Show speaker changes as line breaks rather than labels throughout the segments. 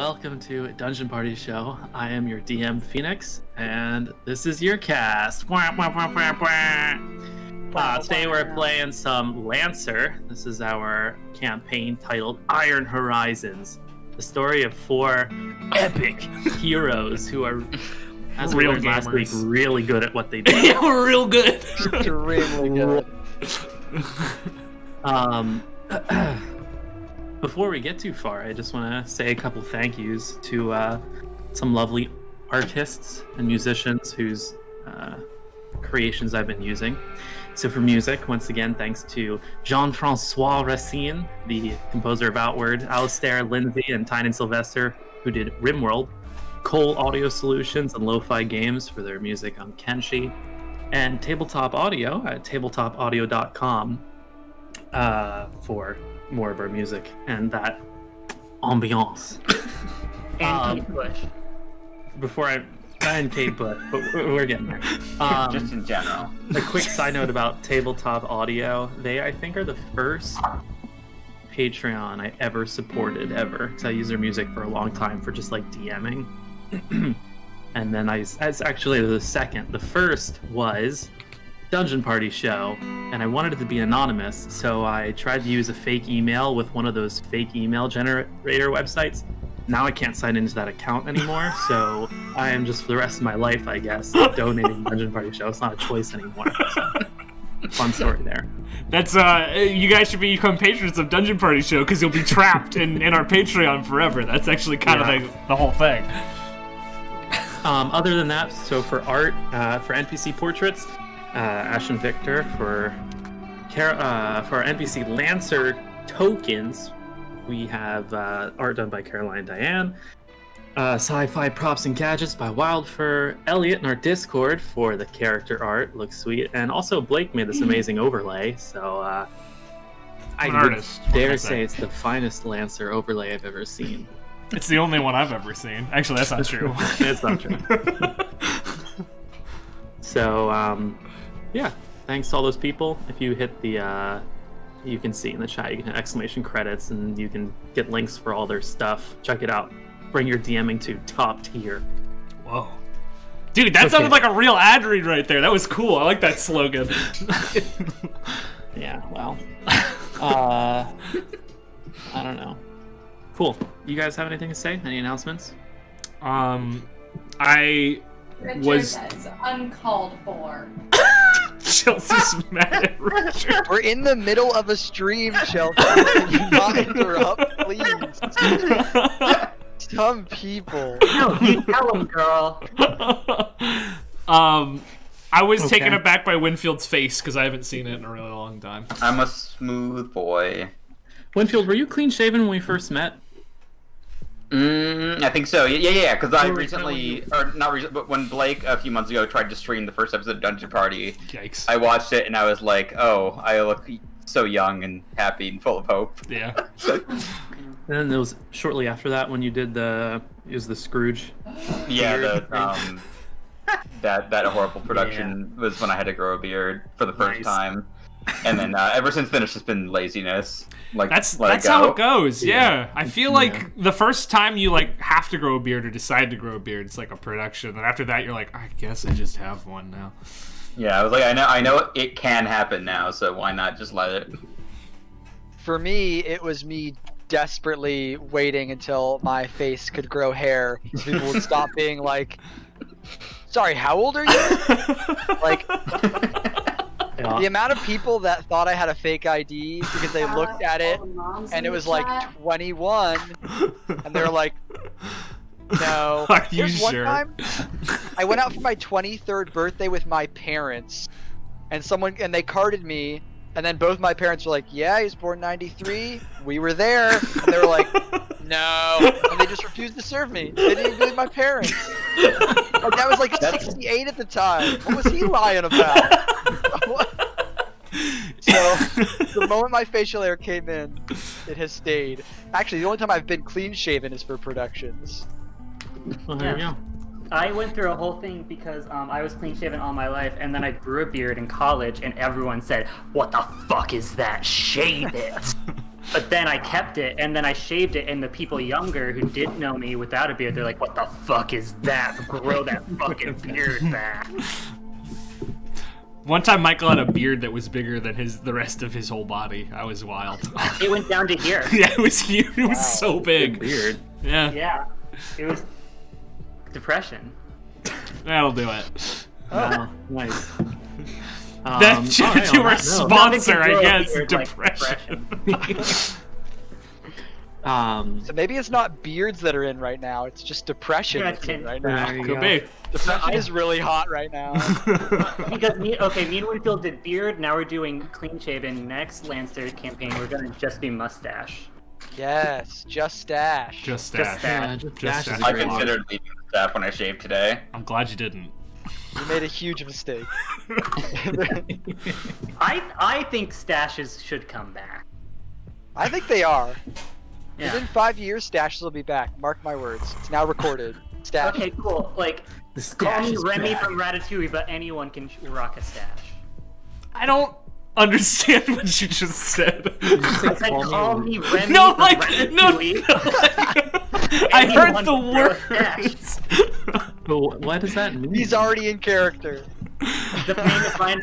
welcome to Dungeon Party Show. I am your DM Phoenix, and this is your cast. Today we're playing some Lancer. This is our campaign titled Iron Horizons, the story of 4 epic heroes who are, as we learned last week, really good at what they do.
Yeah, we're real good.
Extremely good.
Before we get too far, I just want to say a couple thank yous to some lovely artists and musicians whose creations I've been using. So for music, once again, thanks to Jean-Francois Racine, the composer of Outward, Alistair, Lindsay, and Tynan Sylvester, who did Rimworld, Cole Audio Solutions and Lo-Fi Games for their music on Kenshi, and Tabletop Audio at tabletopaudio.com for more of our music and that ambiance.
And Kate Bush.
Before and Kate Bush, but we're getting there.
Just in general.
A quick side note about Tabletop Audio. They, I think, are the first Patreon I ever supported, ever. Because I used their music for a long time for just, like, DMing. And then it's actually the second. The first was Dungeon Party Show, and I wanted it to be anonymous, so I tried to use a fake email with one of those fake email generator websites. Now I can't sign into that account anymore, so I am just for the rest of my life, I guess, donating Dungeon Party Show. It's not a choice anymore. So, fun story there.
That's you guys should become patrons of Dungeon Party Show because you'll be trapped in our Patreon forever. That's actually kind of the whole thing.
Other than that, so for art, for NPC portraits, Ash and Victor. For our NPC Lancer tokens, we have art done by Caroline and Diane. Sci-fi props and gadgets by Wildfur. Elliot in our Discord for the character art, looks sweet. And also Blake made this amazing overlay, so I would dare say it's the finest Lancer overlay I've ever seen.
It's the only one I've ever seen. Actually, that's not true.
It's not true. So, yeah, thanks to all those people. If you hit the, you can see in the chat, you can hit exclamation credits, and you can get links for all their stuff. Check it out. Bring your DMing to top tier.
Whoa. Dude, that sounded like a real ad read right there. That was cool. I like that slogan.
Yeah, well, I don't know. Cool. You guys have anything to say? Any announcements?
Richard says uncalled for.
Chelsea's mad at Richard.
We're in the middle of a stream, Chelsea. Can you not interrupt, please? Some people.
No, you tell him, girl.
I was taken aback by Winfield's face because I haven't seen it in a really long time.
I'm a smooth boy.
Winfield, were you clean shaven when we first met?
I think so. Yeah. Because I recently, or not recently, but when Blake a few months ago tried to stream the first episode of Dungeon Party,
yikes!
I watched it and I was like, "Oh, I look so young and happy and full of hope."
Yeah.
And then it was shortly after that when you did the Scrooge.
Yeah, that horrible production was when I had to grow a beard for the first time. And then ever since then, it's just been laziness. Like
that's how it goes. Yeah, I feel like the first time you have to grow a beard or decide to grow a beard, it's like a production. And after that, you're like, I guess I just have one now.
Yeah, I was like, I know it can happen now, so why not just let it?
For me, it was me desperately waiting until my face could grow hair, so people would stop being like, "Sorry, how old are you?" Like.
Yeah.
The amount of people that thought I had a fake ID because they looked at it and it was like 21, and they're like, "No."
Are you
There's
sure?
one time I went out for my 23rd birthday with my parents, and they carded me, and then both my parents were like, "Yeah, he was born '93. We were there," and they were like, "No," and they just refused to serve me. They didn't believe my parents. My dad was like 68 at the time. What was he lying about? So, the moment my facial hair came in, it has stayed. Actually, the only time I've been clean shaven is for productions.
Well, there we go.
I went through a whole thing because I was clean shaven all my life, and then I grew a beard in college, and everyone said, "What the fuck is that? Shave it!" But then I kept it, and then I shaved it, and the people younger who didn't know me without a beard, they're like, what the fuck is that? Grow that fucking beard back.
One time Michael had a beard that was bigger than the rest of his whole body. I was wild.
It went down to here.
Yeah, it was huge. It was so big.
Beard.
Yeah.
Yeah. It was depression.
That'll do it.
Oh, nice.
That should
alright,
do
on
our
that note.
sponsor, I
Nothing can
guess.
grow a beard like
Depression.
So maybe it's not beards that are in right now. It's just depression that's in right now.
There you
Could
go.
be.
Depression is really hot right now.
Because me and Winfield did beard, now we're doing clean shaven. Next Lancer campaign, we're gonna just be mustache.
Yes, just stash.
Just
Just
stash.
Yeah,
Just
Dash is
stash.
a
I
great
considered leaving the staff when I shaved today.
I'm glad you didn't.
You made a huge mistake.
I think stashes should come back.
I think they are.
Yeah.
Within 5 years, stashes will be back. Mark my words. It's now recorded. Stash.
Okay, cool. Like,
The
call
stash
me
is
Remy
back.
from Ratatouille, but anyone can rock a stash.
I don't understand what you just said.
I said, call me Remy
No,
from
like,
Ratatouille.
I heard
Anyone
the
can throw a
words.
But what does that mean?
He's already in character.
The famous line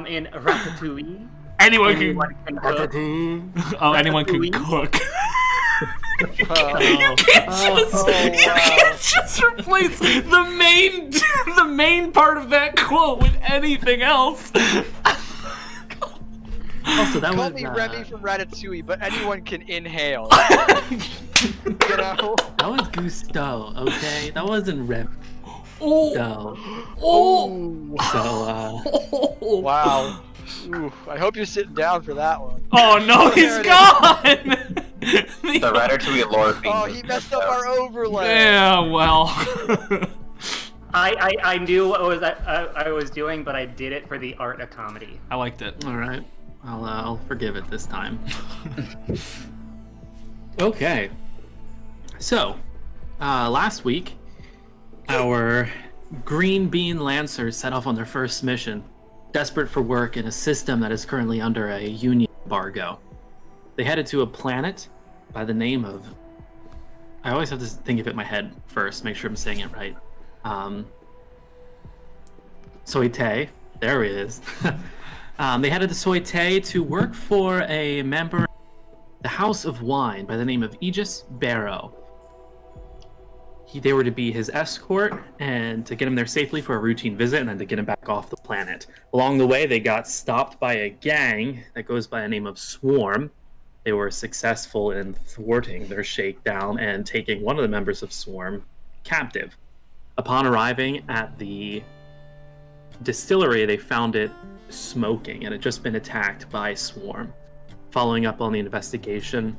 in Ratatouille.
Anyone
Anyone
can.
can cook.
Oh, anyone can
Ratatouille.
cook. You
Oh,
can't just replace the main part of that quote with anything else.
Also, that
Call
was
me Remy from Ratatouille, but anyone can inhale. You know?
that was Gusto. Okay, that wasn't Rem.
Oh,
So,
oh,
so
Wow. Ooh, I hope you're sitting down for that one.
oh no, he's
There it is.
gone.
The Ratatouille lore theme.
Oh,
was
he
good,
messed up
though.
our overlay.
Yeah, well.
I knew what I was doing, but I did it for the art of comedy.
I liked it.
all right, I'll forgive it this time. Okay, so last week, our Green Bean Lancers set off on their first mission, desperate for work in a system that is currently under a Union embargo. They headed to a planet by the name of... I always have to think of it in my head first, make sure I'm saying it right. Soite. There it is. They headed to Soite to work for a member of the House of Wine by the name of Aegis Barrow. They were to be his escort and to get him there safely for a routine visit and then to get him back off the planet. Along the way, they got stopped by a gang that goes by the name of Swarm. They were successful in thwarting their shakedown and taking one of the members of Swarm captive. Upon arriving at the distillery, they found it smoking and had just been attacked by Swarm. Following up on the investigation,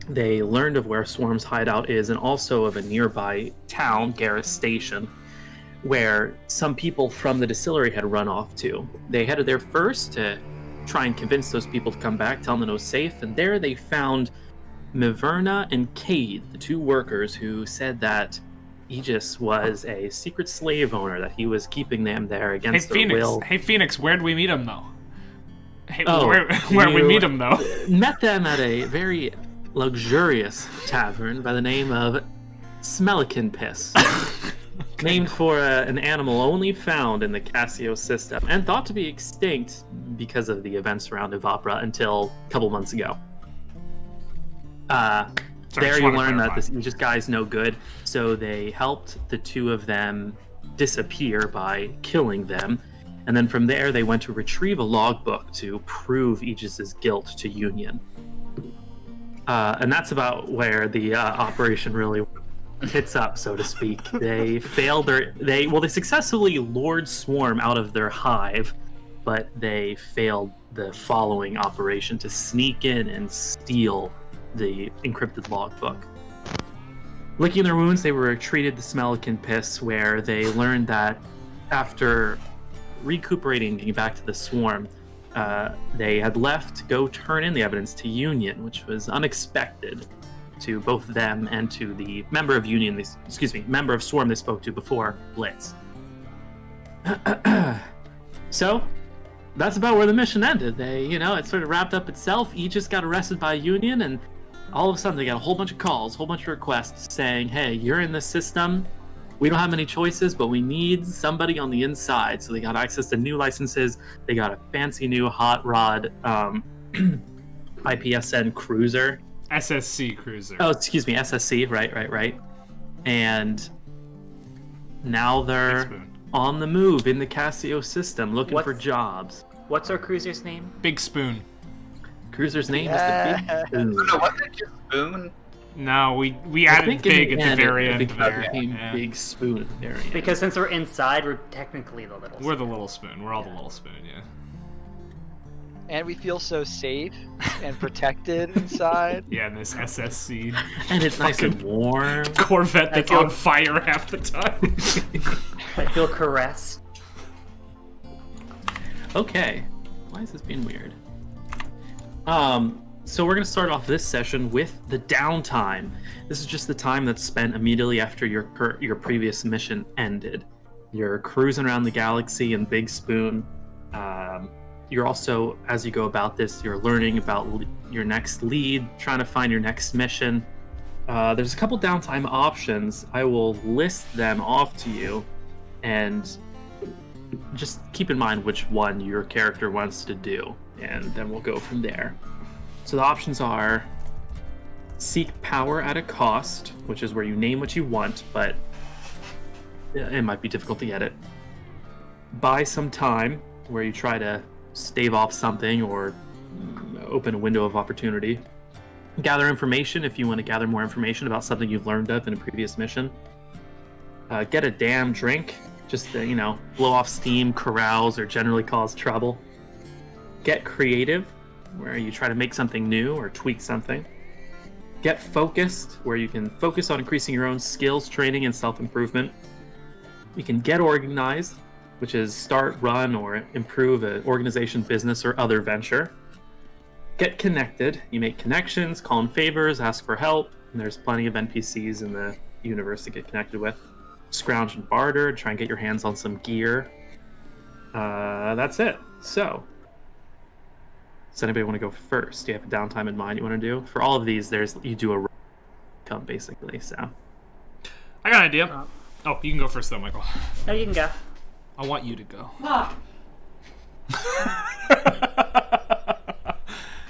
they learned of where Swarm's hideout is and also of a nearby town, Garrus Station, where some people from the distillery had run off to. They headed there first to try and convince those people to come back, tell them it was safe, and there they found Miverna and Cade, the two workers who said that Aegis was a secret slave owner, that he was keeping them there against their will.
Hey, Phoenix, where'd we meet him, though? Hey,
Oh,
where'd we
you
meet him, though?
Met them at a very luxurious tavern by the name of Smellikin Piss, named for an animal only found in the Cassio system and thought to be extinct because of the events around Evapra until a couple months ago.
Sorry,
There
just
you
wanna
learn that
clarify.
this Aegis guy's no good, so they helped the two of them disappear by killing them. And then from there, they went to retrieve a logbook to prove Aegis's guilt to Union. And that's about where the operation really hits up, so to speak. They failed they successfully lured Swarm out of their hive, but they failed the following operation to sneak in and steal the encrypted logbook. Licking their wounds, they were treated to Smellikin Piss, where they learned that after recuperating and getting back to the Swarm, they had left to go turn in the evidence to Union, which was unexpected to both them and to the member of member of Swarm they spoke to before Blitz. So, that's about where the mission ended. They, it sort of wrapped up itself. Aegis got arrested by a union, and all of a sudden they got a whole bunch of calls, a whole bunch of requests saying, hey, you're in this system. We don't have many choices, but we need somebody on the inside. So they got access to new licenses. They got a fancy new hot rod IPSN cruiser.
SSC cruiser.
Oh, excuse me, SSC. Right. And now they're on the move in the Casio system, looking for jobs.
What's our cruiser's name?
Big Spoon.
Cruiser's name is the Big Spoon.
No, wasn't it just Spoon?
No, we added Big at the very end there.
Yeah. Big Spoon at the very end.
Because since we're inside, we're technically the little spoon.
We're the little spoon. We're all the little spoon, yeah.
And we feel so safe and protected inside.
Yeah, in this SSC.
And it's nice and warm.
Corvette that's on fire half the time.
I feel caressed.
Okay. Why is this being weird? So we're going to start off this session with the downtime. This is just the time that's spent immediately after your previous mission ended. You're cruising around the galaxy in Big Spoon. You're also, as you go about this, you're learning about your next lead, trying to find your next mission. There's a couple downtime options. I will list them off to you, and just keep in mind which one your character wants to do, and then we'll go from there. So the options are seek power at a cost, which is where you name what you want, but it might be difficult to get it. Buy some time, where you try to stave off something or open a window of opportunity. Gather information if you want to gather more information about something you've learned of in a previous mission. Get a damn drink, just to, blow off steam, carouse, or generally cause trouble. Get creative, where you try to make something new or tweak something. Get focused, where you can focus on increasing your own skills, training, and self-improvement. You can get organized, which is start, run, or improve an organization, business, or other venture. Get connected. You make connections, call in favors, ask for help, and there's plenty of NPCs in the universe to get connected with. Scrounge and barter, try and get your hands on some gear. That's it. So, does anybody want to go first? Do you have a downtime in mind you want to do? For all of these, you do a come basically. So,
I got an idea. Oh, you can go first though, Michael.
No, you can go.
I want you to go.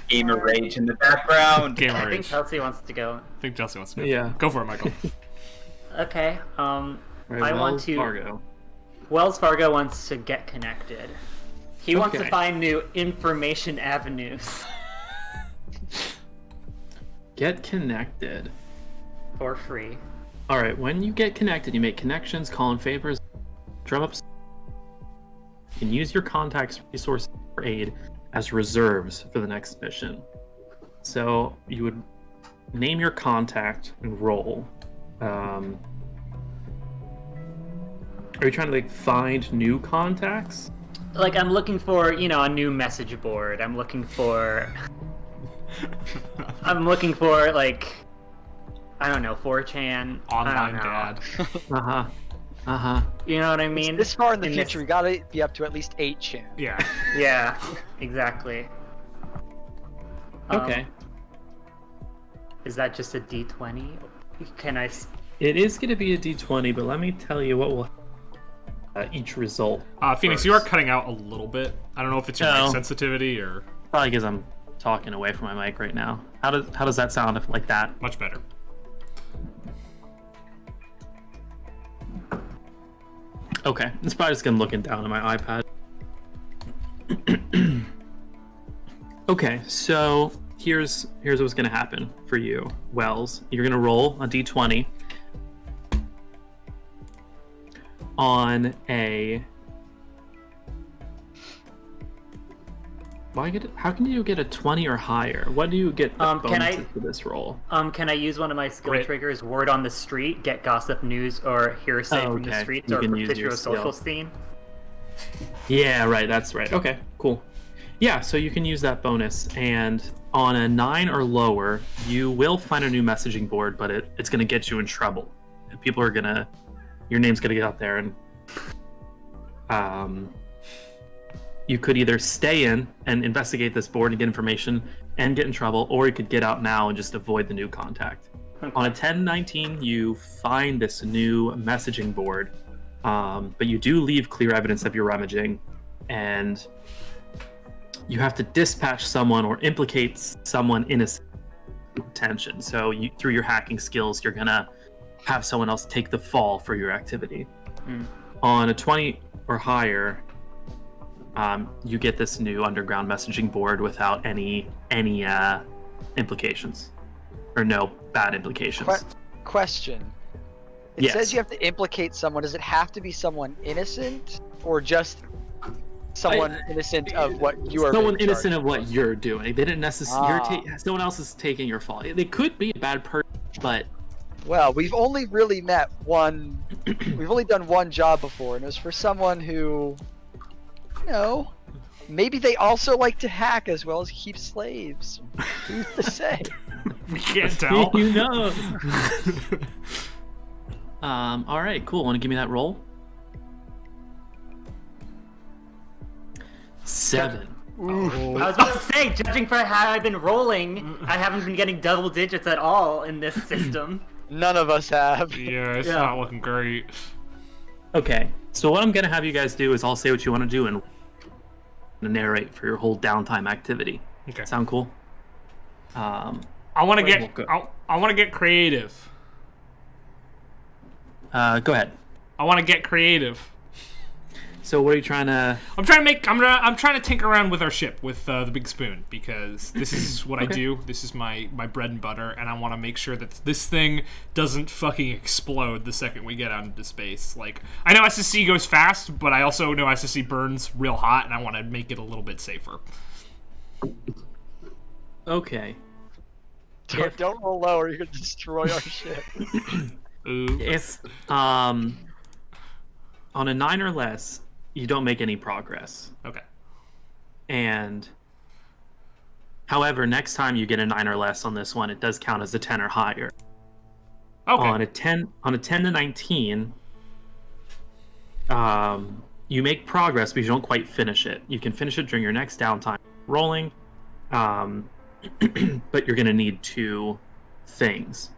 Gamer rage in the background.
Gamer
I think
rage.
Chelsea wants to go.
I think Chelsea wants to go.
Yeah.
Go for it, Michael.
Okay.
right,
I want
Wells
to.
Fargo.
Wells Fargo wants to get connected. He wants to
Okay.
find new information avenues
Get connected.
for free.
All right, when you get connected, you make connections, call in favors, drum up. You can use your contacts, resources, or aid as reserves for the next mission. So you would name your contact and roll. Are you trying to find new contacts?
Like, I'm looking for, a new message board. I'm looking for, I don't know, 4chan.
Online
I don't know.
dad.
You know what I mean?
This far in the
In
future,
this-
we gotta be up to at least 8chan.
Yeah.
Yeah, exactly.
Okay.
Is that just a D20? Can I?
It is going to be a d20, but let me tell you what will each result.
Phoenix,
first.
you are cutting out a little bit. I don't know if it's your
No.
mic sensitivity or
Probably because I'm talking away from my mic right now. How does that sound if, like that?
much better.
Okay, it's probably just 'cause I'm looking down at my iPad. Okay, so here's what's gonna happen for you, Wells. You're gonna roll a d20 on a. How can you get a 20 or higher? What do you get the
Can I-
bonuses for this roll?
Can I use one of my skill
Great.
triggers? Word on the street, get gossip, news, or hearsay
Oh,
from the
okay.
streets,
You
or
can use your
particular social
skill.
scene.
Yeah, right, that's right. Okay, cool. Yeah, so you can use that bonus, and on a 9 or lower, you will find a new messaging board, but it's going to get you in trouble. People are going to... Your name's going to get out there, and... you could either stay in and investigate this board and get information and get in trouble, or you could get out now and just avoid the new contact. On a 10-19, you find this new messaging board, but you do leave clear evidence of your rummaging, and you have to dispatch someone or implicate someone innocent attention. So through your hacking skills, you're gonna have someone else take the fall for your activity. On a 20 or higher, you get this new underground messaging board without any implications, or no bad implications.
Question. It says you have to implicate someone. Does it have to be someone innocent, or just someone innocent of what you are?
Someone innocent of what you're doing. They didn't necessarily. Someone else is taking your fault. They could be a bad person, but.
Well, we've only really met one. We've only done one job before, and it was for someone who, you know, maybe they also like to hack as well as keep slaves. Who's to say?
We can't tell.
Who knows? All right, cool. Want to give me that roll? 7.
I was about to say, judging for how I've been rolling, I haven't been getting double digits at all in this system.
None of us have.
Yeah, it's not looking great.
Okay, so what I'm gonna have you guys do is I'll say what you want to do and narrate for your whole downtime activity.
Okay.
Sound cool?
I want to get creative.
Go ahead.
I want to get creative.
So what are you trying to?
I'm trying to tinker around with our ship with the big spoon, because this is what I do. This is my bread and butter, and I want to make sure that this thing doesn't fucking explode the second we get out into space. Like, I know SSC goes fast, but I also know SSC burns real hot, and I want to make it a little bit safer.
Okay.
Don't roll low, or you're gonna destroy our ship.
If on a 9 or less, you don't make any progress.
Okay.
And however, next time you get a 9 or less on this one, it does count as a 10 or higher.
Okay.
On a 10 to 19, you make progress, but you don't quite finish it. You can finish it during your next downtime rolling, but you're gonna need 2 things.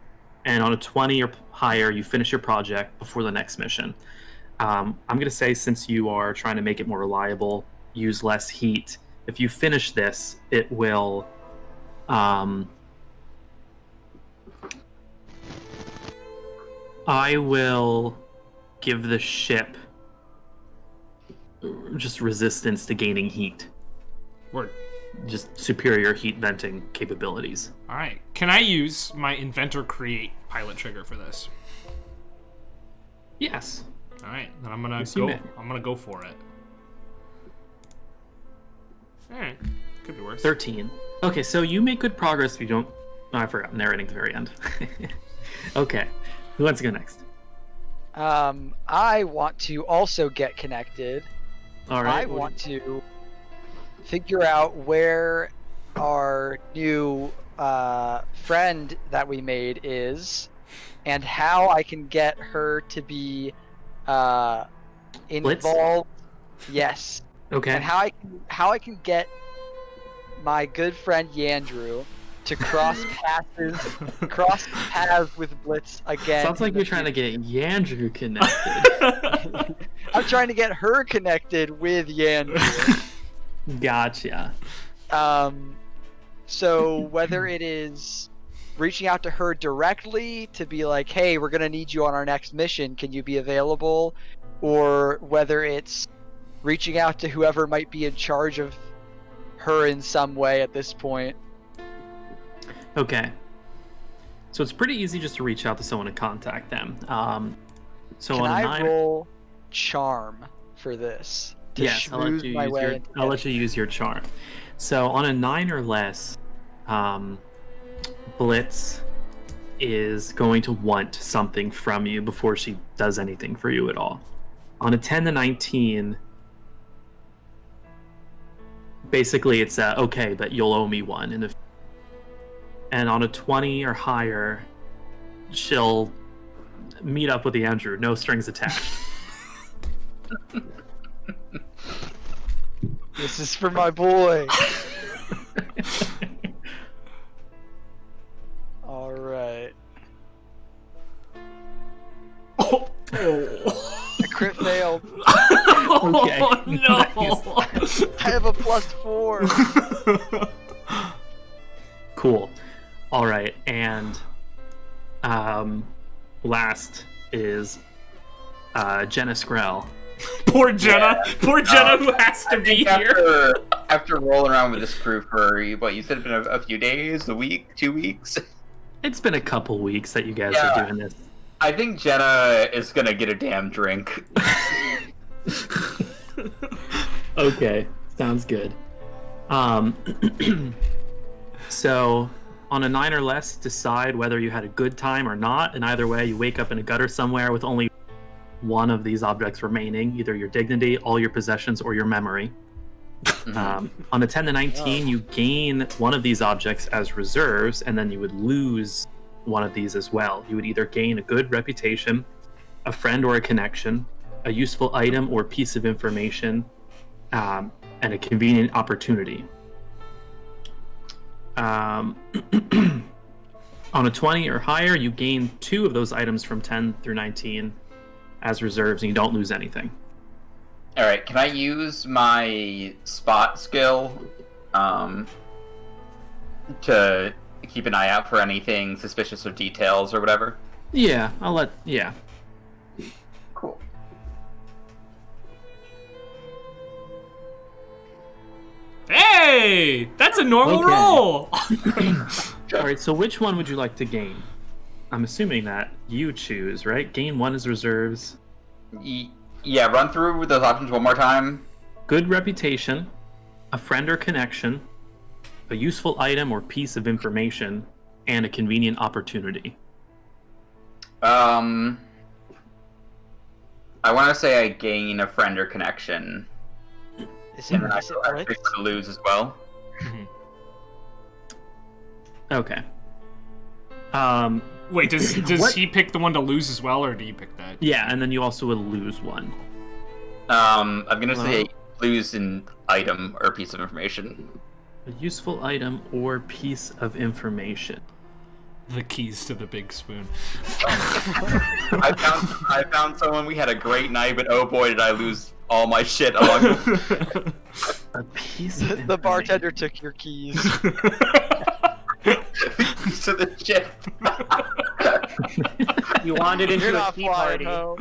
And on a 20 or higher, you finish your project before the next mission. I'm going to say, since you are trying to make it more reliable, use less heat. If you finish this, it will... I will give the ship just resistance to gaining heat.
Word.
Just superior heat venting capabilities.
Alright. Can I use my Inventor Create pilot trigger for this?
Yes.
Alright, then I'm gonna go for it. Alright. Could be worse.
13. Okay, so you make good progress if you don't... Oh, I forgot. I'm narrating at the very end. Okay. Who wants to go next?
I want to also get connected.
All right.
I want to figure out where our new friend that we made is, and how I can get her to be involved. Yes.
Okay.
And how I can get my good friend Yandrew to cross paths with Blitz again.
Sounds like you're trying to get Yandrew connected.
I'm trying to get her connected with Yandrew.
Gotcha.
So whether it is reaching out to her directly to be like, hey, we're gonna need you on our next mission, can you be available? Or whether it's reaching out to whoever might be in charge of her in some way at this point.
Okay. So it's pretty easy just to reach out to someone and contact them. So
can
on a
I
9...
roll charm for this? To
yes, I'll let you use your charm. So on a 9 or less, Blitz is going to want something from you before she does anything for you at all. On a 10 to 19, basically it's okay, but you'll owe me one. And on a 20 or higher, she'll meet up with the Andrew, no strings attached.
This is for my boy. All right.
Oh.
The crit failed.
Okay.
Oh, no.
I have a +4.
Cool. All right, and last is Jenna Skrell.
Poor Jenna.
Yeah.
Poor Jenna who has to be here.
After rolling around with this crew for, what, you said it's been a few days, a week, 2 weeks?
It's been a couple weeks that you guys are doing this.
I think Jenna is gonna get a damn drink.
Okay, sounds good. So, on a 9 or less, decide whether you had a good time or not, and either way, you wake up in a gutter somewhere with only one of these objects remaining, either your dignity, all your possessions, or your memory. On a 10 to 19, you gain one of these objects as reserves, and then you would lose one of these as well. You would either gain a good reputation, a friend or a connection, a useful item or piece of information, and a convenient opportunity. On a 20 or higher, you gain 2 of those items from 10 through 19 as reserves, and you don't lose anything.
Alright, can I use my spot skill to keep an eye out for anything suspicious or details or whatever?
Yeah.
Cool.
Hey! That's a normal
Okay.
roll!
Alright, so which one would you like to gain? I'm assuming that you choose, right? Gain 1 as reserves.
Yeah, run through those options one more time.
Good reputation, a friend or connection, a useful item or piece of information, and a convenient opportunity.
I want to say I gain a friend or connection.
Is
And then I
it
actually
right?
to lose as well.
Okay.
Wait, does
What?
he pick the one to lose as well, or do you pick that?
Yeah, and then you also would lose 1.
I'm gonna say lose an item or piece of information.
A useful item or piece of information.
The keys to the big spoon.
I found someone. We had a great night, but oh boy, did I lose all my shit along the
A piece of information.
The bartender took your keys.
to the ship.
You wandered
You're
into a
not
key
flying
party.
home.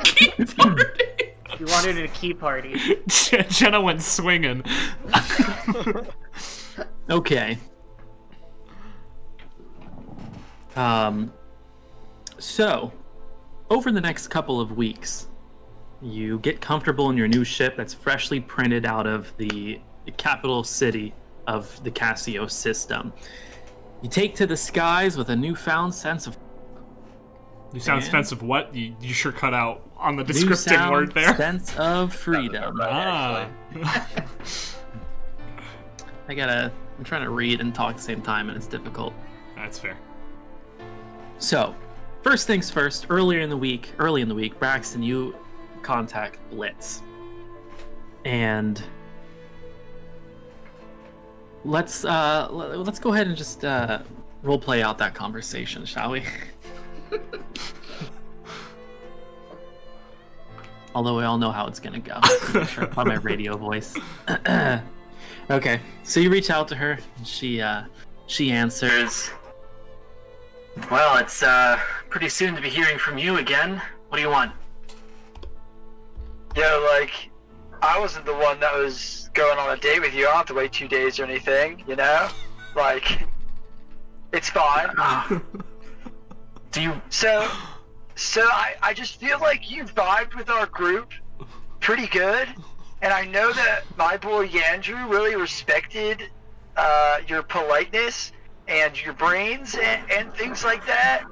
Key party.
You wandered into a key party.
Jenna went swinging.
Okay. So, over the next couple of weeks, you get comfortable in your new ship that's freshly printed out of the capital city of the Cassio system. You take to the skies with a newfound sense of
You sound
Man.
sense of what? You sure cut out on the descripting
newfound
word there.
sense of freedom.
Ah.
I'm trying to read and talk at the same time, and it's difficult.
That's fair.
So, first things first, early in the week, Braxton, you contact Blitz. And let's go ahead and just role play out that conversation, shall we? Although we all know how it's gonna go. I'm sure by my radio voice. Okay, so you reach out to her, and she answers. Well, it's pretty soon to be hearing from you again. What do you want?
Yeah, like, I wasn't the one that was going on a date with you. I don't have to wait 2 days or anything, you know? Like, it's fine.
Do you?
So I just feel like you vibed with our group pretty good. And I know that my boy Yandrew really respected your politeness and your brains and things like that.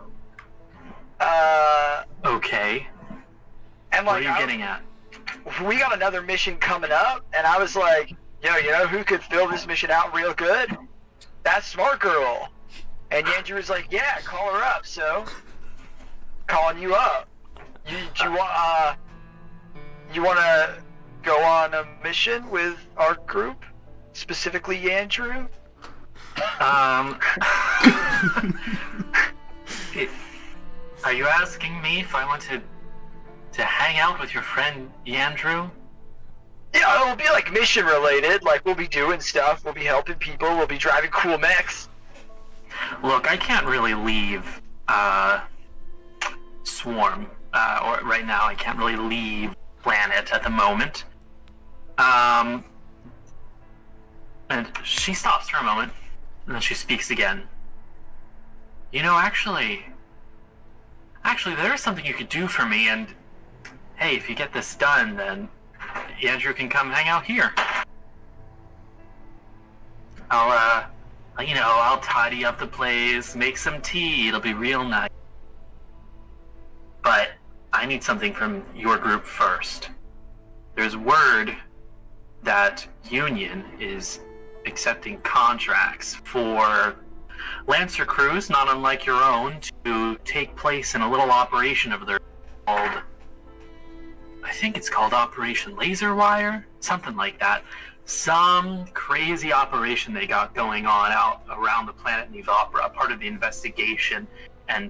Okay.
And
What
like,
are you getting at?
we got another mission coming up, and I was like, yo, you know who could fill this mission out real good? That smart girl. And Yandrew was like, yeah, call her up. So, calling you up. You want to go on a mission with our group, specifically Andrew?
Are you asking me if I want to hang out with your friend Andrew?
Yeah, it'll be like mission related. Like we'll be doing stuff. We'll be helping people. We'll be driving cool mechs.
Look, I can't really leave Swarm, or right now I can't really leave Planet at the moment. And she stops for a moment, and then she speaks again. You know, actually, there is something you could do for me, and hey, if you get this done, then Andrew can come hang out here. I'll tidy up the place, make some tea, it'll be real nice. But I need something from your group first. There's word that Union is accepting contracts for Lancer crews, not unlike your own, to take place in a little operation of theirs called, I think it's called Operation Laser Wire, something like that. Some crazy operation they got going on out around the planet Nivapra, part of the investigation and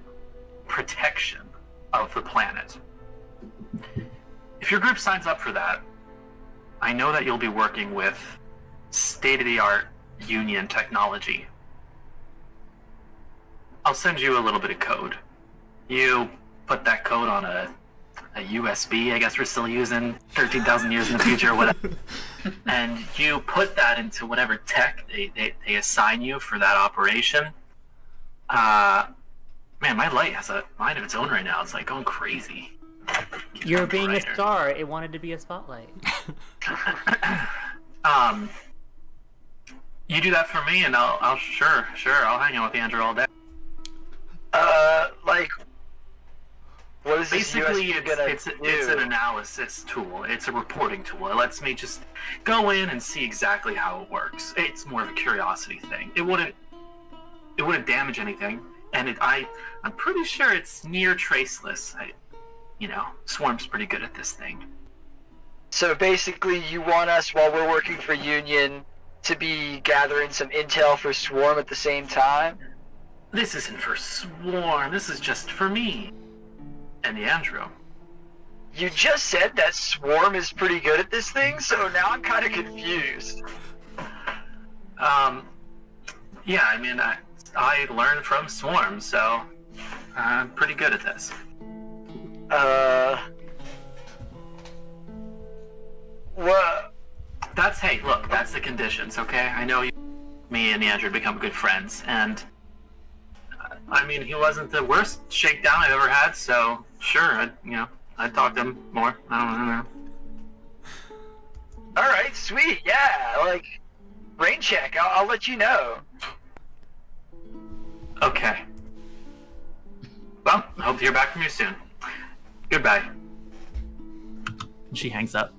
protection of the planet. If your group signs up for that, I know that you'll be working with state-of-the-art Union technology. I'll send you a little bit of code. You put that code on a USB, I guess we're still using 13,000 years in the future or whatever. And you put that into whatever tech they assign you for that operation. Man, my light has a mind of its own right now. It's like going crazy.
You're being a star. It wanted to be a spotlight.
You do that for me, and I'll sure, I'll hang out with Andrew all day.
Like, what is
basically
this
it's an analysis tool. It's a reporting tool. It lets me just go in and see exactly how it works. It's more of a curiosity thing. It wouldn't damage anything, and I'm pretty sure it's near traceless. Swarm's pretty good at this thing.
So basically, you want us, while we're working for Union, to be gathering some intel for Swarm at the same time?
This isn't for Swarm. This is just for me and Andrew.
You just said that Swarm is pretty good at this thing, so now I'm kind of confused.
Yeah, I mean, I learned from Swarm, so I'm pretty good at this.
What?
Hey, look, that's the conditions, okay? I know me and Andrew become good friends, and I mean, he wasn't the worst shakedown I've ever had, so sure, I'd talk to him more. I don't know.
Alright, sweet, yeah, like, brain check, I'll let you know.
Okay. Well, I hope to hear back from you soon. Goodbye.
She hangs up.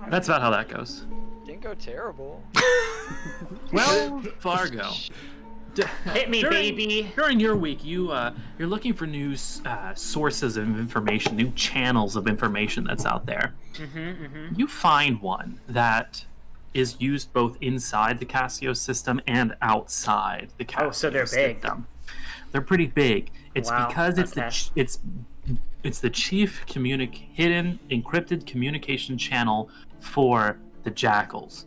That's about how that goes.
Didn't go terrible.
Well, Fargo.
Hit me, baby.
During your week, you're looking for new sources of information, new channels of information that's out there. You find one that is used both inside the Casio system and outside the Casio system.
Oh, so they're big.
They're pretty big. It's because
it's
it's the chief hidden encrypted communication channel for the Jackals,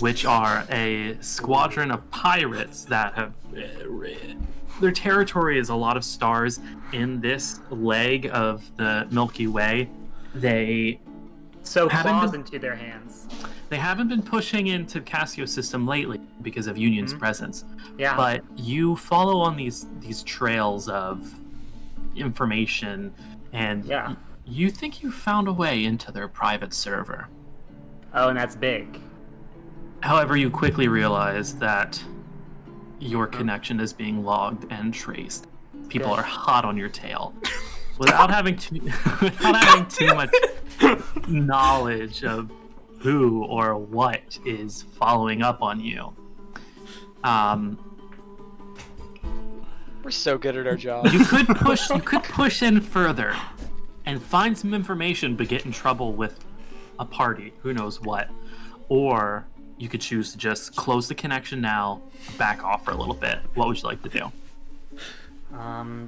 which are a squadron of pirates that have their territory is a lot of stars in this leg of the Milky Way. They
claws into their hands.
They haven't been pushing into Casio system lately because of Union's presence.
Yeah.
But you follow on these trails of information, and you think you found a way into their private server.
Oh, and that's big.
However, you quickly realize that your connection is being logged and traced. People are hot on your tail. Without having too much knowledge of who or what is following up on you.
We're so good at our job.
You could push in further and find some information but get in trouble with a party, who knows what. Or you could choose to just close the connection now, back off for a little bit. What would you like to do?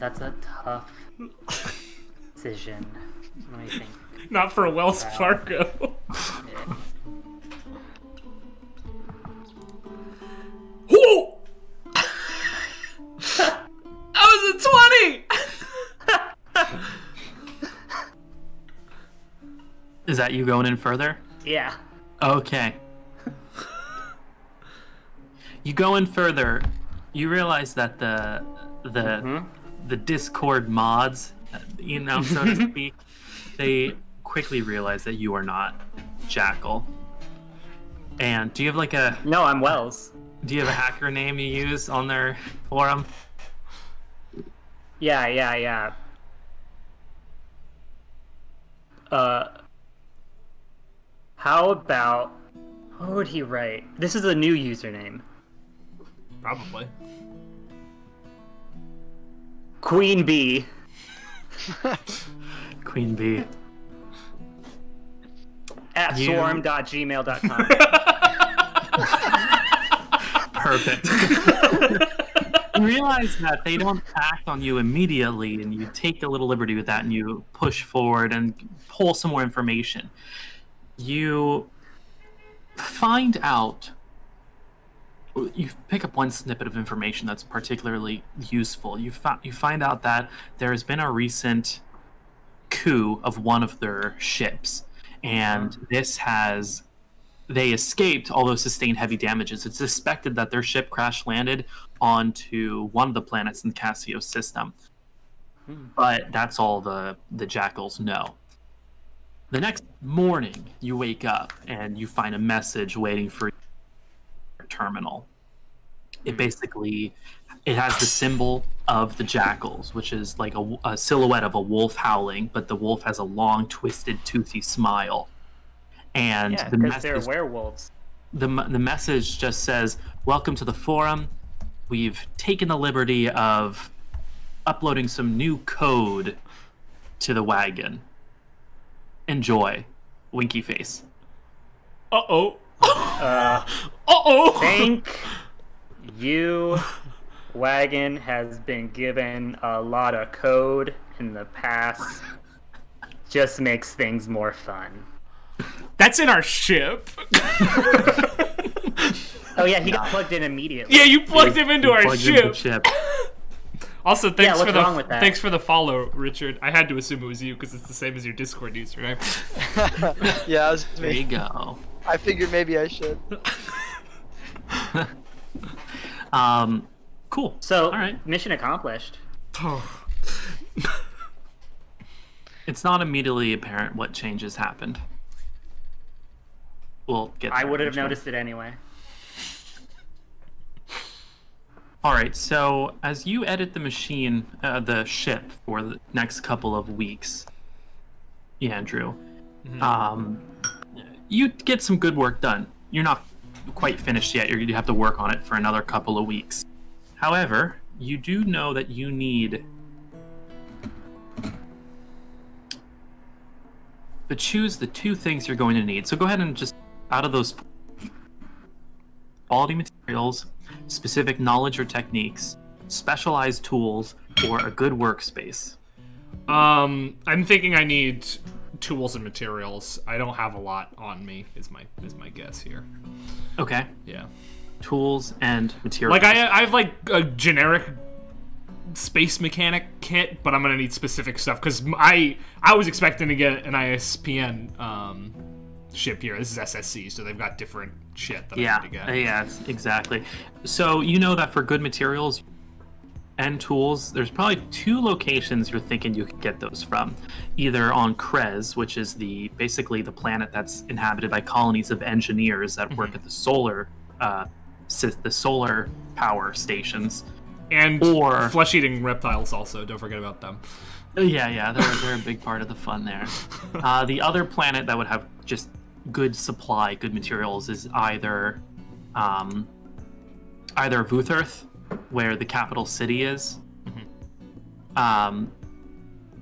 That's a tough decision. Let me think.
Not for Wells Fargo.
Yeah.
Whoa! I was a 20!
Is that you going in further?
Yeah.
Okay. You go in further, you realize that the Discord mods, you know, so to speak, they quickly realize that you are not Jackal. And do you have like a...
No, I'm Wells.
Do you have a hacker name you use on their forum?
Yeah. How about... What would he write? This is a new username.
Probably.
Queen Bee.
Queen Bee.
At swarm.gmail.com.
Perfect. You realize that they don't act on you immediately, and you take a little liberty with that, and you push forward and pull some more information. You find out, you pick up one snippet of information that's particularly useful. You find out that there has been a recent coup of one of their ships, and they escaped, although sustained heavy damages. It's suspected that their ship crash landed onto one of the planets in the Cassio system. But that's all the Jackals know. The next morning, you wake up and you find a message waiting for your terminal. It basically, it has the symbol of the Jackals, which is like a silhouette of a wolf howling, but the wolf has a long, twisted, toothy smile. And
Yeah,
the
because they're
message,
werewolves.
the message just says, "Welcome to the forum. We've taken the liberty of uploading some new code to the wagon. Enjoy. Winky face."
Uh-oh.
Thank you. Wagon has been given a lot of code in the past. Just makes things more fun.
That's in our ship.
Oh yeah, he got plugged in immediately.
Yeah, you plugged him into our
Plugged into the
ship.
ship.
Also, thanks
what's
for
wrong with that?
thanks for the follow, Richard. I had to assume it was you because it's the same as your Discord username.
Yeah, it was
There you
me.
go.
I figured maybe I should.
Cool.
So,
all right.
mission accomplished.
It's not immediately apparent what changes happened. We'll get.
I
there
would have
eventually.
noticed it anyway.
All right. So as you edit the machine, the ship for the next couple of weeks, Andrew, you get some good work done. You're not quite finished yet. You have to work on it for another couple of weeks. However, you do know that you need to choose the two things you're going to need. So go ahead and just, out of those, quality materials, specific knowledge or techniques, specialized tools, or a good workspace.
I'm thinking I need tools and materials. I don't have a lot on me. Is my guess here.
Okay.
Yeah.
Tools and materials.
Like I have like a generic space mechanic kit, but I'm gonna need specific stuff because I was expecting to get an ISPN ship here. This is SSC, so they've got different shit that I need to get.
Yeah, exactly. So you know that for good materials and tools, there's probably two locations you're thinking you could get those from. Either on Krez, which is basically the planet that's inhabited by colonies of engineers that work at the solar power stations.
And
or
flesh-eating reptiles also. Don't forget about them.
Yeah, they're a big part of the fun there. The other planet that would have just good supply, good materials is either Vuthurth, where the capital city is,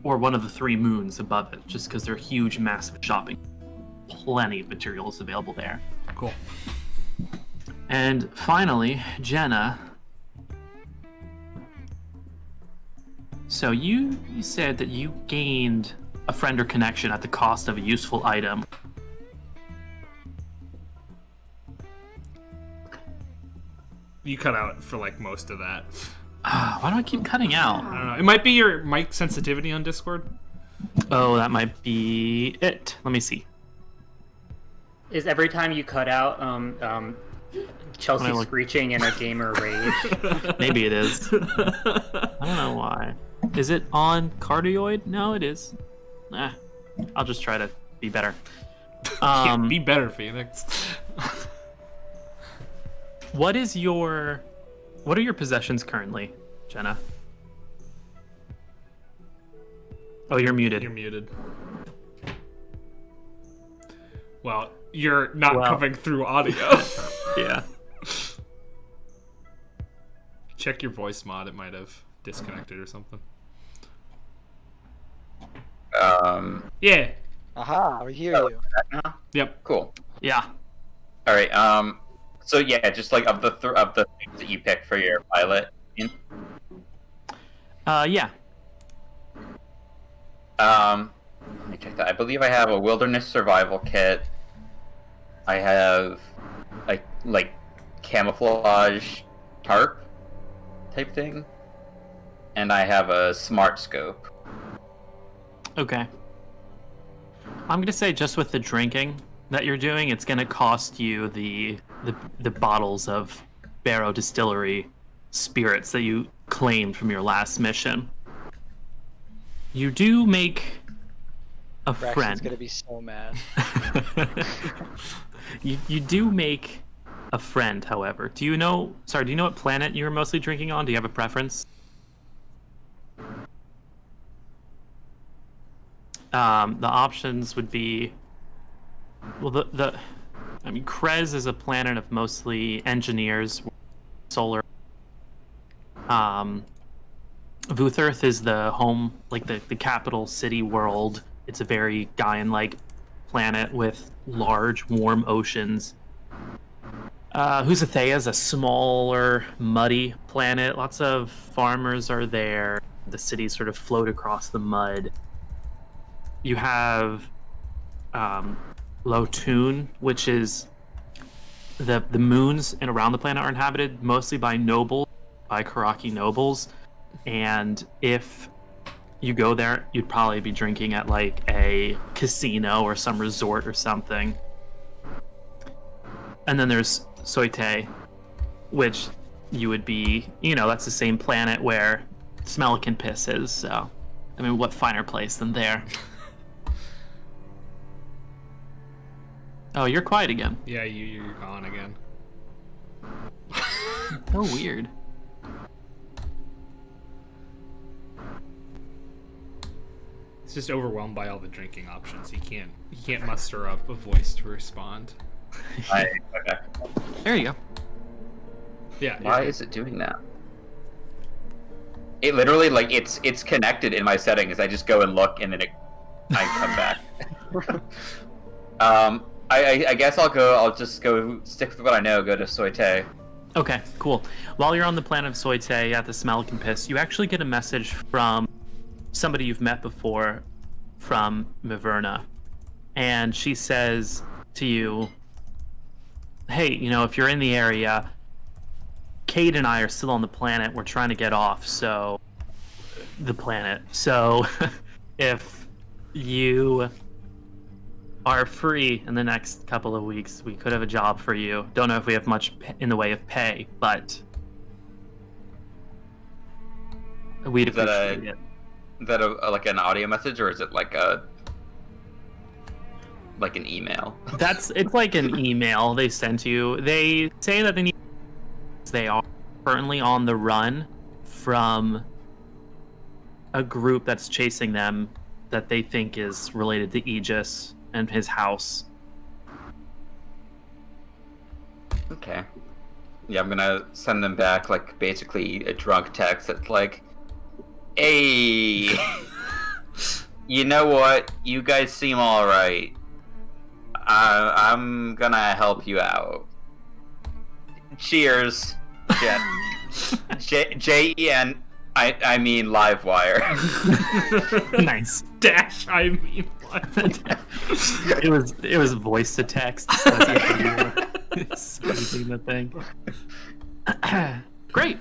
or one of the 3 moons above it, just because they're huge, massive shopping. Plenty of materials available there.
Cool.
And finally, Jenna. So you said that you gained a friend or connection at the cost of a useful item.
You cut out for like most of that.
Why do I keep cutting out?
I don't know. It might be your mic sensitivity on Discord.
Oh, that might be it. Let me see.
Is every time you cut out, Chelsea screeching in a gamer rage?
Maybe it is. I don't know why. Is it on cardioid? No, it is. I'll just try to be better.
Be better, Phoenix.
What are your possessions currently, Jenna? Oh, you're muted.
You're muted. Well, you're not coming through audio.
Yeah.
Check your voice mod. It might have disconnected or something. Yeah.
Aha, I hear you.
Yep.
Cool.
Yeah.
All right. So yeah, just like of the things that you picked for your pilot.
Yeah.
Let me check that. I believe I have a wilderness survival kit. I have like camouflage tarp type thing, and I have a smart scope.
Okay. I'm gonna say just with the drinking that you're doing, it's gonna cost you the bottles of Barrow Distillery spirits that you claimed from your last mission. You do make a
Braxton's
friend.
gonna be so mad.
You do make a friend, however. Do you know what planet you were mostly drinking on? Do you have a preference? The options would be, well, I mean, Krez is a planet of mostly engineers, solar. Vuthurth is the home, like the capital city world. It's a very Gaian-like planet with large, warm oceans. Huzathea is a smaller, muddy planet. Lots of farmers are there. The cities sort of float across the mud. You have Lotun, which is the moons and around the planet are inhabited mostly by nobles, by Karaki nobles. And if you go there, you'd probably be drinking at like a casino or some resort or something. And then there's Soite, which you would be, that's the same planet where Smelican Piss is. So, I mean, what finer place than there? Oh, you're quiet again.
Yeah, you're gone again.
So weird.
It's just overwhelmed by all the drinking options. He can't muster up a voice to respond.
Okay.
There you go.
Yeah.
Why is it doing that? It literally, like, it's connected in my settings. I just go and look, and then I come back. I guess I'll just go stick with what I know. Go to Soite.
Okay, cool. While you're on the planet of Soite at the Smelican Piss, you actually get a message from somebody you've met before, from Miverna, and she says to you, hey, if you're in the area, Cade and I are still on the planet. We're trying to get off, so if you are free in the next couple of weeks, we could have a job for you. Don't know if we have much in the way of pay, but we'd appreciate it.
Is that like an audio message, or is it like an email?
It's like an email they sent you. They say that they are currently on the run from a group that's chasing them that they think is related to Aegis and his house.
Okay. Yeah, I'm gonna send them back like basically a drunk text that's like, hey. You know what? You guys seem alright. I'm gonna help you out. Cheers, Jen. Jen. I mean Livewire.
Nice.
Dash. I mean, Livewire.
it was voice to text. So that's speaking the thing. Great.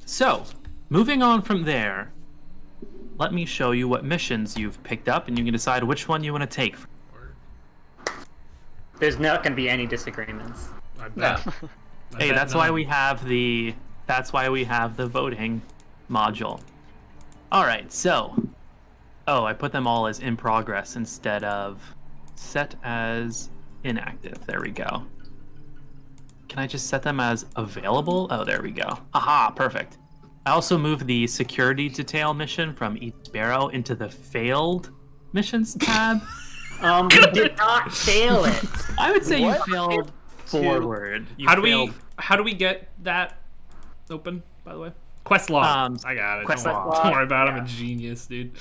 So, moving on from there, let me show you what missions you've picked up, and you can decide which one you want to take.
There's not going to be any disagreements.
No.
Hey, that's why we have the voting module. All right, so I put them all as in progress instead of set as inactive. There we go. Can I just set them as available? Oh, there we go. Aha, perfect. I also moved the security detail mission from Eat Sparrow into the failed missions tab.
We did not fail it.
I would say you failed forward.
How do we get that open, by the way? Quest log. I got it.
Quest log.
Don't worry about it. I'm a genius, dude.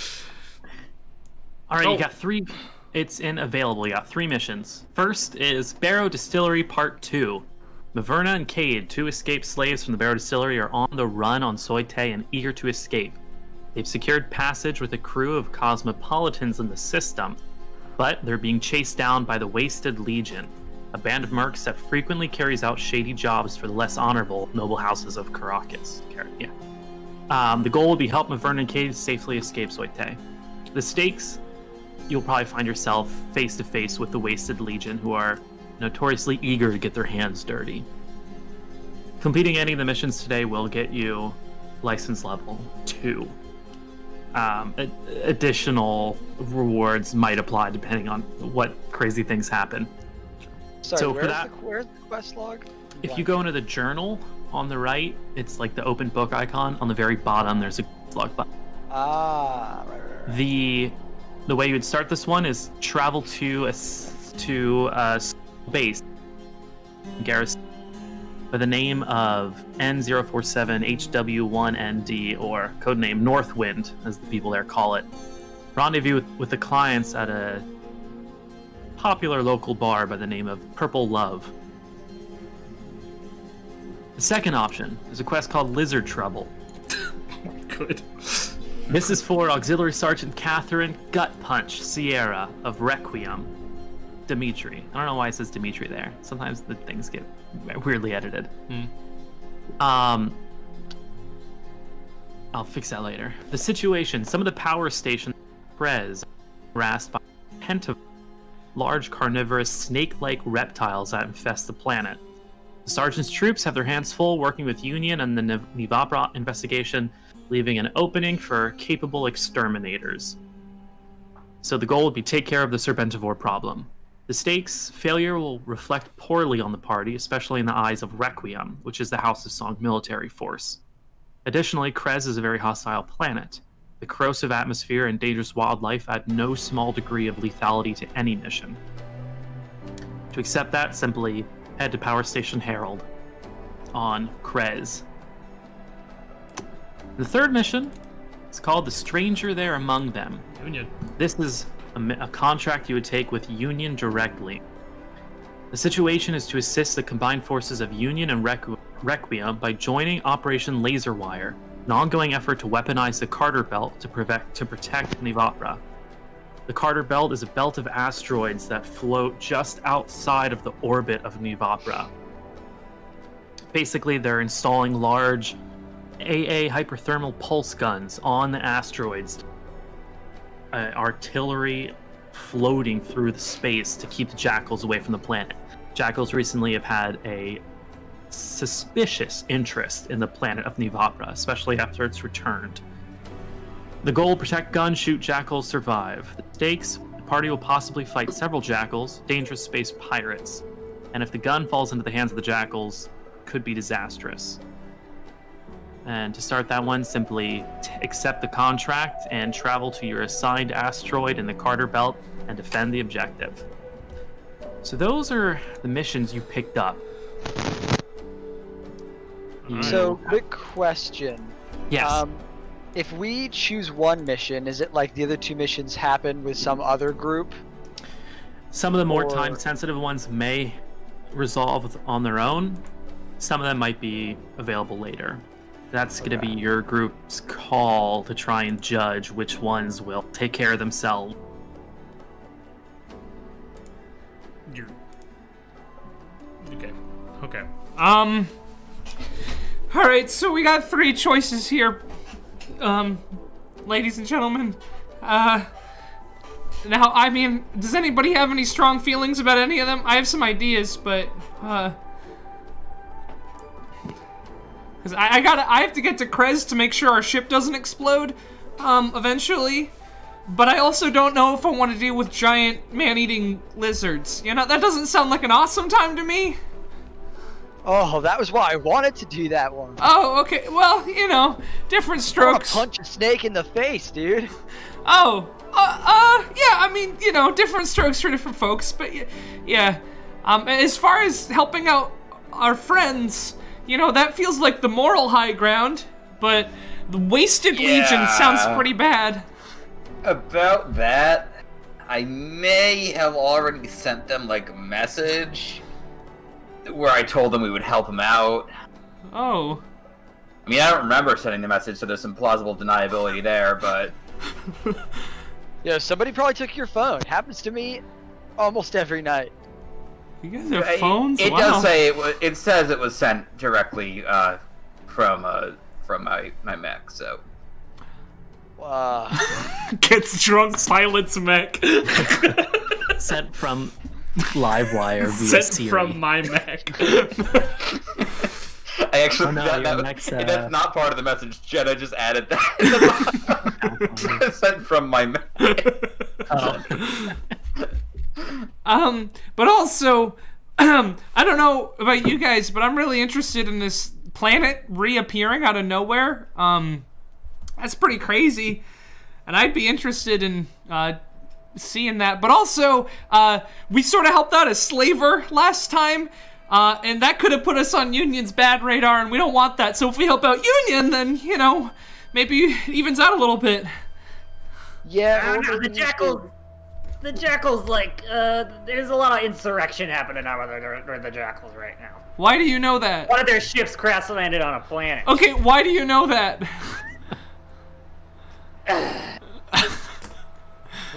All right, you got 3. It's in available. You got 3 missions. First is Barrow Distillery Part 2. Maverna and Cade, 2 escaped slaves from the Barrow Distillery, are on the run on Soite and eager to escape. They've secured passage with a crew of cosmopolitans in the system, but they're being chased down by the Wasted Legion, a band of mercs that frequently carries out shady jobs for the less honorable noble houses of Caracas. The goal will be help Maverna and Cade safely escape Soite. The stakes, you'll probably find yourself face to face with the Wasted Legion, who are notoriously eager to get their hands dirty. Completing any of the missions today will get you license level 2. Additional rewards might apply depending on what crazy things happen.
Sorry,
So
where's the quest log?
if you go into the journal on the right, it's like the open book icon. On the very bottom, there's a quest log button.
Ah, right.
The way you would start this one is travel to a base garrison by the name of N047HW1ND, or codename Northwind, as the people there call it. Rendezvous with the clients at a popular local bar by the name of Purple Love. The second option is a quest called Lizard Trouble.
Good.
This is for Auxiliary Sergeant Catherine Gut Punch Sierra of Requiem. Dimitri. I don't know why it says Dimitri there. Sometimes the things get weirdly edited. I'll fix that later. The situation. Some of the power stations Prez harassed by large carnivorous snake-like reptiles that infest the planet. The sergeant's troops have their hands full working with Union and the Nivapra investigation, leaving an opening for capable exterminators. So the goal would be take care of the Serpentivore problem. The stakes, failure will reflect poorly on the party, especially in the eyes of Requiem, which is the House of Song military force. Additionally, Krez is a very hostile planet. The corrosive atmosphere and dangerous wildlife add no small degree of lethality to any mission. To accept that, simply head to Power Station Herald on Krez. The third mission is called The Stranger There Among Them.
Union.
This is a contract you would take with Union directly. The situation is to assist the combined forces of Union and Requiem by joining Operation Laserwire, an ongoing effort to weaponize the Carter Belt to protect Nivapra. The Carter Belt is a belt of asteroids that float just outside of the orbit of Nivapra. Basically, they're installing large AA hyperthermal pulse guns on the asteroids, artillery floating through the space to keep the jackals away from the planet. Jackals recently have had a suspicious interest in the planet of Nivapra, especially after it's returned. The goal: protect guns, shoot jackals, survive. The stakes: the party will possibly fight several jackals, dangerous space pirates, and if the gun falls into the hands of the jackals, could be disastrous. And to start that one, simply accept the contract and travel to your assigned asteroid in the Carter Belt and defend the objective. So those are the missions you picked up.
So, quick question.
Yes.
if we choose one mission, is it like the other 2 missions happen with some other group?
Some of the more time-sensitive ones may resolve on their own. Some of them might be available later. That's going to be your group's call to try and judge which ones will take care of themselves.
Okay. Alright, so we got 3 choices here. Ladies and gentlemen. Now, I mean, does anybody have any strong feelings about any of them? I have some ideas, but, because I have to get to Krez to make sure our ship doesn't explode, eventually. But I also don't know if I want to deal with giant man-eating lizards. You know, that doesn't sound like an awesome time to me.
Oh, that was why I wanted to do that one.
Oh, okay. Well, you know, different strokes.
I want to punch a snake in the face, dude.
Oh, yeah, I mean, you know, different strokes for different folks, but yeah. As far as helping out our friends, you know, that feels like the moral high ground, but the Wasted Legion sounds pretty bad.
About that, I may have already sent them, like, a message where I told them we would help them out.
Oh.
I mean, I don't remember sending the message, so there's some plausible deniability there, but...
Yeah, somebody probably took your phone. Happens to me almost every night.
You guys have phones?
It
wow.
does say, it says it was sent directly from my mech, so...
Gets drunk, pilots mech.
Sent from Livewire via
Sent
Siri.
from my mech.
I actually,
that's
not part of the message. Jenna just added that. Sent from my mech.
But also, I don't know about you guys, but I'm really interested in this planet reappearing out of nowhere. That's pretty crazy, and I'd be interested in seeing that. But also, we sort of helped out a slaver last time, and that could have put us on Union's bad radar, and we don't want that. So if we help out Union, then, you know, maybe it evens out a little bit.
Yeah,
the Jackals, like, there's a lot of insurrection happening out with the Jackals right now.
Why do you know that?
One of their ships crash landed on a planet.
Okay, why do you know that?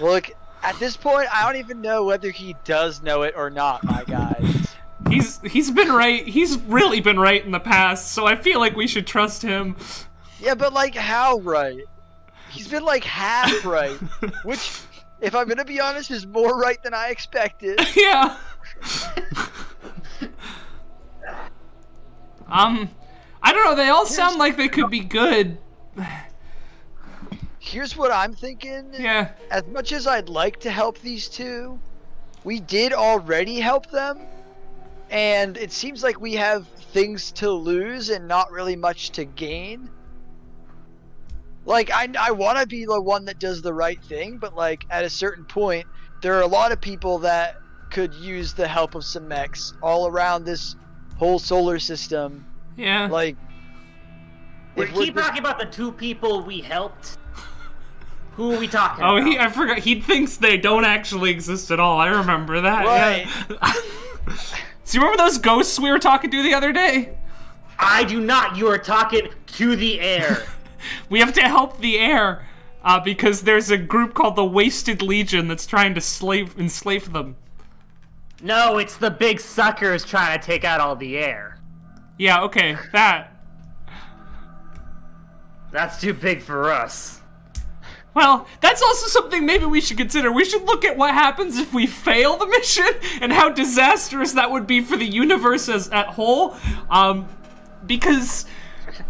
Look, at this point, I don't even know whether he does know it or not, my guys.
He's been right. He's really been right in the past, so I feel like we should trust him.
Yeah, but like how right? He's been like half right, which, if I'm gonna be honest, is more right than I expected.
Yeah. I don't know. They all sound like they could be good.
Here's what I'm thinking.
Yeah.
As much as I'd like to help these two, we did already help them, and it seems like we have things to lose and not really much to gain. Like, I want to be the one that does the right thing, but like at a certain point, there are a lot of people that could use the help of some mechs all around this whole solar system.
Yeah.
Like,
We keep talking about the 2 people we helped. Who are we talking about?
Oh, I forgot. He thinks they don't actually exist at all. I remember that.
Right.
Yeah. So you remember those ghosts we were talking to the other day?
I do not. You are talking to the air.
We have to help the air because there's a group called the Wasted Legion that's trying to enslave them.
No, it's the big suckers trying to take out all the air.
Yeah, okay, that.
That's too big for us.
Well, that's also something maybe we should consider. We should look at what happens if we fail the mission and how disastrous that would be for the universe as a whole. Because,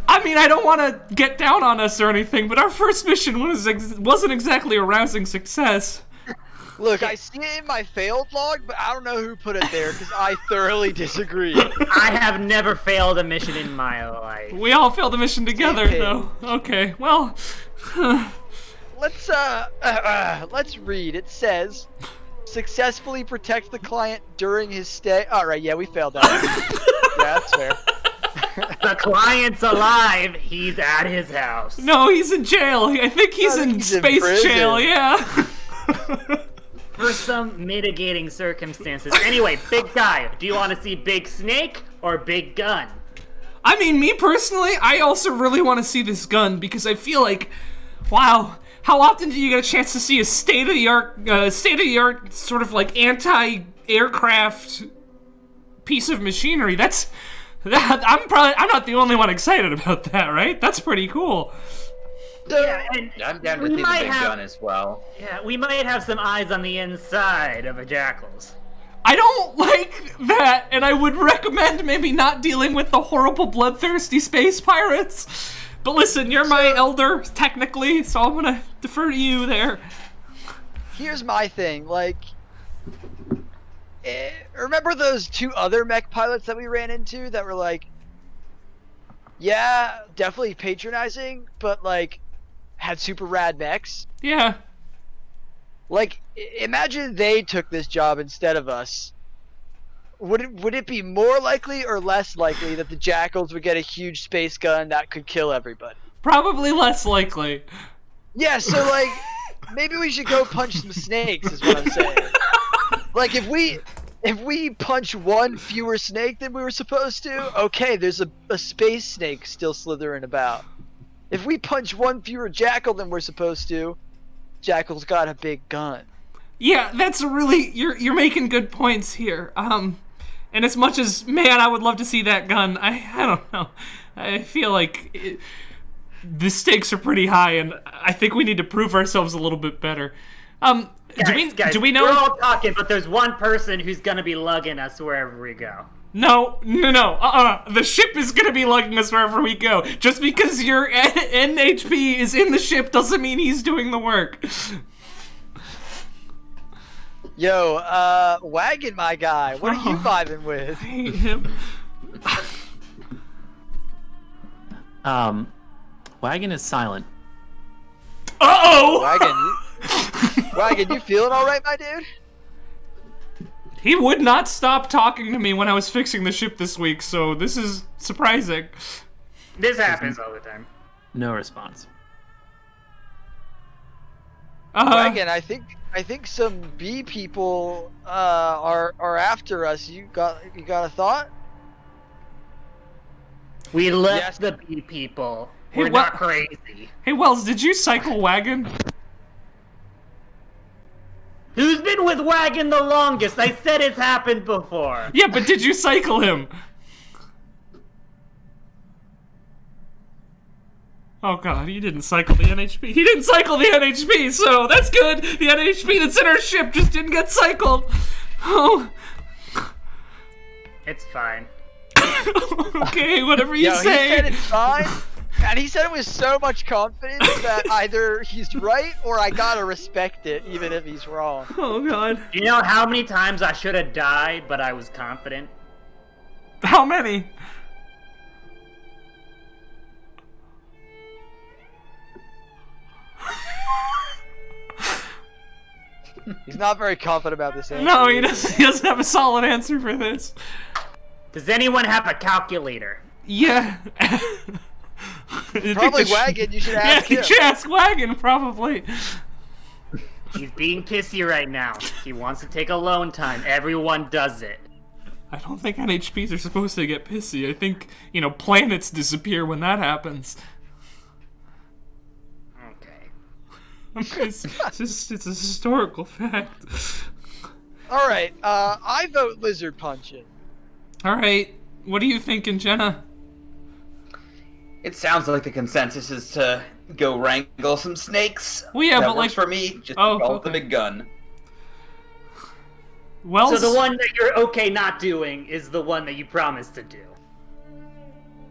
I mean, I don't want to get down on us or anything, but our first mission wasn't exactly a rousing success.
Look, I see it in my failed log, but I don't know who put it there because I thoroughly disagree.
I have never failed a mission in my life.
We all failed the mission together, though. Okay, well...
Let's read. It says, successfully protect the client during his stay. All right, yeah, we failed that. Yeah, that's fair.
The client's alive. He's at his house.
No, he's in jail. I think he's in space
prison.
jail, yeah.
For some mitigating circumstances. Anyway, big guy, do you want to see big snake or big gun?
I mean, me personally, I also really want to see this gun because I feel like, wow, how often do you get a chance to see a state-of-the-art sort of like anti-aircraft piece of machinery? I'm not the only one excited about that, right? That's pretty cool.
Yeah, and
I'm down to see the big gun as well.
Yeah, we might have some eyes on the inside of a jackal's.
I don't like that, and I would recommend maybe not dealing with the horrible bloodthirsty space pirates. But listen, you're my elder, technically, so I'm gonna defer to you there.
Here's my thing, like, remember those 2 other mech pilots that we ran into that were like, yeah, definitely patronizing, but like, had super rad mechs?
Yeah.
Like, imagine they took this job instead of us. Would it be more likely or less likely that the Jackals would get a huge space gun that could kill everybody?
Probably less likely.
Yeah, so like, maybe we should go punch some snakes is what I'm saying. Like, if we punch 1 fewer snake than we were supposed to, okay, there's a space snake still slithering about. If we punch 1 fewer jackal than we're supposed to, Jackal's got a big gun.
Yeah, that's really, you're making good points here. And as much as, man, I would love to see that gun, I don't know. I feel like the stakes are pretty high, and I think we need to prove ourselves a little bit better.
Guys,
do we know?
We're all talking, but there's one person who's gonna be lugging us wherever we go.
No. The ship is gonna be lugging us wherever we go. Just because your NHP is in the ship doesn't mean he's doing the work.
Yo, Wagon, my guy, what are you vibing with?
I hate him.
Wagon is silent.
Uh-oh!
Wagon, you feeling all right, my dude?
He would not stop talking to me when I was fixing the ship this week, so this is surprising.
This happens all the time.
No response.
Wagon, I think some bee people are after us. You got a thought?
We left the bee people.
Hey,
We're not crazy.
Hey, Wells, did you cycle Wagon?
Who's been with Wagon the longest? I said it's happened before.
Yeah, but did you cycle him? Oh god, he didn't cycle the NHP. He didn't cycle the NHP, so that's good. The NHP that's in our ship just didn't get cycled. Oh.
It's fine.
Okay, whatever you say.
He said it's fine, and he said it with so much confidence that either he's right or I gotta respect it, even if he's wrong.
Oh god.
Do you know how many times I should have died, but I was confident?
How many?
He's not very confident about this answer.
No, he doesn't have a solid answer for this.
Does anyone have a calculator?
Yeah.
Probably Wagon, you should ask him.
Yeah, you should ask Wagon, probably.
He's being pissy right now. He wants to take alone time. Everyone does it.
I don't think NHPs are supposed to get pissy. I think, you know, planets disappear when that happens.
Okay.
It's a historical fact.
Alright, I vote lizard punching.
Alright, what are you thinking, Jenna?
It sounds like the consensus is to go wrangle some snakes.
Well, yeah,
that
but
works
like,
for me. Just
oh,
call it
okay.
the big gun.
Well,
So the one that you're okay not doing is the one that you promised to do.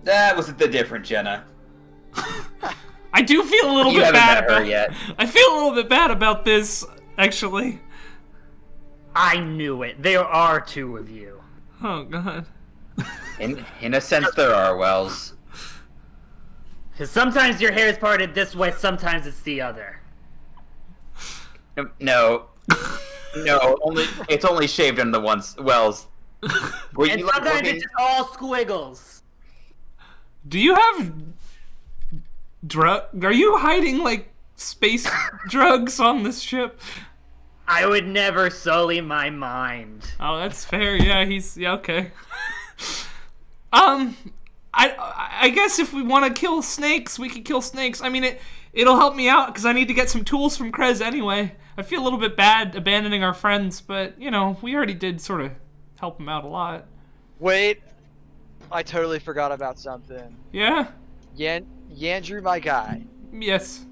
That was the different Jenna.
I do feel a little
You
bit
haven't
bad
met her
about.
yet.
I feel a little bit bad about this, actually.
I knew it. There are 2 of you.
Oh god.
In a sense, there are, Wells.
Because sometimes your hair is parted this way, sometimes it's the other.
No, it's only shaved on the ones. Wells.
And sometimes it's just all squiggles.
Do you have Are you hiding, like, space drugs on this ship?
I would never sully my mind.
Oh, that's fair. Yeah, okay. I guess if we want to kill snakes, we could kill snakes. I mean, it'll help me out because I need to get some tools from Krez anyway. I feel a little bit bad abandoning our friends, but, you know, we already did sort of help him out a lot.
Wait, I totally forgot about something.
Yeah?
Yandrew, my guy.
Yes.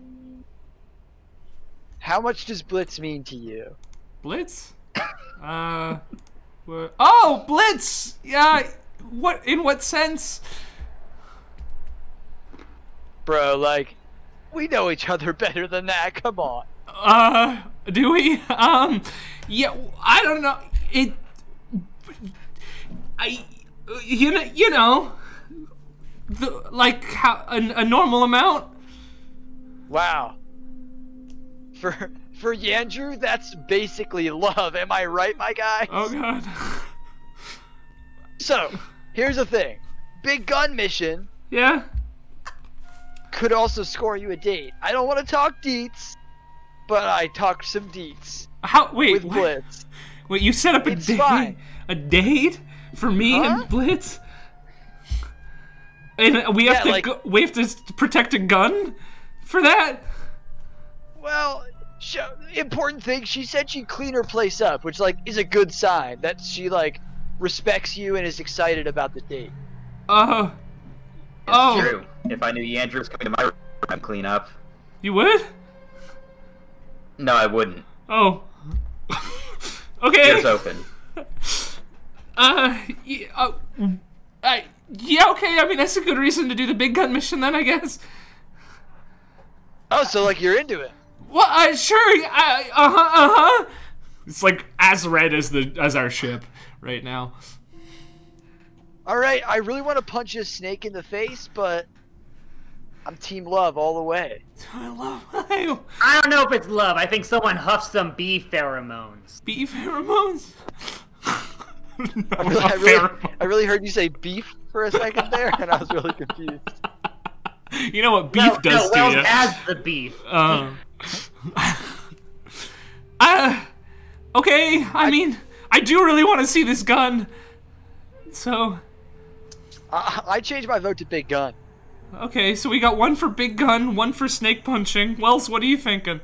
How much does Blitz mean to you?
Blitz? Oh, Blitz! Yeah, in what sense?
Bro, like, we know each other better than that, come on.
Do we? Yeah, I don't know. You know, like, how, a normal amount?
Wow. For Yandrew, that's basically love. Am I right, my guy?
Oh god.
So, here's the thing. Big gun mission.
Yeah?
Could also score you a date. I don't want to talk deets, but I talked some deets.
Wait,
with Blitz.
Wait, you set up a date for me and Blitz? And we have to protect a gun for that?
Well, important thing, she said she'd clean her place up, which, like, is a good sign that she, like, respects you and is excited about the date.
It's true. If I knew Yandrew was coming to my room, I'd clean up.
You would?
No, I wouldn't.
Oh. Okay.
Doors open.
Yeah, okay, I mean, that's a good reason to do the big gun mission then, I guess.
Oh, so, like, you're into it?
Well, sure, It's, like, as red as our ship right now.
Alright, I really want to punch a snake in the face, but I'm team love all the way.
I don't know if it's love. I think someone huffed some bee pheromones.
Bee pheromones?
I really heard you say beef for a second there, and I was really confused.
You know what beef does to you?
As the beef.
Okay, I mean, I do really want to see this gun. So...
I changed my vote to big gun.
Okay, so we got one for big gun, one for snake punching. Wells, what are you thinking?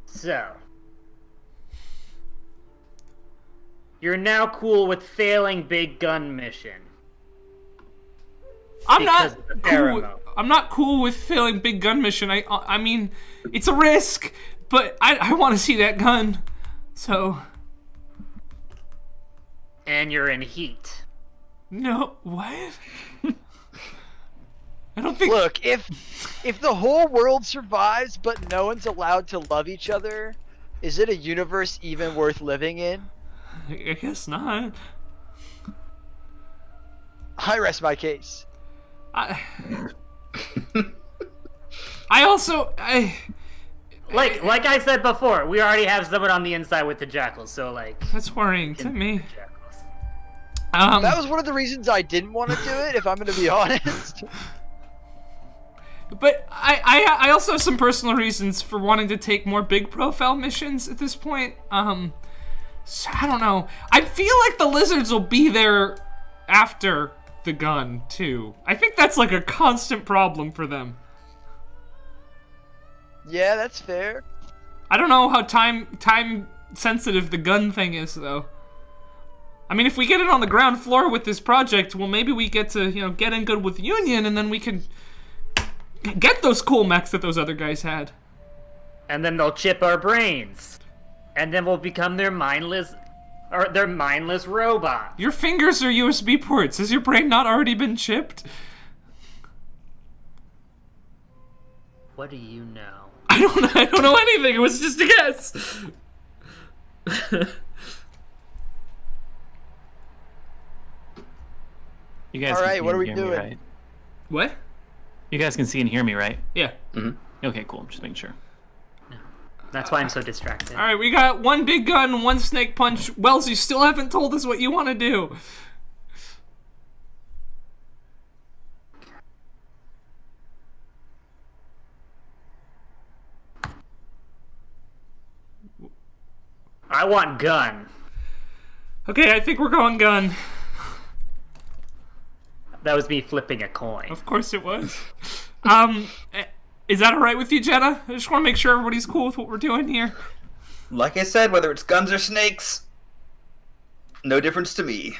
So... You're now cool with failing big gun mission.
I'm not cool with failing big gun mission. I mean, it's a risk, but I want to see that gun. So.
And you're in heat.
No, what? I don't think.
Look, if the whole world survives but no one's allowed to love each other, is it a universe even worth living in?
I guess not.
I rest my case.
I
like I said before, we already have someone on the inside with the jackals, so like
that's worrying to me.
That was one of the reasons I didn't want to do it, if I'm gonna be honest.
But I also have some personal reasons for wanting to take more big profile missions at this point. So I don't know. I feel like the lizards will be there after the gun too. I think that's like a constant problem for them.
Yeah, that's fair.
I don't know how time sensitive the gun thing is though. I mean, if we get it on the ground floor with this project, well, maybe we get to, you know, get in good with Union, and then we can get those cool mechs that those other guys had.
And then they'll chip our brains, and then we'll become their mindless robot.
Your fingers are USB ports. Has your brain not already been chipped?
What do you know?
I don't know anything. It was just a guess.
You guys
all right,
can see
what are
and
we
hear
doing?
Me, right?
What?
You guys can see and hear me, right?
Yeah.
Mm-hmm. Okay, cool. I'm just making sure.
That's why I'm so distracted.
All right, we got one big gun, one snake punch. Wells, you still haven't told us what you want to do.
I want gun.
Okay, I think we're going gun.
That was me flipping a coin.
Of course it was. Is that all right with you, Jenna? I just want to make sure everybody's cool with what we're doing here.
Like I said, whether it's guns or snakes, no difference to me.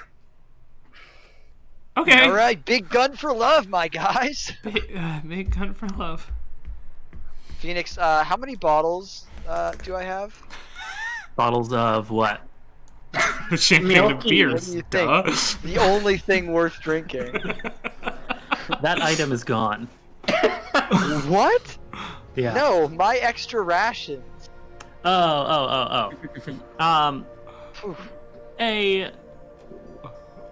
Okay.
All right, big gun for love, my guys.
Big gun for love.
Phoenix, how many bottles do I have?
Bottles of what?
The champagne of
Milky,
beers.
What do you
Duh.
think? The only thing worth drinking.
That item is gone.
What?
Yeah.
No, my extra rations.
Oh.
Phew.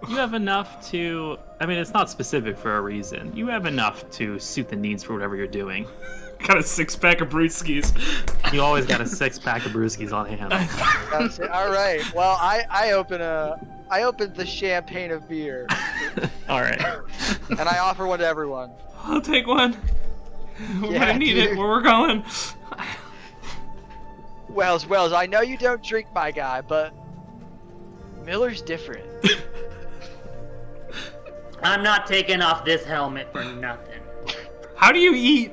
You have enough to. I mean, it's not specific for a reason. You have enough to suit the needs for whatever you're doing.
Got a 6-pack of brewskis.
You always got a 6-pack of brewskis on hand.
That's it. All right. Well, I opened the champagne of beer,
All right.
and I offer one to everyone.
I'll take one. We're
Yeah,
gonna need
dude.
it where we're going.
Wells, I know you don't drink, my guy, but Miller's different.
I'm not taking off this helmet for nothing.
How do you eat?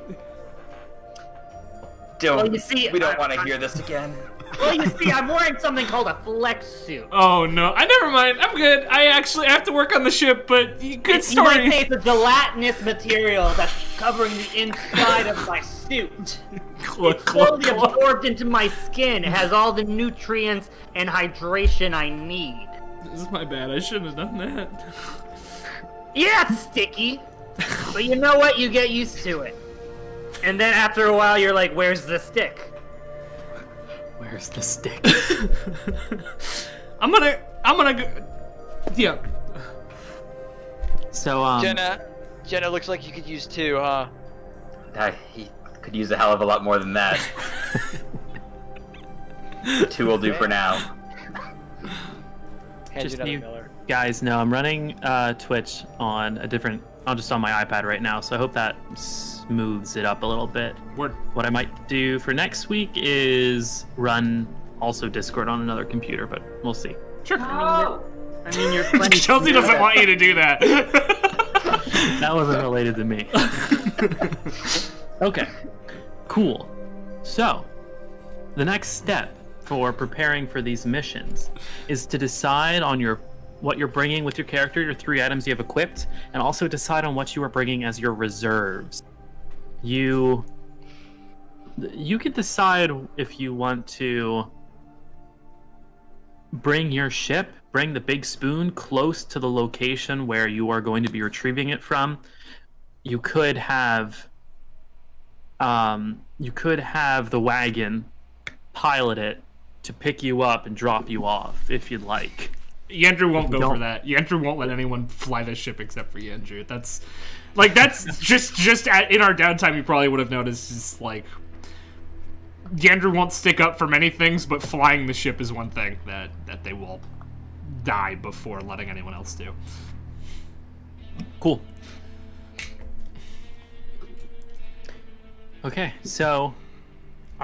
Don't.
you see,
we don't want to hear this again.
Well, you see, I'm wearing something called a flex suit.
Oh no, I never mind. I'm good. I actually have to work on the ship, but good
You might
story.
say it's a gelatinous material that's covering the inside of my suit.
Cluck,
It's
cluck,
slowly
cluck.
absorbed into my skin. It has all the nutrients and hydration I need.
This is my bad. I shouldn't have done that.
Yeah, it's sticky. But you know what? You get used to it. And then after a while, you're like, where's the stick?
Where's the stick?
I'm gonna go. Yeah.
So,
Jenna looks like you could use 2, huh?
He could use a hell of a lot more than that. 2 will do for now.
Hand
Just
you another
you
Miller.
guys know I'm running Twitch on a different, just on my iPad right now, so I hope that smooths it up a little bit.
Word.
What I might do for next week is run also Discord on another computer, but we'll see.
Sure.
Oh,
I mean, you're plenty.
Chelsea doesn't want you to do that.
That wasn't related to me. Okay, cool. So, the next step for preparing for these missions is to decide on what you're bringing with your character, your 3 items you have equipped, and also decide on what you are bringing as your reserves. You can decide if you want to bring your ship, bring the big spoon close to the location where you are going to be retrieving it from. You could have the wagon pilot it to pick you up and drop you off if you'd like.
Yandrew won't go for
Don't-
that. Yandrew won't let anyone fly this ship except for Yandrew. That's just in our downtime. You probably would have noticed. Is like Yandrew won't stick up for many things, but flying the ship is one thing that they will die before letting anyone else do.
Cool. Okay, so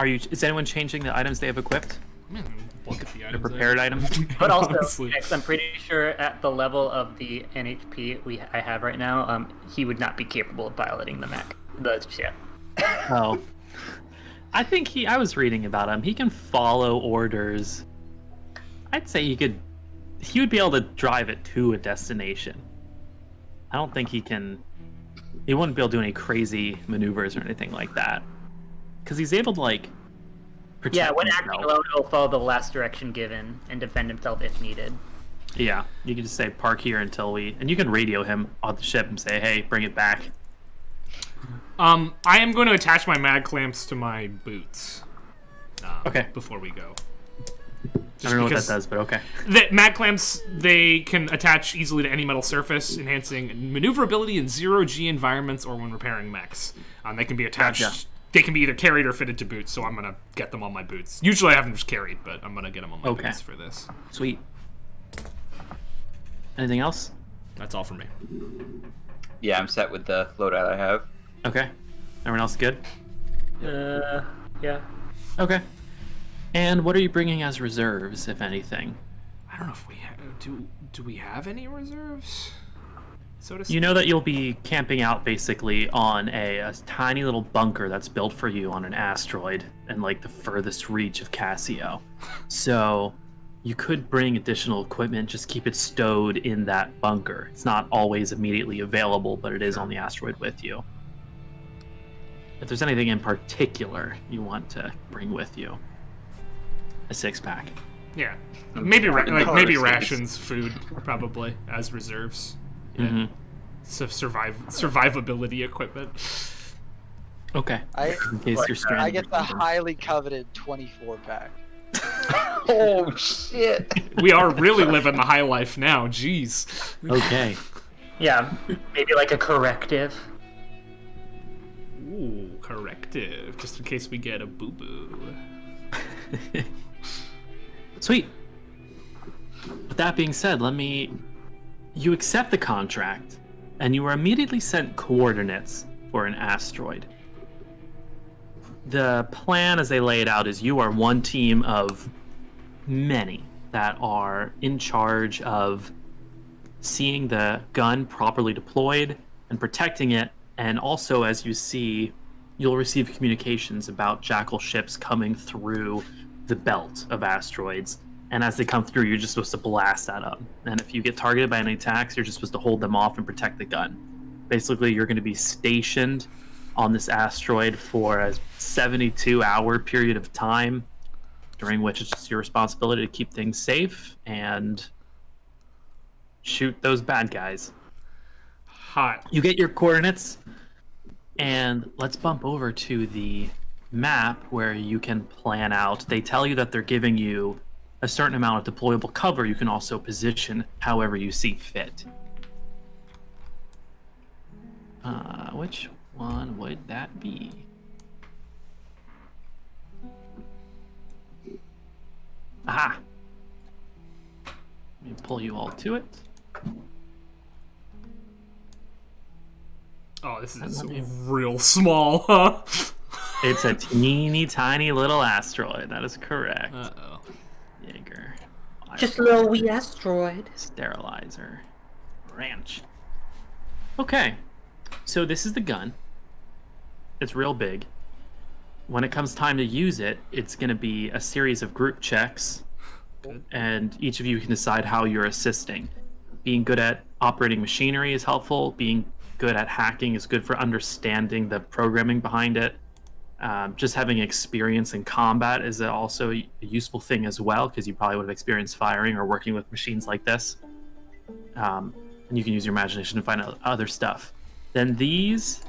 is anyone changing the items they have equipped?
Man, look at the
The
items.
prepared items?
But also,
Honestly.
X, I'm pretty sure at the level of the NHP I have right now, he would not be capable of piloting the ship.
Oh. I think I was reading about him. He can follow orders. I'd say he would be able to drive it to a destination. I don't think he wouldn't be able to do any crazy maneuvers or anything like that. Because he's able to, like, protect
Yeah, when
himself.
acting alone, he'll follow the last direction given and defend himself if needed.
Yeah, you can just say, park here until and you can radio him on the ship and say, hey, bring it back.
I am going to attach my mag clamps to my boots.
Okay.
Before we go.
I don't know what that does, but okay.
The mag clamps, they can attach easily to any metal surface, enhancing maneuverability in 0G environments or when repairing mechs. They can be attached
Gotcha.
they can be either carried or fitted to boots, so I'm gonna get them on my boots. Usually I have them just carried, but I'm gonna get them on my boots for this.
Sweet. Anything else?
That's all for me.
Yeah, I'm set with the loadout I have.
Okay. Everyone else good?
Yeah.
Okay. And what are you bringing as reserves, if anything?
I don't know if we do we have any reserves? So to speak?
You know that you'll be camping out basically on a tiny little bunker that's built for you on an asteroid in like the furthest reach of Cassio. So you could bring additional equipment, just keep it stowed in that bunker. It's not always immediately available, but it is on the asteroid with you. If there's anything in particular you want to bring with you, a 6-pack.
Yeah, maybe maybe rations, food, probably as reserves. Yeah.
Mm-hmm.
So survivability equipment.
Okay. In case you're stranded.
I get the highly coveted 24-pack.
Oh shit!
We are really living the high life now. Jeez.
Okay.
Yeah, maybe like a corrective.
Ooh, corrective, just in case we get a boo-boo.
Sweet. With that being said, you accept the contract, and you are immediately sent coordinates for an asteroid. The plan as they lay it out is you are one team of many that are in charge of seeing the gun properly deployed and protecting it, and also, as you see, you'll receive communications about Jackal ships coming through the belt of asteroids, and as they come through, you're just supposed to blast at them. And if you get targeted by any attacks, you're just supposed to hold them off and protect the gun. Basically, you're going to be stationed on this asteroid for a 72-hour period of time, during which it's just your responsibility to keep things safe and shoot those bad guys.
Hot.
You get your coordinates, and let's bump over to the map where you can plan out. They tell you that they're giving you a certain amount of deployable cover. You can also position however you see fit. Which one would that be? Aha! Let me pull you all to it.
Oh, this is real small, huh?
It's a teeny tiny little asteroid. That is correct.
Uh-oh.
Jaeger.
Just a little wee asteroid.
Sterilizer. Ranch. Okay. So this is the gun. It's real big. When it comes time to use it, it's going to be a series of group checks.
Good.
And each of you can decide how you're assisting. Being good at operating machinery is helpful. Being good at hacking is good for understanding the programming behind it. Just having experience in combat is also a useful thing as well, because you probably would have experienced firing or working with machines like this. And you can use your imagination to find out other stuff. Then these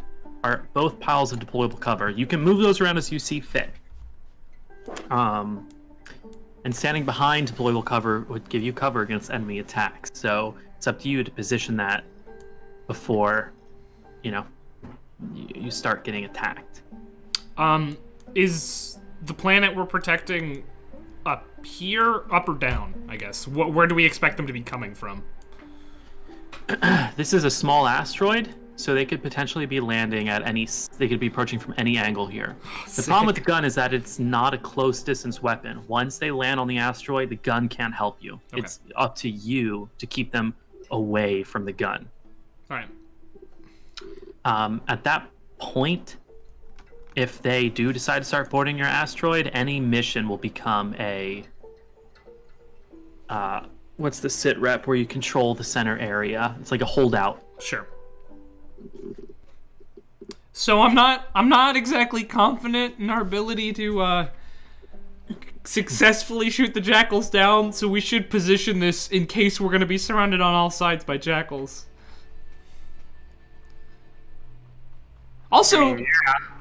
are both piles of deployable cover. You can move those around as you see fit. And standing behind deployable cover would give you cover against enemy attacks. So it's up to you to position that before, you start getting attacked.
Is the planet we're protecting up here, up or down, I guess? Where do we expect them to be coming from?
This is a small asteroid, so they could potentially be landing at they could be approaching from any angle here. The problem with the gun is that it's not a close distance weapon. Once they land on the asteroid, the gun can't help you. Okay. It's up to you to keep them away from the gun.
All right.
At that point, if they do decide to start boarding your asteroid, any mission will become a what's the sit rep where you control the center area? It's like a holdout.
Sure. So I'm not exactly confident in our ability to successfully shoot the jackals down, so we should position this in case we're going to be surrounded on all sides by jackals. Also,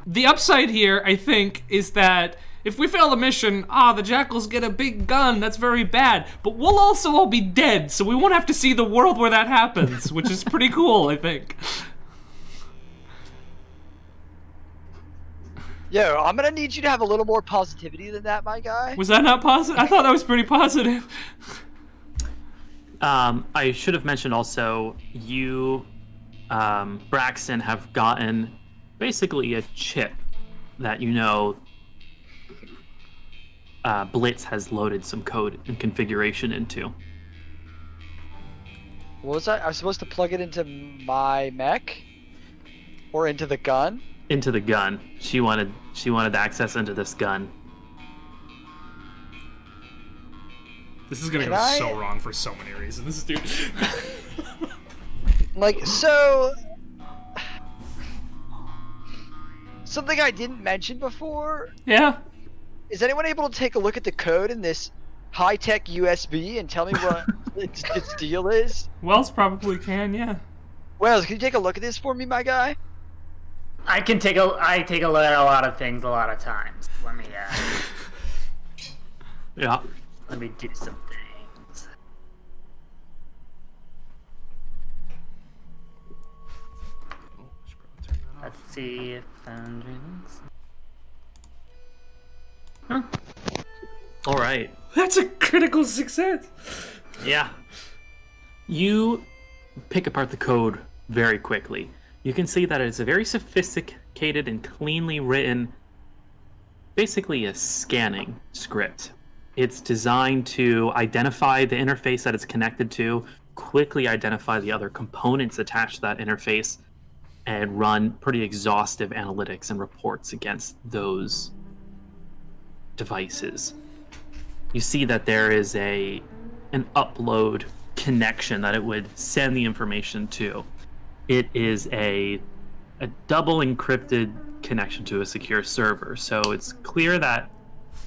the upside here, I think, is that if we fail the mission, the jackals get a big gun, that's very bad. But we'll also all be dead, so we won't have to see the world where that happens, which is pretty cool, I think.
Yo, I'm gonna need you to have a little more positivity than that, my guy.
Was that not positive? I thought that was pretty positive.
I should have mentioned also, you, Braxton, have gotten basically a chip that Blitz has loaded some code and configuration into.
What was that? I was supposed to plug it into my mech? Or into the gun?
Into the gun. She wanted access into this gun.
This is gonna go so wrong for so many reasons, dude.
Like, so... Something I didn't mention before?
Yeah?
Is anyone able to take a look at the code in this high-tech USB and tell me what its deal is?
Wells probably can, yeah.
Wells, can you take a look at this for me, my guy?
I take a look at a lot of things a lot of times. Let me
Yeah.
let me do some things. Let's see if
All right.
That's a critical success.
Yeah. You pick apart the code very quickly. You can see that it's a very sophisticated and cleanly written, basically a scanning script. It's designed to identify the interface that it's connected to, quickly identify the other components attached to that interface, and run pretty exhaustive analytics and reports against those devices. You see that there is an upload connection that it would send the information to. It is a double encrypted connection to a secure server, so it's clear that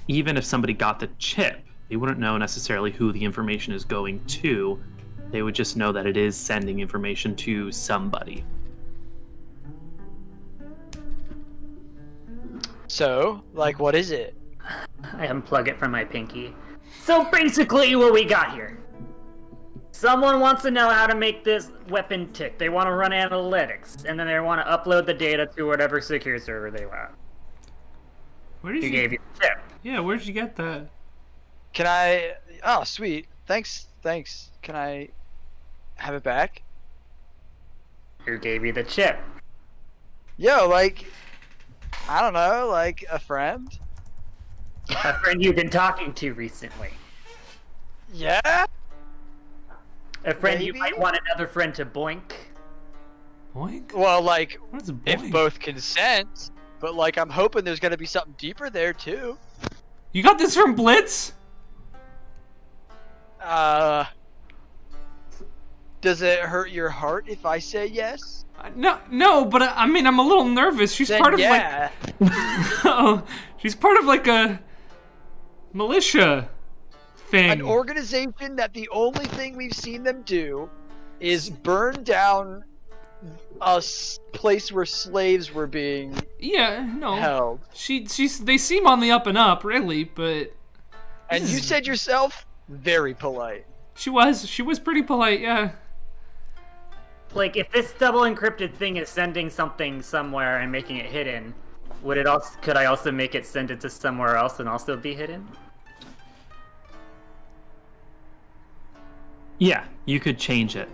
even if somebody got the chip, they wouldn't know necessarily who the information is going to. They would just know that it is sending information to somebody.
So, like, what is it?
I unplug it from my pinky. So basically what we got here. Someone wants to know how to make this weapon tick. They want to run analytics, and then they want to upload the data to whatever secure server they want.
Where did
You gave you the chip.
Yeah, where'd you get that?
Can I... Oh, sweet. Thanks. Can I have it back?
Who gave you the chip?
Yo, like... I don't know, like, a friend?
A friend you've been talking to recently.
Yeah?
A friend you
Maybe?
might want another friend to boink.
Boink?
Well, like,
What's boink?
if both consent, but, like, I'm hoping there's gonna be something deeper there, too.
You got this from Blitz?
Does it hurt your heart if I say yes?
No, but I mean, I'm a little nervous. She's
Then
part of
yeah.
like... Oh, she's part of like a militia thing.
An organization that the only thing we've seen them do is burn down a place where slaves were being held.
They seem on the up and up, really, but...
And you said yourself, very polite.
She was pretty polite, yeah.
Like, if this double encrypted thing is sending something somewhere and making it hidden, could I also make it send it to somewhere else and also be hidden?
Yeah, you could change it.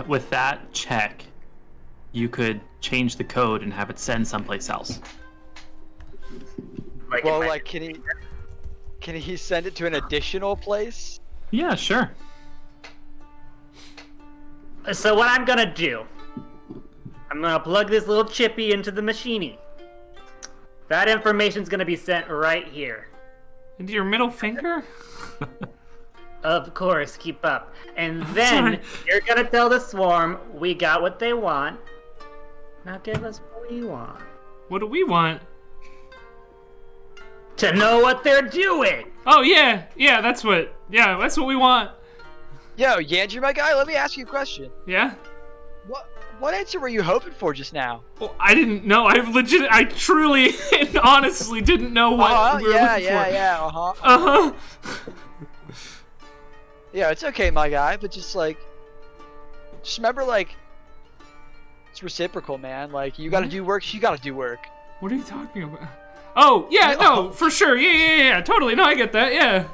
With that check, you could change the code and have it send someplace else.
Like,
Well, like, can he send it to an additional place?
Yeah, sure.
So what I'm gonna do, I'm gonna plug this little chippy into the machiney. That information's gonna be sent right here.
Into your middle finger?
Of course, keep up. And then you're gonna tell the swarm we got what they want. Now give us what we want.
What do we want?
To know what they're doing.
Oh yeah, that's what we want.
Yo, Yandri, my guy, let me ask you a question.
Yeah?
What answer were you hoping for just now?
Well, I didn't know. I truly and honestly didn't know what we were looking for.
Yeah. Yeah, it's okay, my guy, but just remember, like, it's reciprocal, man. Like, you gotta do work, she gotta do work.
What are you talking about? Oh, yeah, no, for sure. Yeah, totally. No, I get that. Yeah.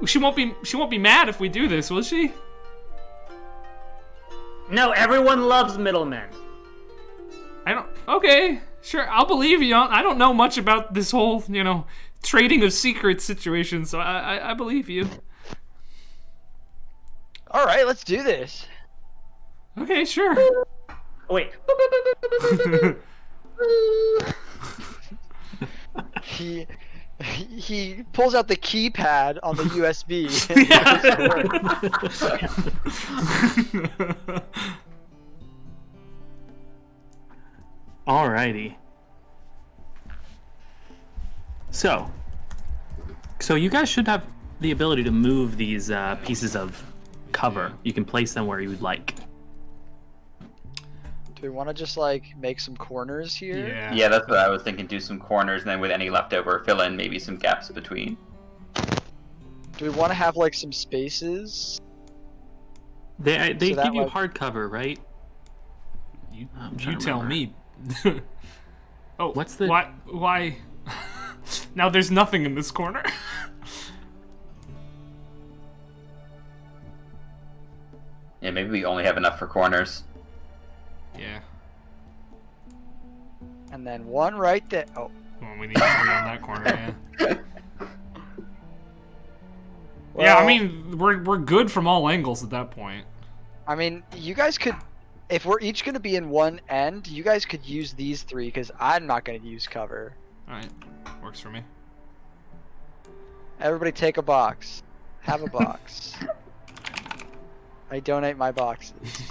She won't be mad if we do this, will she?
No, everyone loves middlemen.
Okay, sure, I'll believe you. I don't know much about this whole, trading of secrets situation, so I believe you.
All right, let's do this.
Okay, sure.
Wait.
He pulls out the keypad on the USB.
Alrighty. So you guys should have the ability to move these pieces of cover. You can place them where you would like.
Do we want to just like make some corners here?
Yeah, that's what I was thinking. Do some corners, and then with any leftover, fill in maybe some gaps between.
Do we want to have like some spaces?
They
So
give
that
you
way-
hardcover, right?
You
trying to
tell
remember.
me. Oh,
What's the-
why? Now there's nothing in this corner.
Yeah, maybe we only have enough for corners.
Yeah.
And then one right there. Oh,
Well, we need three on that corner. Yeah.
well,
Yeah, I mean, we're good from all angles at that point.
I mean, you guys could, if we're each gonna be in one end, you guys could use these three because I'm not gonna use cover.
All right, works for me.
Everybody take a box. Have a box. I donate my boxes.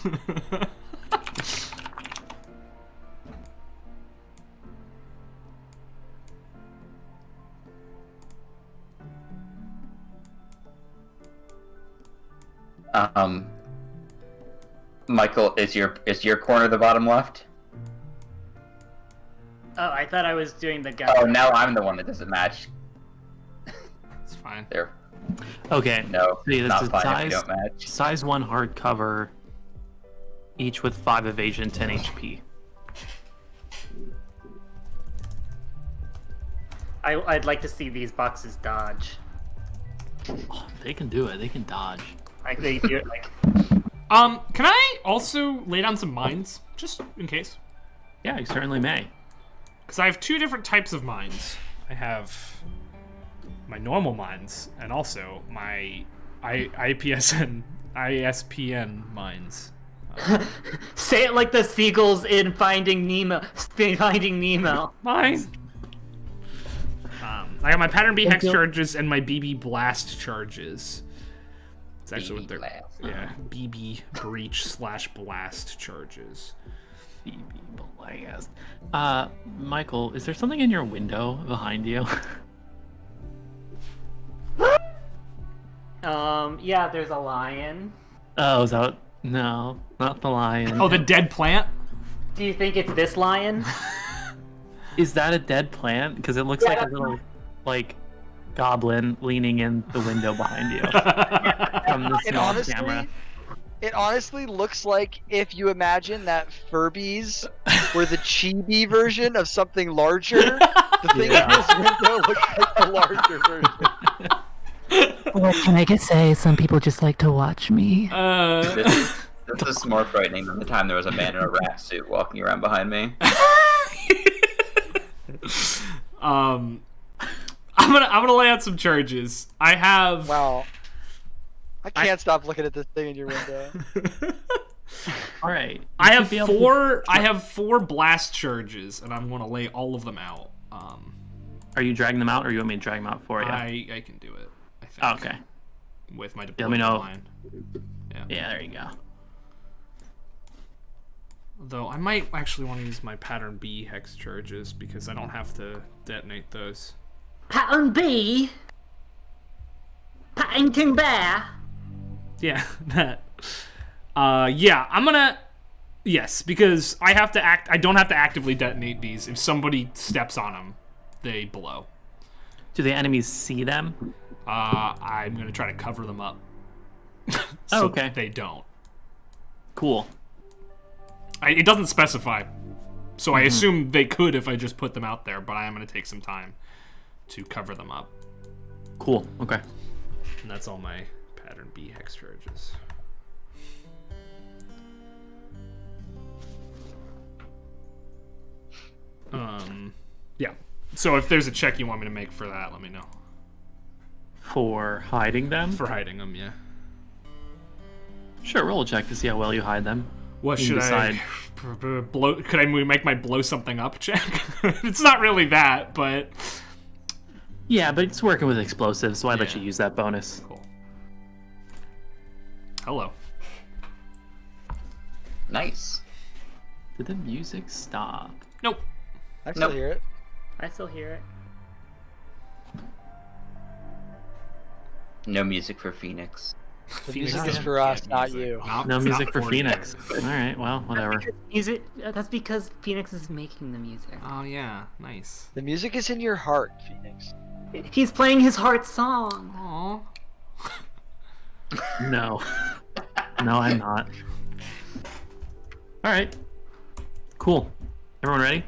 Michael, is your corner the bottom left?
Oh, I thought I was doing the guy.
Oh, now I'm the one that doesn't match.
It's fine.
There.
Okay.
No,
See, this
not
is
fine if we
size,
don't match.
size 1 hardcover, each with 5 evasion, 10 HP.
I'd like to see these boxes dodge.
Oh, they can do it. They can dodge.
Like they do it like.
Can I also lay down some mines, just in case?
Yeah, you certainly may.
Because I have two different types of mines. I have my normal mines, and also my ISPN mines.
Say it like the seagulls in Finding Nemo. Finding Nemo.
Mine. I got my pattern B hex charges and my BB blast charges. It's actually what they're.
BB blast.
Yeah, BB breach / blast charges.
BB blast. Michael, is there something in your window behind you?
Yeah, there's a lion.
Oh, is that... No, not the lion.
Oh, the dead plant.
Do you think it's this lion?
Is that a dead plant? Because it looks like a little, like, goblin leaning in the window behind you from the small camera.
It honestly looks like if you imagine that Furbies were the chibi version of something larger, the thing in this window looks like the larger version.
What can I just say? Some people just like to watch me.
This is more frightening than the time there was a man in a rat suit walking around behind me.
I'm gonna lay out some charges. I have.
Wow. I can't stop looking at this thing in your window.
All right.
I have four blast charges, and I'm gonna lay all of them out.
Are you dragging them out, or you want me to drag them out for you?
I can do it. I think.
Oh, okay.
With my
Let me
deployment
know.
line.
Yeah, there you go.
Though I might actually want to use my pattern B hex charges because I don't have to detonate those.
Pattern B. Paddington Bear.
Yeah, that. Yeah, I'm gonna. Yes, because I have to act. I don't have to actively detonate these. If somebody steps on them, they blow.
Do the enemies see them?
I'm gonna try to cover them up.
Oh, okay.
They don't.
Cool.
It doesn't specify. So I assume they could if I just put them out there, but I am going to take some time to cover them up.
Cool. Okay.
And that's all my pattern B hex charges. Yeah. So if there's a check you want me to make for that, let me know.
For hiding them?
For hiding them, yeah.
Sure, roll a check to see how well you hide them.
What
You
should
decide.
I blow? Could I make my blow something up check? It's not really that, but
Yeah, but it's working with explosives, so I'd let
Yeah.
you use that bonus.
cool. Hello.
Nice.
Did the music stop?
Nope.
I still
Nope.
hear it.
I still hear it.
No music for Phoenix.
The
Phoenix
music is
doesn't
for us,
get
not
music.
you.
No
it's
music
not
for
you.
Phoenix. Alright, well, whatever.
That's because Phoenix is making the music.
Oh yeah, nice.
The music is in your heart, Phoenix.
He's playing his heart song.
Aww.
No. No, I'm not. Alright. Cool. Everyone ready?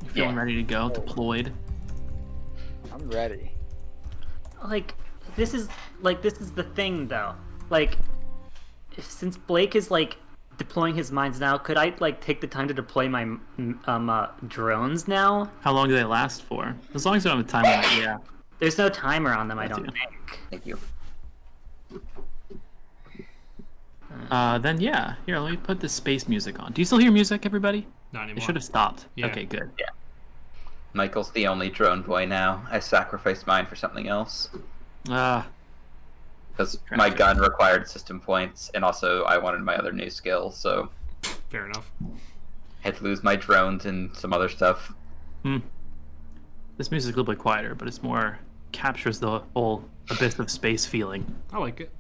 You feeling
Yeah.
ready to go? Deployed?
I'm ready.
Like, this is the thing though. Like, since Blake is like deploying his mines now, could I like take the time to deploy my drones now?
How long do they last for? As long as you don't have a time limit, yeah.
There's no timer on them, I
I
don't
do.
think.
Thank you.
Then yeah. Here, let me put the space music on. Do you still hear music, everybody?
Not anymore.
It should have stopped.
Yeah.
Okay, good.
Michael's the only drone boy now. I sacrificed mine for something else. Because my
Tragic.
gun required system points, and also I wanted my other new skill, so
Fair enough.
I had to lose my drones and some other stuff.
This music's a little bit quieter, but it's more captures the whole abyss of space feeling.
I like it.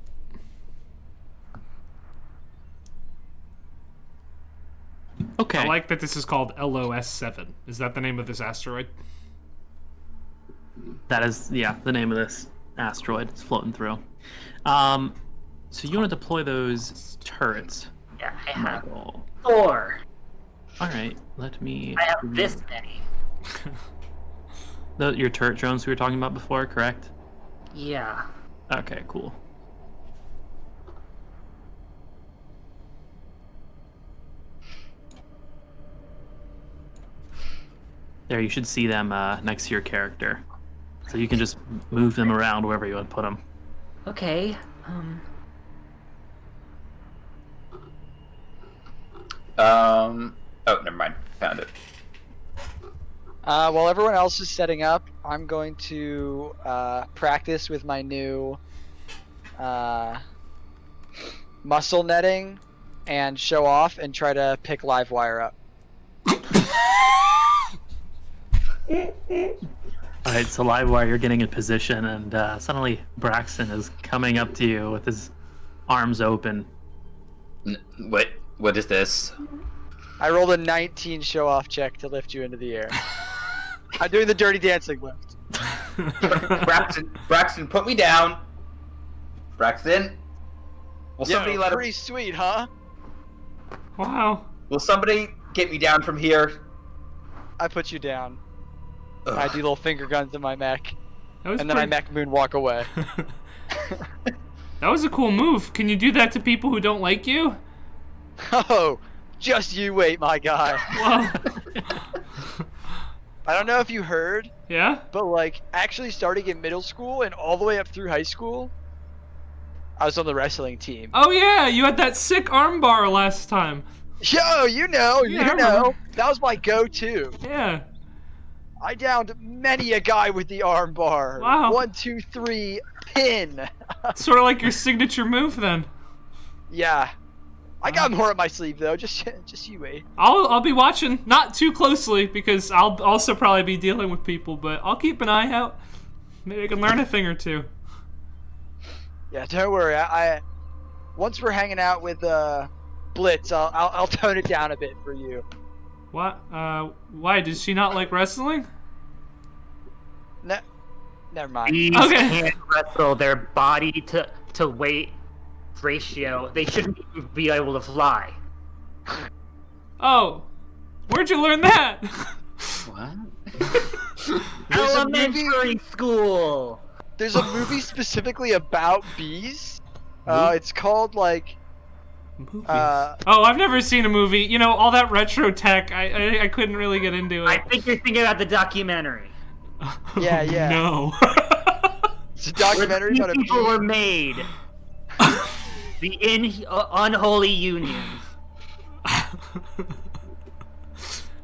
Okay.
I like that this is called LOS-7. Is that the name of this asteroid?
That is, yeah, the name of this asteroid. It's floating through. So you want to deploy those turrets,
Yeah, I have
Michael.
4.
All right, let me.
I have this many.
Your turret drones we were talking about before, correct?
Yeah.
Okay, cool. There, you should see them next to your character. So you can just move them around wherever you want to put them.
Okay.
Oh, never mind. Found it.
While everyone else is setting up, I'm going to practice with my new muscle netting and show off and try to pick live wire up.
Alright, so Livewire, you're getting in position, and suddenly Braxton is coming up to you with his arms open.
What is this?
I rolled a 19 show off check to lift you into the air. I'm doing the dirty dancing lift.
Braxton, put me down. Braxton, will somebody let
pretty sweet, huh?
Wow.
Will somebody get me down from here?
I put you down.
Ugh.
I do little finger guns in my mech,
That was
and then I mech moonwalk away.
That was a cool move. Can you do that to people who don't like you?
Oh, just you wait, my guy.
Well,
I don't know if you heard,
yeah?
but like actually starting in middle school and all the way up through high school, I was on the wrestling team.
Oh yeah, you had that sick armbar last time.
Yo, you know,
Yeah, I
you know,
remember.
that was my go-to.
Yeah.
I downed many a guy with the arm bar.
Wow.
1, 2, 3, pin.
Sort of like your signature move then.
Yeah. I got more up my sleeve though. Just you wait.
I'll be watching, not too closely because I'll also probably be dealing with people, but I'll keep an eye out. Maybe I can learn a thing or two.
Yeah, don't worry. I once we're hanging out with Blitz, I'll tone it down a bit for you.
What? Why? Does she not like wrestling?
Never mind.
These
Okay.
can't wrestle. Their body to weight ratio. They shouldn't even be able to fly.
Oh. Where'd you learn that?
What?
Elementary school.
There's a movie specifically about bees. It's called like.
Oh, I've never seen a movie. You know, all that retro tech. I couldn't really get into it.
I think you're thinking about the documentary.
Yeah.
No.
It's a documentary
Where
about a
people
bee.
were made. The unholy union.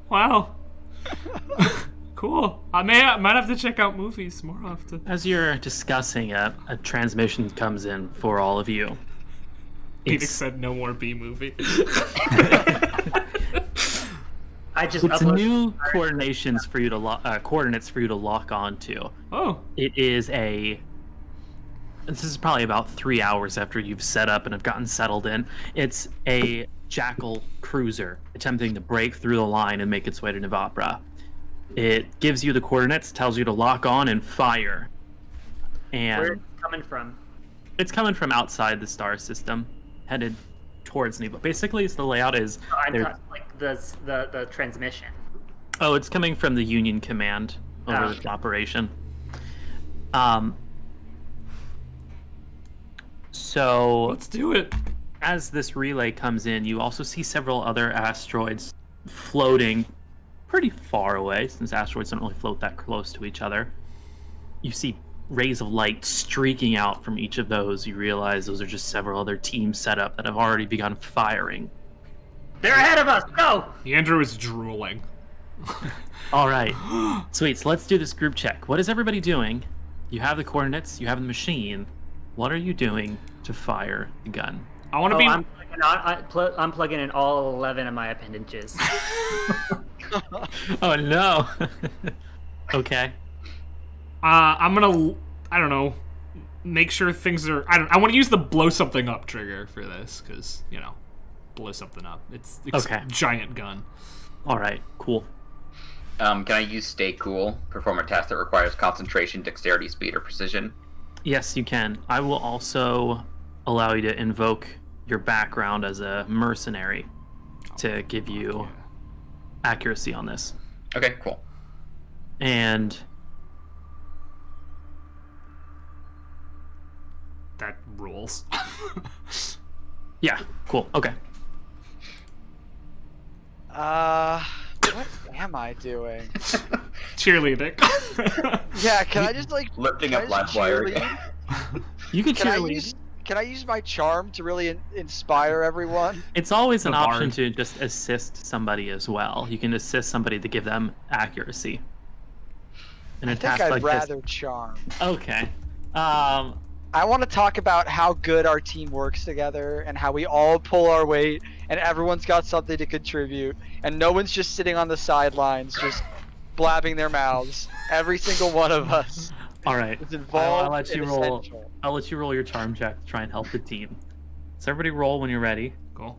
Wow. Cool. I might have to check out movies more often.
As you're discussing it, a transmission comes in for all of you.
Phoenix said no more B movie.
I just
It's
uploaded
new coordinates for you to lock onto.
Oh.
It is this is probably about 3 hours after you've set up and have gotten settled in. It's a Jackal cruiser attempting to break through the line and make its way to Navapra. It gives you the coordinates, tells you to lock on and fire. And
where it's coming from.
it's coming from outside the star system, headed towards Neva. Basically, the layout is
I'm not like the transmission.
Oh, it's coming from the Union Command over the operation. So
Let's do it.
as this relay comes in, you also see several other asteroids floating pretty far away, since asteroids don't really float that close to each other. You see rays of light streaking out from each of those. You realize those are just several other teams set up that have already begun firing.
They're ahead of us. Go.
Andrew is drooling.
All right. Sweet. So let's do this group check. What is everybody doing? You have the coordinates. You have the machine. What are you doing to fire the gun?
I want to be.
I'm plugging in all 11 of my appendages.
Oh no. Okay.
I'm gonna. I don't know. Make sure things are. I want to use the blow something up trigger for this because blow something up. It's
Okay.
a giant gun.
All right. Cool.
Can I use Stay Cool? Perform a task that requires concentration, dexterity, speed, or precision.
Yes, you can. I will also allow you to invoke your background as a mercenary to give you accuracy on this.
Okay, cool.
And
That rules.
yeah, cool. Okay.
What am I doing?
Cheerleading.
Yeah, can I just like
Lifting
can
up
I just
live wire.
cheerlead?
You can
Can I
cheerlead.
use my charm to really inspire everyone?
It's always an
The
option
bard.
to just assist somebody as well. You can assist somebody to give them accuracy. In a
I think
task
I'd
like
rather charm.
this. Okay.
I want to talk about how good our team works together and how we all pull our weight and everyone's got something to contribute and no one's just sitting on the sidelines just blabbing their mouths. Every single one of us
All right.
is involved.
I'll let you
and
roll.
essential.
I'll let you roll your charm check to try and help the team. So everybody roll when you're ready.
Cool.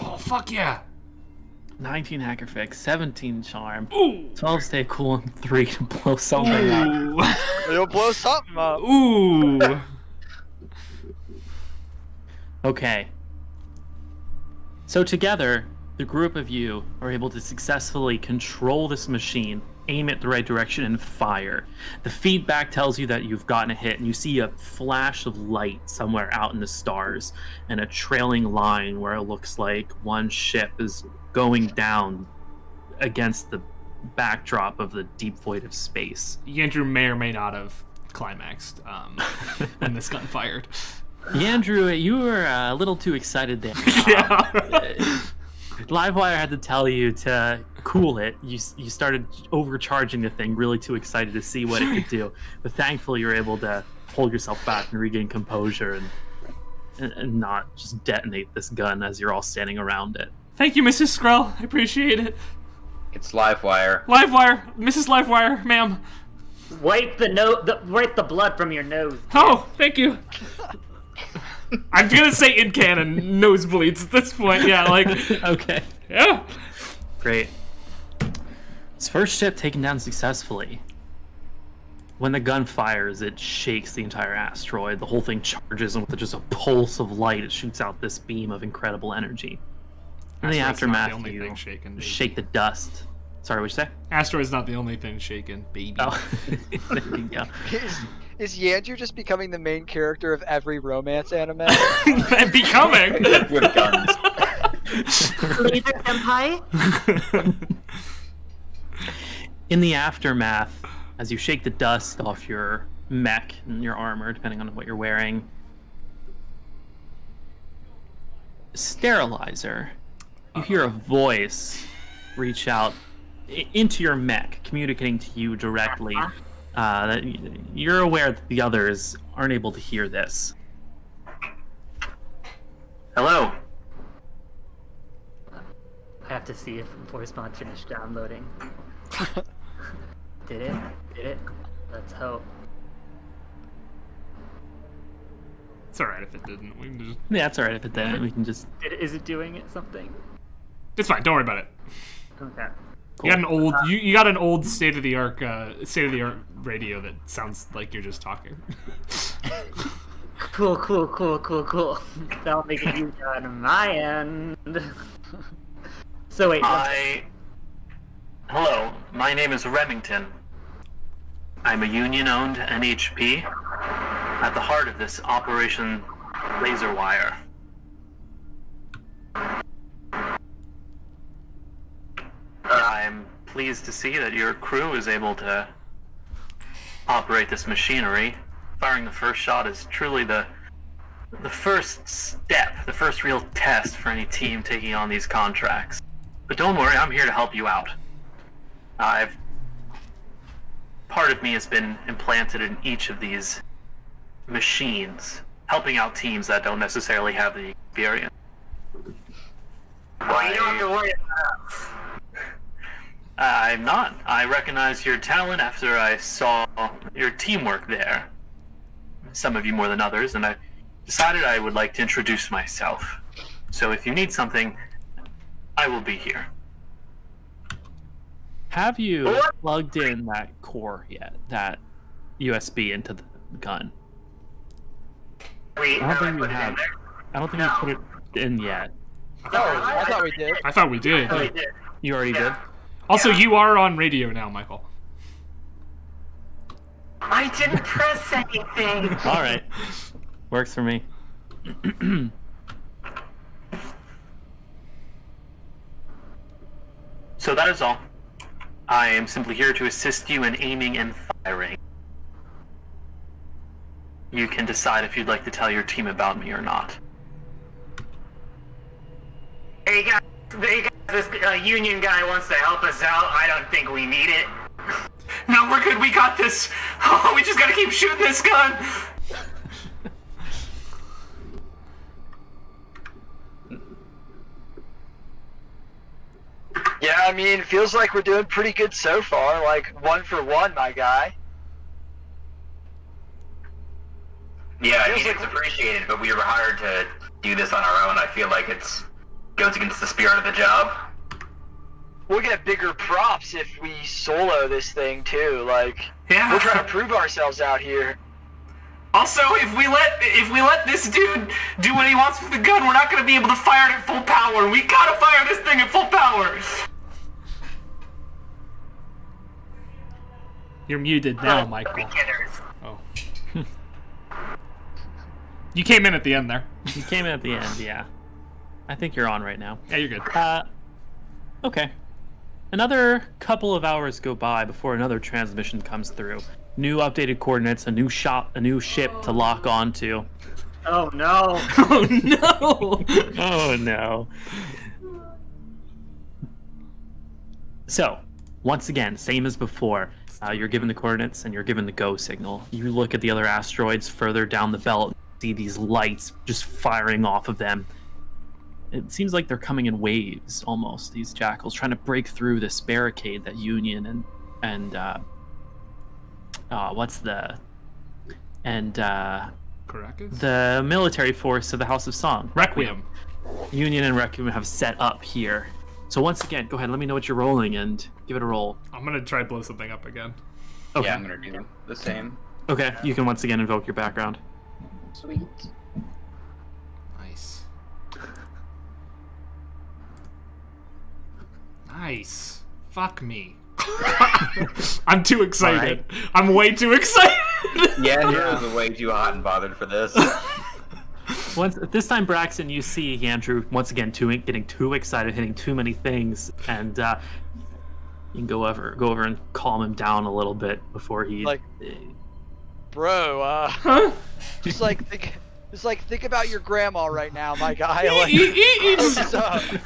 Oh fuck yeah!
19 hacker fix, 17 charm,
Ooh.
12 stay cool, and 3 to blow something up.
Ooh.
It'll blow something up.
Ooh.
Okay. So together, the group of you are able to successfully control this machine, aim it the right direction, and fire. The feedback tells you that you've gotten a hit, and you see a flash of light somewhere out in the stars, and a trailing line where it looks like one ship is going down against the backdrop of the deep void of space.
Andrew may or may not have climaxed when this gun fired.
Andrew, you were a little too excited there.
Yeah.
Livewire had to tell you to cool it. You started overcharging the thing, really too excited to see what it could do. But thankfully, you're able to hold yourself back and regain composure and not just detonate this gun as you're all standing around it.
Thank you, Mrs. Skrull. I appreciate it.
It's Livewire.
Livewire, Mrs. Livewire, ma'am.
Wipe wipe the blood from your nose.
Oh, thank you. I'm gonna say in canon nosebleeds at this point. Yeah, like
Okay.
yeah.
Great. This first ship taken down successfully. When the gun fires, it shakes the entire asteroid. The whole thing charges, and with just a pulse of light, it shoots out this beam of incredible energy. In the
Asteroid's not
aftermath,
the only
you
thing shaken, baby.
shake the dust. Sorry, what'd you say?
Asteroid's not the only thing shaken, baby.
Oh, there you go.
Is Yandrew just becoming the main character of every romance anime?
And becoming!
With guns.
Laser senpai?
In the aftermath, as you shake the dust off your mech and your armor, depending on what you're wearing, Sterilizer, you hear a voice reach out into your mech, communicating to you directly. That you're aware that the others aren't able to hear this.
Hello.
I have to see if VoiceBot finished downloading. Did it? Did it? Let's hope.
It's alright if it didn't. We can just...
Yeah, it's alright if it didn't. We can just...
Is it doing it something?
It's fine, don't worry about it.
Okay.
You got an old you got an old state of the art radio that sounds like you're just talking.
Cool. That'll make it easier on my end. So wait.
Hello, my name is Remington. I'm a union-owned NHP at the heart of this Operation Laser Wire. I'm pleased to see that your crew is able to operate this machinery. Firing the first shot is truly the first step, the first real test for any team taking on these contracts. But don't worry, I'm here to help you out. Part of me has been implanted in each of these machines, helping out teams that don't necessarily have the experience.
Well, you don't have to worry about us.
I'm not. I recognize your talent after I saw your teamwork there. Some of you more than others, and I decided I would like to introduce myself. So if you need something, I will be here.
Have you plugged in that core yet? That USB into the gun?
Wait,
I don't think
put
you
it
have.
in there?
I don't think you put it in yet.
No, I thought we did.
I thought we did.
Oh, we did.
You already did?
Also, you are on radio now, Michael.
I didn't press anything.
Alright. Works for me.
So that is all. I am simply here to assist you in aiming and firing. You can decide if you'd like to tell your team about me or not.
Hey guys, this union guy wants to help us out. I don't think we need it.
No, we're good. We got this. Oh, we just gotta keep shooting this gun.
Yeah, I mean, it feels like we're doing pretty good so far. Like, 1 for 1, my guy.
Yeah, I mean, it's appreciated, but we were hired to do this on our own. I feel like it's goes against the spirit of the job.
We'll get bigger props if we solo this thing, too. Like,
Yeah.
we're trying to prove ourselves out here.
Also, if we let this dude do what he wants with the gun, we're not gonna be able to fire it at full power. We gotta fire this thing at full power.
You're muted now, Michael.
Beginners.
Oh. You came in at the end there.
You came in at the end, yeah. I think you're on right now.
Yeah, you're good.
Okay. Another couple of hours go by before another transmission comes through. New updated coordinates, a new ship to lock onto.
Oh no.
Oh no!
Oh no. So, once again, same as before. You're given the coordinates and you're given the go signal. You look at the other asteroids further down the belt, see these lights just firing off of them. It seems like they're coming in waves, almost. These jackals trying to break through this barricade that Union and
Caracas?
the military force of the House of Song,
Requiem.
Union and Requiem have set up here. So once again, go ahead, let me know what you're rolling and give it a roll.
I'm gonna try to blow something up again.
Okay.
Yeah, I'm gonna do the same.
Okay, you can once again invoke your background.
Sweet.
Nice. Nice. Fuck me. I'm too excited. Right. I'm way too excited.
Yeah, is way too hot and bothered for this.
This time, Braxton, you see Andrew once again getting too excited, hitting too many things, and you can go over and calm him down a little bit before he.
Like, bro, just think about your grandma right now, my guy. Like,
he's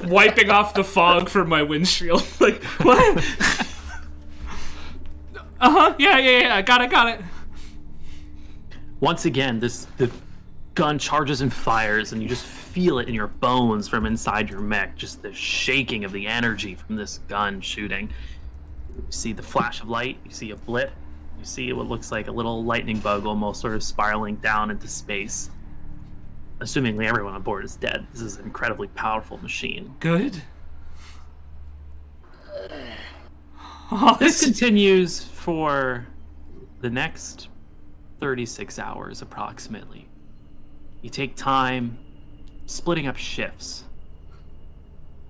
wiping off the fog from my windshield. Like, what? Yeah. Got it.
Once again, the gun charges and fires, and you just feel it in your bones from inside your mech. Just the shaking of the energy from this gun shooting. You see the flash of light. You see a blip. You see what looks like a little lightning bug almost sort of spiraling down into space. Assumingly everyone on board is dead. This is an incredibly powerful machine.
Good.
This continues for the next 36 hours approximately. You take time splitting up shifts.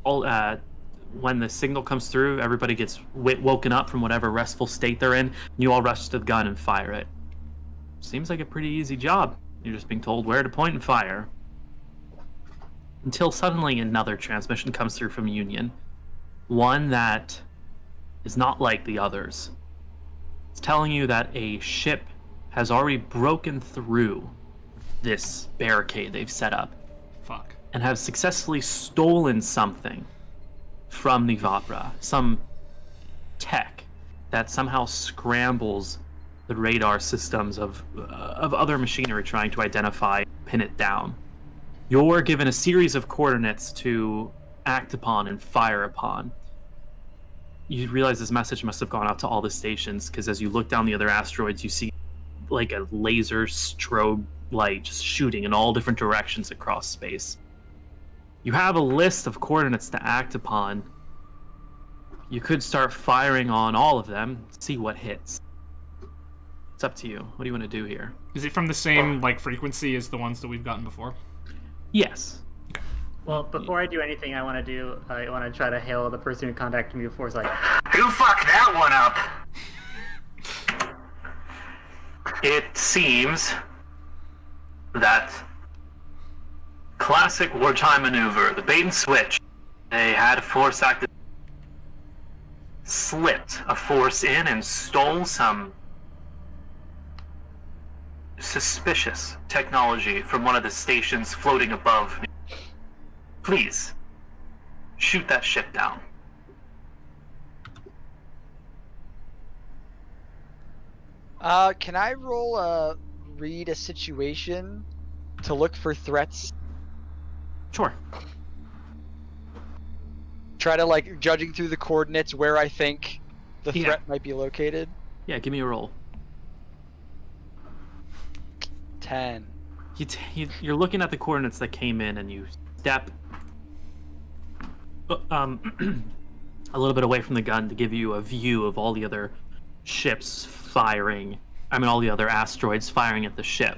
When the signal comes through, everybody gets woken up from whatever restful state they're in, and you all rush to the gun and fire it. Seems like a pretty easy job. You're just being told where to point and fire. Until suddenly another transmission comes through from Union. One that is not like the others. It's telling you that a ship has already broken through this barricade they've set up.
Fuck.
And have successfully stolen something from Nivapra. Some tech that somehow scrambles the radar systems of other machinery trying to identify, pin it down. You're given a series of coordinates to act upon and fire upon. You realize this message must have gone out to all the stations, because as you look down the other asteroids, you see like a laser strobe light just shooting in all different directions across space. You have a list of coordinates to act upon. You could start firing on all of them, see what hits. It's up to you. What do you want to do here?
Is it from the same like frequency as the ones that we've gotten before?
Yes.
Well, before I do anything, I want to try to hail the person who contacted me before. It's like,
who fucked that one up?
It seems that classic wartime maneuver, the bait and switch, they had a force active, slipped a force in and stole some suspicious technology from one of the stations floating above. Please, shoot that ship down.
Can I roll read a situation to look for threats?
Sure.
Try to, like, judging through the coordinates where I think the threat might be located?
Yeah, give me a roll.
10.
You're looking at the coordinates that came in, and you step a little bit away from the gun to give you a view of all the other ships firing. I mean, all the other asteroids firing at the ship.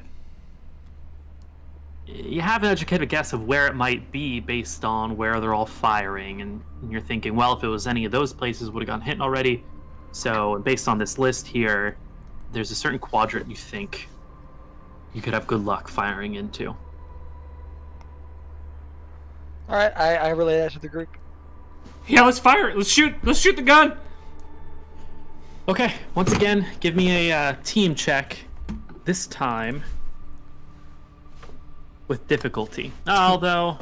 You have an educated guess of where it might be based on where they're all firing, and you're thinking, well, if it was any of those places, would have gotten hit already. So, based on this list here, there's a certain quadrant you think you could have good luck firing into.
Alright, I relay that to the group.
Yeah, let's fire it. Let's shoot the gun.
Okay, once again, give me a team check. This time with difficulty. Although,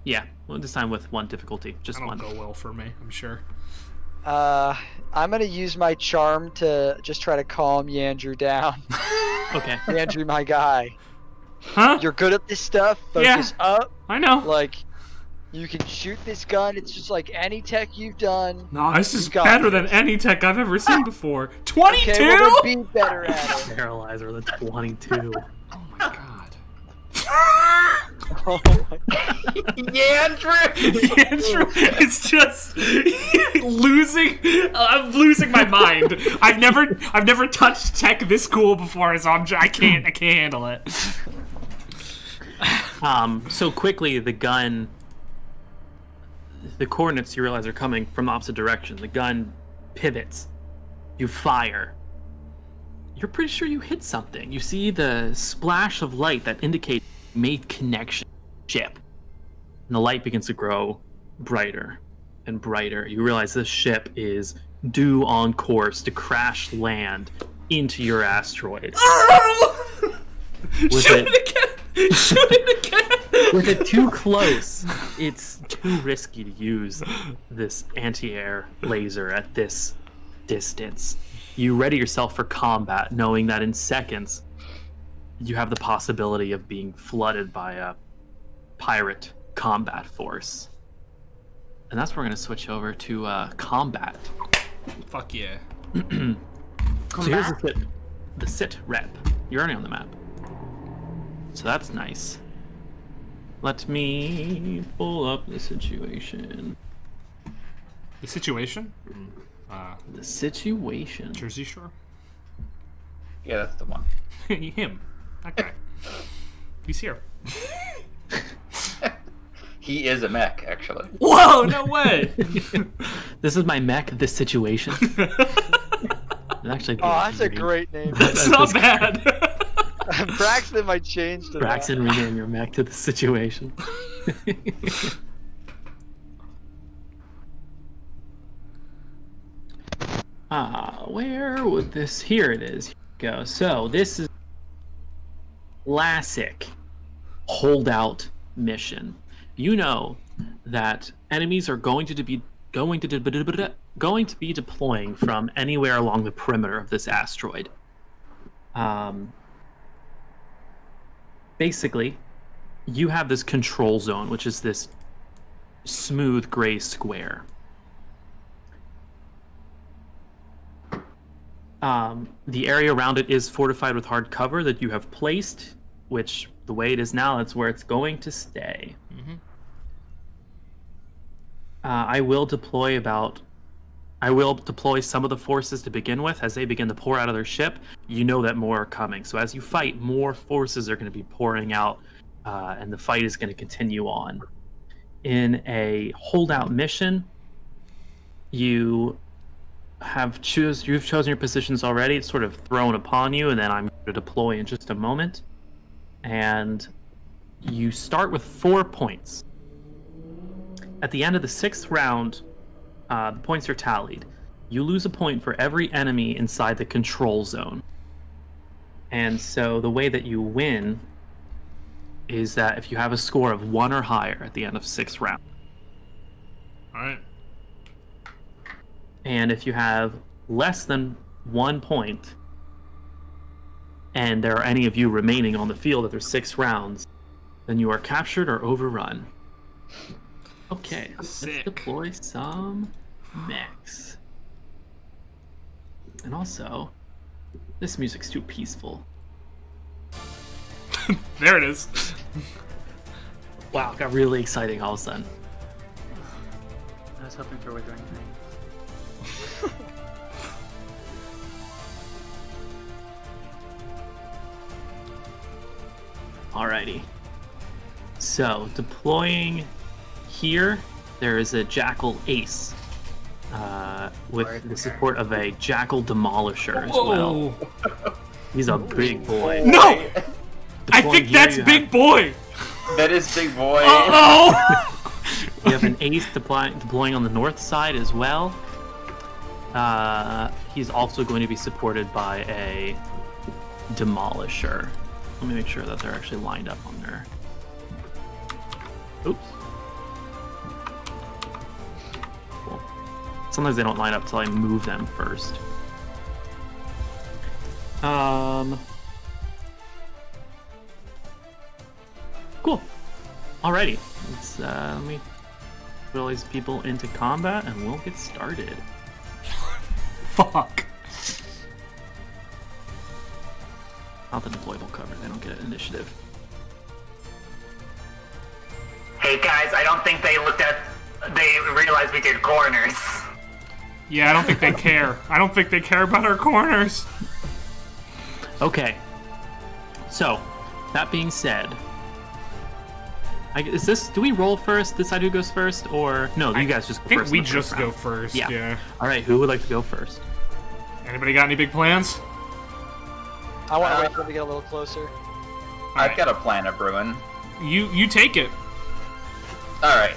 yeah, well, this time with one difficulty, just one.
That'll go well for me, I'm sure.
I'm gonna use my charm to just try to calm Yandrew down.
Okay.
Yandrew, my guy.
Huh?
You're good at this stuff. Focus up.
I know.
Like, you can shoot this gun. It's just like any tech you've done.
No, this is better than any tech I've ever seen before. 22?
Okay, well, then be better at it.
Paralyzer the 22.
Oh my god.
Oh my god.
Yandrew is just losing. I'm losing my mind. I've never touched tech this cool before, so I can't handle it.
So quickly, the gun the coordinates you realize are coming from the opposite direction. The gun pivots. You fire. You're pretty sure you hit something. You see the splash of light that indicates you made connection ship. And the light begins to grow brighter and brighter. You realize this ship is due on course to crash land into your asteroid.
Shoot it again! Shoot it again!
With it too close, it's too risky to use this anti-air laser at this distance. You ready yourself for combat, knowing that in seconds, you have the possibility of being flooded by a pirate combat force. And that's where we're going to switch over to combat.
Fuck yeah.
So here's the sit rep. You're already on the map. So that's nice. Let me pull up the situation.
The situation?
The situation.
Jersey Shore?
Yeah, that's the one.
Him. That guy. He's here.
He is a mech, actually.
Whoa, no way!
This is my mech, this situation. Actually,
that's a great name.
That's not bad.
Braxton might change to
Braxton, rename your mech to the situation. Where would this... Here it is. Here we go. So, this is classic holdout mission. You know that enemies are going to be deploying from anywhere along the perimeter of this asteroid. Basically, you have this control zone, which is this smooth gray square. The area around it is fortified with hard cover that you have placed, which the way it is now, that's where it's going to stay.
Mm-hmm.
I will deploy some of the forces to begin with. As they begin to pour out of their ship, you know that more are coming. So as you fight, more forces are going to be pouring out, and the fight is going to continue on. In a holdout mission, you've chosen your positions already. It's sort of thrown upon you, and then I'm going to deploy in just a moment. And you start with 4 points. At the end of the 6th round, the points are tallied. You lose a point for every enemy inside the control zone. And so the way that you win is that if you have a score of 1 or higher at the end of 6th round.
Alright.
And if you have less than 1 point, and there are any of you remaining on the field after 6 rounds, then you are captured or overrun. Okay, let's deploy some mechs. And also, this music's too peaceful.
There it is.
Wow, it got really exciting all of a sudden.
I was hoping for withering things.
Alrighty. So, deploying here, there is a Jackal Ace. With the support of a Jackal Demolisher as well. He's a big boy.
No! I think that's Big Boy!
That is Big Boy.
Uh-oh!
You have an Ace deploying on the north side as well. He's also going to be supported by a Demolisher. Let me make sure that they're actually lined up on there. Oops. Cool. Sometimes they don't line up until I move them first. Cool. Alrighty. Let's let me put all these people into combat and we'll get started.
Fuck.
Not the deployable cover, they don't get initiative.
Hey guys, I don't think they realized we did corners.
Yeah, I don't think they care. I don't think they care about our corners.
Okay. So, that being said, Is this? Do we roll first? Decide who goes first, or no? You guys just go
I think
first.
we just go first.
Yeah.
Yeah.
All right. Who would like to go first?
Anybody got any big plans?
I want to wait for them to get a little closer.
I've got a plan of brewing.
You take it.
All right.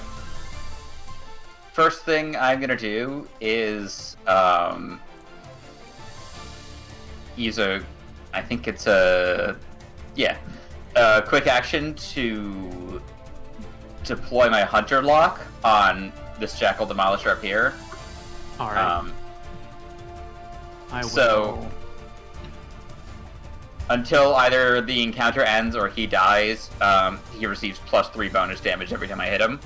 First thing I'm gonna do is use I think it's a quick action to deploy my hunter lock on this jackal demolisher up here.
All right.
So until either the encounter ends or he dies, he receives +3 bonus damage every time I hit him.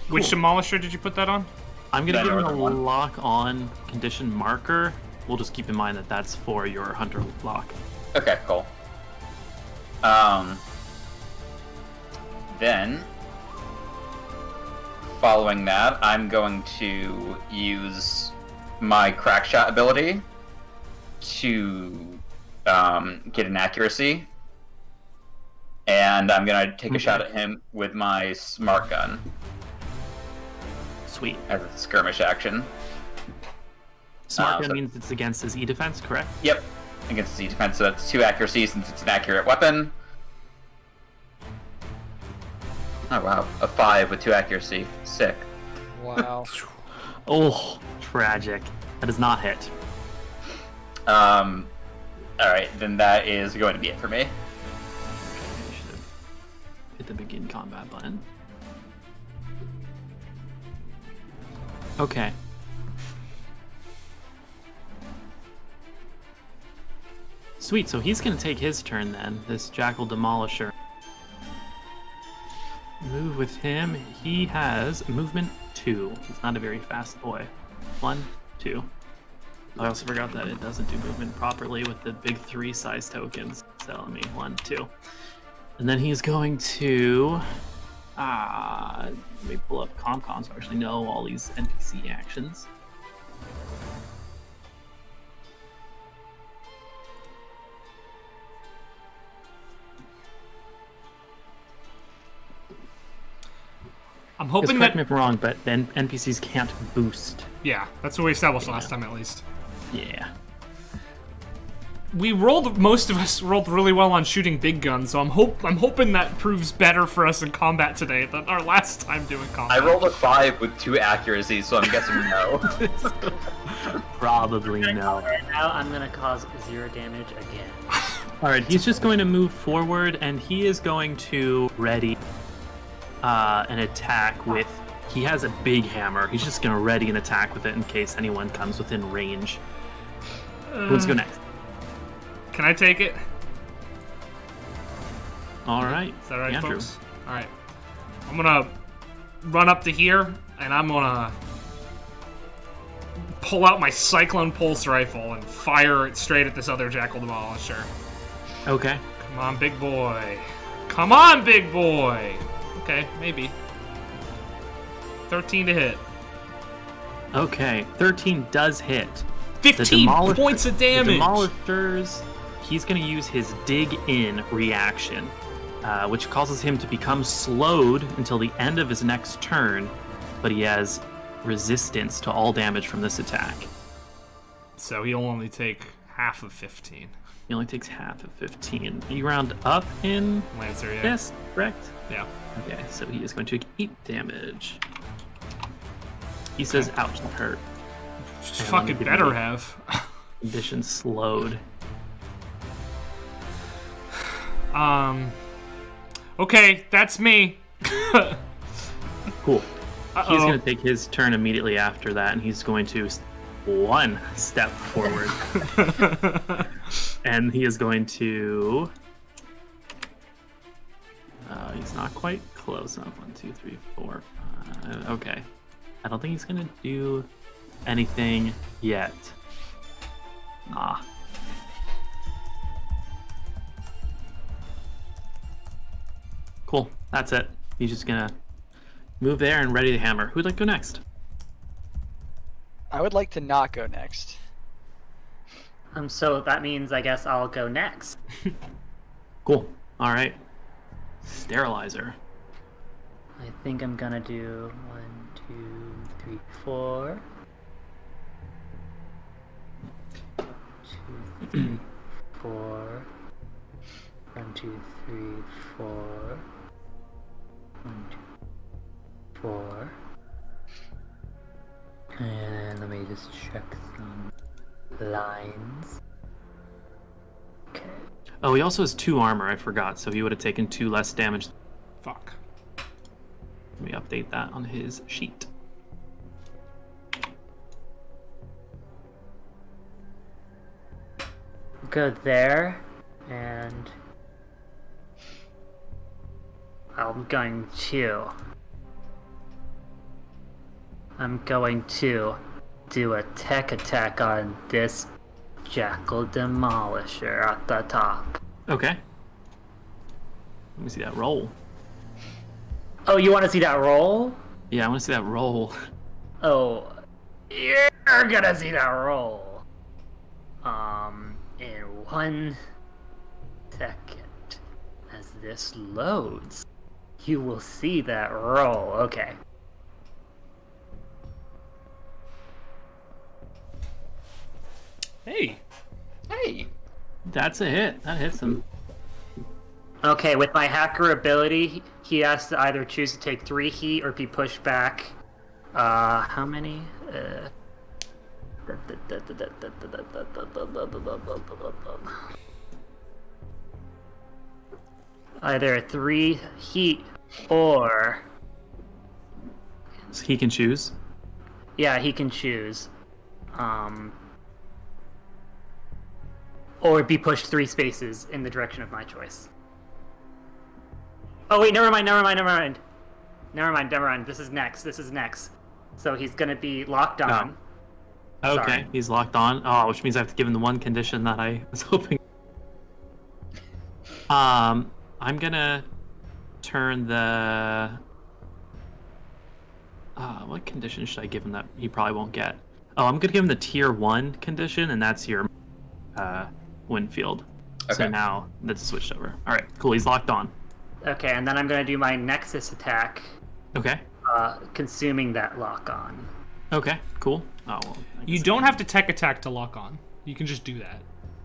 Cool. Which demolisher did you put that on?
I'm gonna give him a lock on condition marker. We'll just keep in mind that that's for your hunter lock.
Okay, cool. Then, following that, I'm going to use my crack shot ability to get an accuracy, and I'm gonna take a shot at him with my smart gun.
Sweet.
As a skirmish action.
Smart gun means it's against his E defense, correct?
Yep, against his E defense, so that's 2 accuracy since it's an accurate weapon. Oh wow, a 5 with 2 accuracy. Sick.
Wow.
Oh, tragic. That does not hit.
Alright, then that is going to be it for me.
Okay, I should have hit the begin combat button. Okay. Sweet, so he's gonna take his turn then, this Jackal Demolisher. Move with him. He has movement 2. He's not a very fast boy. 1, 2. I also forgot that it doesn't do movement properly with the big 3 size tokens. So let me 1, 2. And then he's going to let me pull up ComCon so I actually know all these NPC actions.
I'm hoping
correct me if I'm wrong, but then NPCs can't boost.
Yeah, that's what we established last time, at least.
Yeah.
Most of us rolled really well on shooting big guns, so I'm hoping that proves better for us in combat today than our last time doing combat.
I rolled a 5 with 2 accuracy, so I'm guessing no.
Probably no.
Right now, I'm gonna cause 0 damage again.
Alright, he's just going to move forward, and he is going to ready an attack with... He has a big hammer. He's just going to ready an attack with it in case anyone comes within range. Let's go next.
Can I take it?
Alright.
Is that right,
Andrew.
folks? Alright. I'm gonna run up to here, and I'm gonna pull out my Cyclone Pulse Rifle and fire it straight at this other Jackal Demolisher.
Okay.
Come on, big boy. Come on, big boy! Okay, maybe. 13 to hit.
Okay, 13 does hit.
15 points of damage!
The Demolishers, he's going to use his dig in reaction, which causes him to become slowed until the end of his next turn, but he has resistance to all damage from this attack.
So he'll only take half of 15.
He only takes half of 15. You round up in
Lancer, yeah.
Yes, correct?
Yeah.
Okay, so he is going to take 8 damage. He says, ouch, that hurt.
Just fucking better have.
Condition slowed.
Okay, that's me.
Cool.
Uh-oh.
He's going to take his turn immediately after that, and he's going to 1 step forward. And he is going to... he's not quite close enough. 1, 2, 3, 4, 5. Okay. I don't think he's going to do anything yet. Cool. That's it. He's just going to move there and ready to hammer. Who'd like to go next?
I would like to not go next.
So that means I guess I'll go next.
Cool. All right. Sterilizer.
I think I'm gonna do 1, 2, 3, 4. 2, 3, 4. 1, 2, 3, 4. 1, 2, 4. And let me just check some lines. Okay.
Oh, he also has 2 armor, I forgot, so he would have taken 2 less damage.
Fuck.
Let me update that on his sheet.
Good there. And I'm going to do a tech attack on this Jackal Demolisher at the top.
Okay. Let me see that roll.
Oh, you want to see that roll?
Yeah, I want to see that roll.
Oh, you're gonna see that roll. In 1 second, as this loads, you will see that roll. Okay.
Hey.
Hey.
That's a hit. That hits him.
Okay, with my hacker ability, he has to either choose to take 3 heat or be pushed back. How many? Either 3 heat or...
So he can choose?
Yeah, he can choose. Or be pushed 3 spaces in the direction of my choice. Oh wait, never mind. This is next. So he's gonna be locked on.
Oh. Okay,
Sorry.
he's locked on. Oh, which means I have to give him the one condition that I was hoping. I'm gonna turn the... what condition should I give him that he probably won't get? Oh, I'm gonna give him the tier 1 condition, and that's your Winfield.
Okay.
So now that's switched over. All right, cool. He's locked on.
Okay, and then I'm gonna do my Nexus attack,
Okay.
consuming that lock on.
Okay. Cool. Oh well.
You don't have to tech attack to lock on. You can just do that.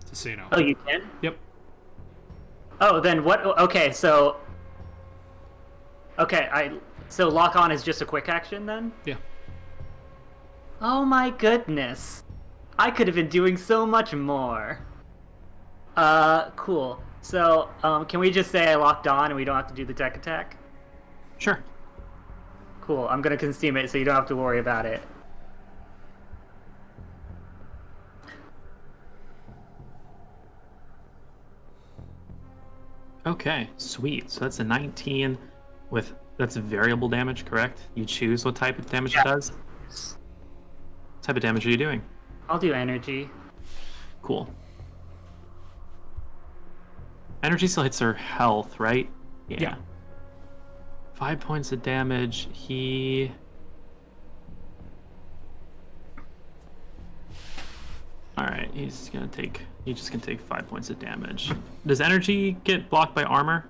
Just so you know.
Oh, you can?
Yep.
Oh, then what? Okay, so. Okay, so lock on is just a quick action then?
Yeah.
Oh my goodness. I could have been doing so much more. Cool. So, can we just say I locked on and we don't have to do the tech attack?
Sure.
Cool, I'm gonna consume it so you don't have to worry about it.
Okay, sweet. So that's a 19 with... That's variable damage, correct? You choose what type of damage it does? What type of damage are you doing?
I'll do energy.
Cool. Energy still hits her health, right?
Yeah.
5 points of damage. He... Alright, he's just gonna take 5 points of damage. Does energy get blocked by armor?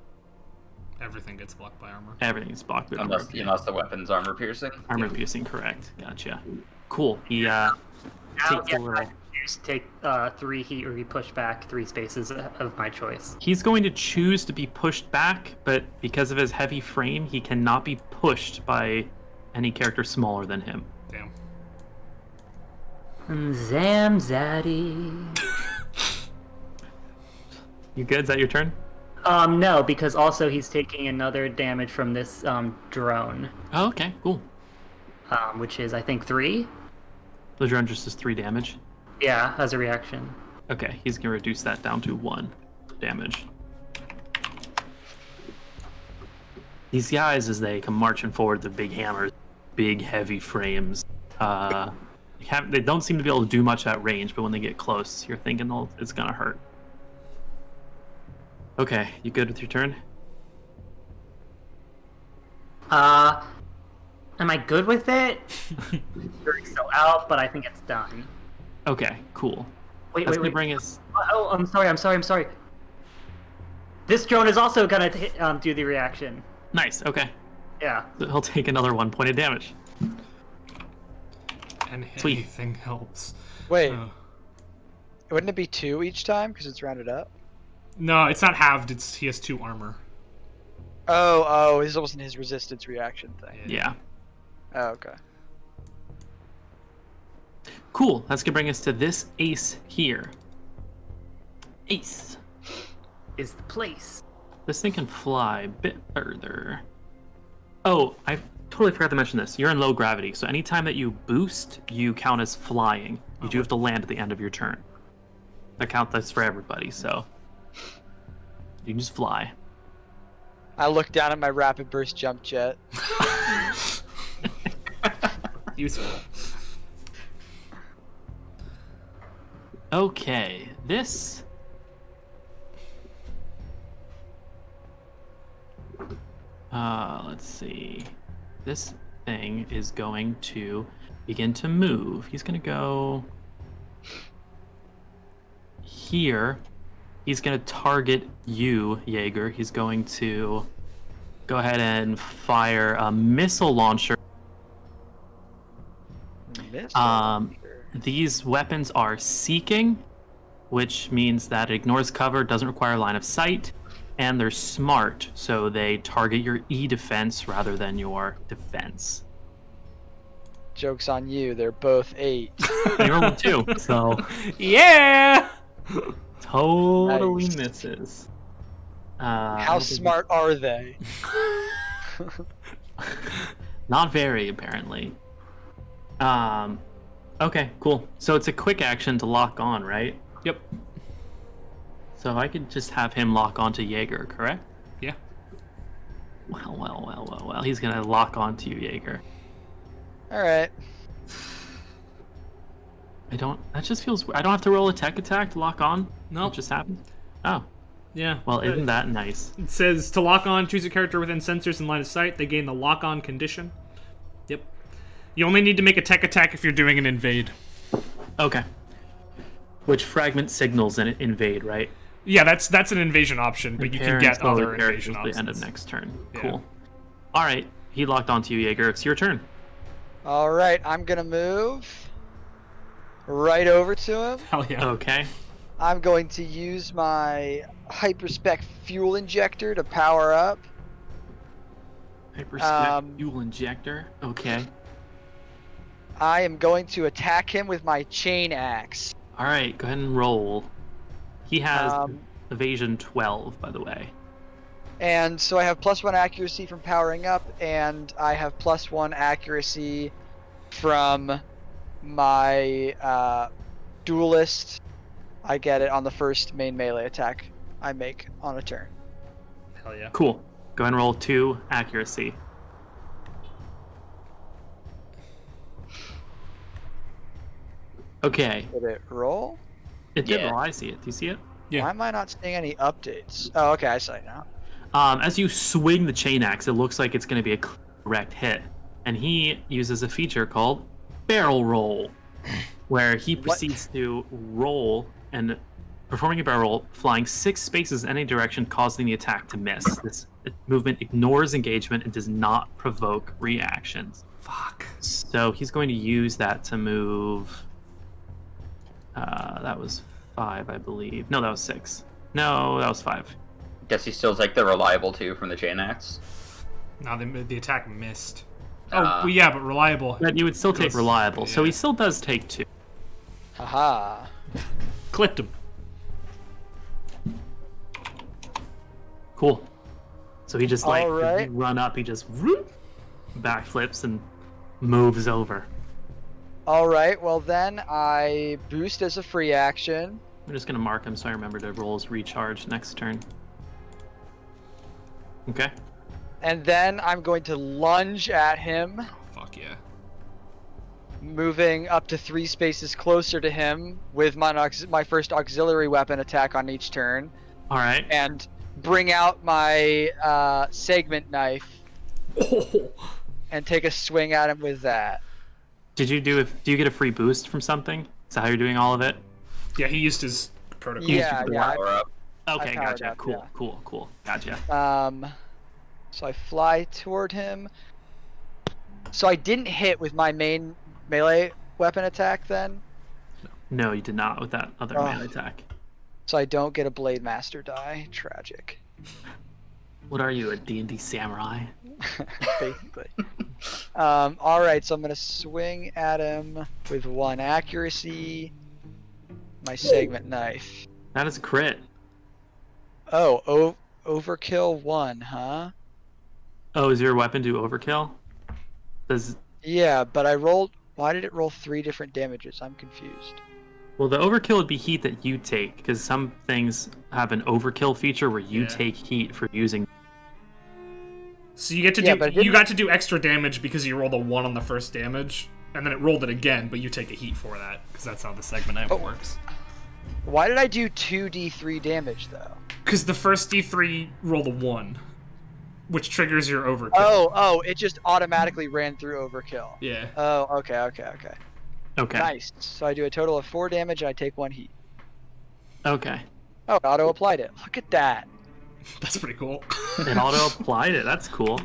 Everything gets blocked by armor.
Everything's blocked by armor.
Unless the weapon's armor piercing.
Armor piercing, correct. Gotcha. Cool. He takes over.
Take 3 heat or be pushed back 3 spaces of my choice.
He's going to choose to be pushed back, but because of his heavy frame, he cannot be pushed by any character smaller than him.
Damn.
Zamzaddy.
You good? Is that your turn?
No, because also he's taking another damage from this drone.
Oh, okay, cool.
Which is I think 3.
The drone just does 3 damage.
Yeah, as a reaction.
Okay, he's gonna reduce that down to 1 damage. These guys, as they come marching forward, the big hammers, big heavy frames, they don't seem to be able to do much at range, but when they get close, you're thinking it's gonna hurt. Okay, you good with your turn?
Am I good with it? You're still out, but I think it's done.
Okay, cool.
Wait.
Bring us...
Oh, I'm sorry. This drone is also gonna do the reaction.
Nice, okay.
Yeah.
So he'll take another 1 point of damage.
And
Sweet.
anything helps.
Wait. Wouldn't it be 2 each time because it's rounded up?
No, it's not halved. He has 2 armor.
Oh, this wasn't his resistance reaction thing.
Yeah.
Oh, okay.
Cool. That's gonna bring us to this ace here. Ace
is the place.
This thing can fly a bit further. Oh, I totally forgot to mention this. You're in low gravity, so anytime that you boost, you count as flying. You do have to land at the end of your turn. That counts for everybody, so you can just fly.
I look down at my rapid burst jump jet.
Useful.
Okay, this. Let's see. This thing is going to begin to move. He's going to go here. He's going to target you, Jaeger. He's going to go ahead and fire a missile launcher. These weapons are seeking, which means that it ignores cover, doesn't require line of sight, and they're smart, so they target your E defense rather than your defense.
Joke's on you, they're both 8.
They rolled 2, so
yeah,
totally
Nice.
misses.
How smart are they?
Not very, apparently. Okay, cool. So it's a quick action to lock on, right?
Yep.
So I could just have him lock onto Jaeger, correct?
Yeah.
Well. He's gonna lock onto you, Jaeger.
Alright.
That just feels, I don't have to roll a tech attack to lock on?
No.
It just happened? Oh.
Yeah.
Well, isn't that nice?
It says to lock on, choose a character within sensors and line of sight. They gain the lock on condition. Yep. You only need to make a tech attack if you're doing an invade.
Okay. Which fragment signals an invade, right?
Yeah, that's an invasion option, but you can get other invasion
at
options.
the end of next turn.
Yeah.
Cool. All right, he locked onto you, Jaeger. It's your turn.
Alright, I'm gonna move right over to him.
Hell yeah.
Okay.
I'm going to use my hyperspec fuel injector to power up.
Hyperspec fuel injector. Okay.
I am going to attack him with my chain axe.
All right, go ahead and roll. He has evasion 12, by the way.
And so I have +1 accuracy from powering up, and I have +1 accuracy from my duelist. I get it on the first main melee attack I make on a turn.
Hell yeah.
Cool. Go ahead and roll 2 accuracy. Okay.
Did it roll?
It did roll. I see it. Do you see it?
Yeah.
Why am I not seeing any updates? Oh, okay, I see it now.
As you swing the chain axe, it looks like it's going to be a correct hit. And he uses a feature called barrel roll, where he proceeds to roll and performing a barrel roll, flying 6 spaces in any direction, causing the attack to miss. This movement ignores engagement and does not provoke reactions.
Fuck.
So he's going to use that to move. That was 5, I believe. No, that was 6. No, that was 5.
Guess he still like the reliable 2 from the chain axe.
No, the attack missed. Well, yeah, but reliable.
But you would still take reliable, so
yeah.
he still does take 2.
Haha.
Clipped him.
Cool. So he just like
Alright.
run up, he just whoop, backflips and moves over.
Alright, well then I boost as a free action.
I'm just gonna mark him so I remember to roll his recharge next turn. Okay.
And then I'm going to lunge at him,
Oh, fuck yeah.
moving up to 3 spaces closer to him with my first auxiliary weapon attack on each turn,
All right.
and bring out my segment knife and take a swing at him with that.
Do you get a free boost from something? Is that how you're doing all of it?
Yeah, he used his protocol.
Yeah, yeah.
Power up.
Okay,
powered
gotcha.
up,
Cool,
yeah.
cool. Gotcha.
So I fly toward him. So I didn't hit with my main melee weapon attack then?
No, you did not with that other melee attack.
So I don't get a Blade Master die. Tragic.
What are you, a D&D samurai?
Basically. Alright, so I'm going to swing at him with 1 accuracy. My segment knife.
That is a crit.
Oh, overkill 1, huh?
Oh, does your weapon do overkill? Does...
Yeah, but I rolled... Why did it roll 3 different damages? I'm confused.
Well, the overkill would be heat that you take, because some things have an overkill feature where you take heat for using.
So you get to you got to do extra damage because you rolled a 1 on the first damage, and then it rolled it again, but you take a heat for that, because that's how the segment knife works.
Why did I do 2d3 damage, though?
Because the first d3 rolled a 1, which triggers your overkill.
Oh, it just automatically ran through overkill.
Yeah.
Oh, okay.
Okay.
Nice. So I do a total of 4 damage and I take 1 heat.
Okay.
Oh, it auto-applied it. Look at that.
That's pretty cool.
It auto-applied it. That's cool.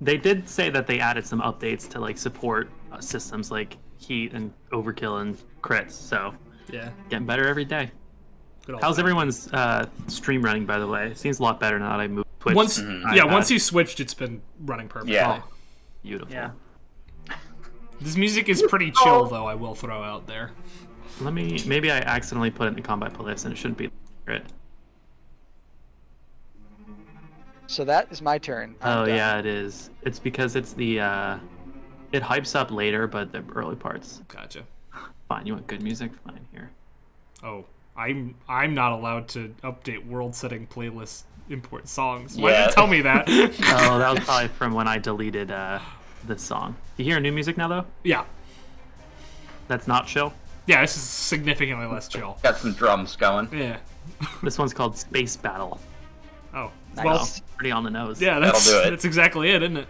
They did say that they added some updates to like support systems like heat and overkill and crits. So
yeah,
getting better every day. How's everyone's stream running, by the way? It seems a lot better now that I moved Twitch.
Once you switched, it's been running perfectly.
Yeah. Oh, beautiful.
Yeah.
This music is pretty chill, though, I will throw out there.
Maybe I accidentally put it in the combat playlist, and it shouldn't be it.
So that is my turn.
Oh, yeah, it is. It's because it's the, it hypes up later, but the early parts.
Gotcha.
Fine, you want good music? Fine, here.
Oh, I'm not allowed to update world-setting playlist import songs. Why did you tell me that?
Oh, that was probably from when I deleted, this song. You hear new music now, though?
Yeah.
That's not chill?
Yeah, this is significantly less chill.
Got some drums going.
Yeah.
This one's called Space Battle.
Oh,
nice.
Well,
pretty on the nose.
Yeah,
that'll do it.
That's exactly it, isn't it?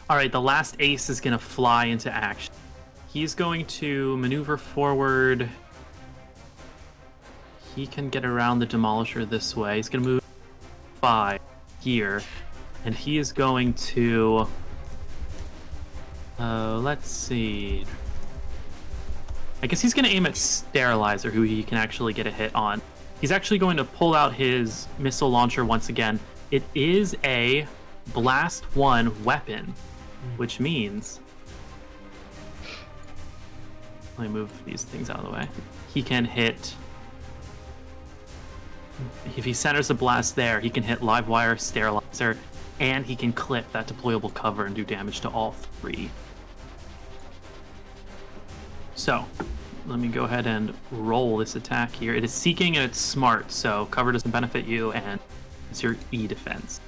All right, the last ace is going to fly into action. He's going to maneuver forward. He can get around the Demolisher this way. He's going to move 5 here, and he is going to... let's see. I guess he's going to aim at Sterilizer, who he can actually get a hit on. He's actually going to pull out his missile launcher once again. It is a Blast 1 weapon, which means... Let me move these things out of the way. He can hit... If he centers a blast there, he can hit Livewire, Sterilizer, and he can clip that deployable cover and do damage to all 3. So, let me go ahead and roll this attack here. It is seeking and it's smart, so cover doesn't benefit you, and it's your E defense.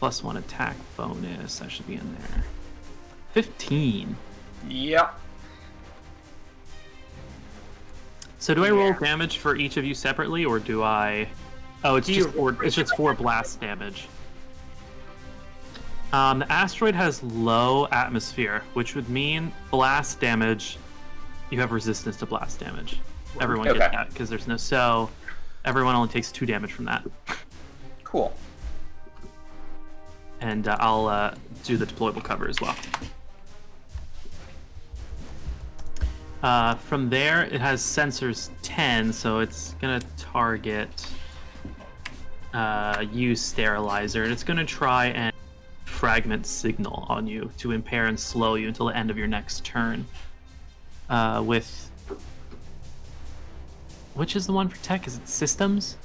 +1 attack bonus, that should be in there. 15.
Yep.
So do I roll damage for each of you separately, or do I... Oh, it's just 4 blast damage. The asteroid has low atmosphere, which would mean blast damage, you have resistance to blast damage. Everyone gets that, because there's no... So, everyone only takes 2 damage from that.
Cool.
And I'll do the deployable cover as well. From there, it has sensors 10, so it's gonna target use Sterilizer, and it's gonna try and fragment signal on you to impair and slow you until the end of your next turn. With which is the one for tech? Is it systems?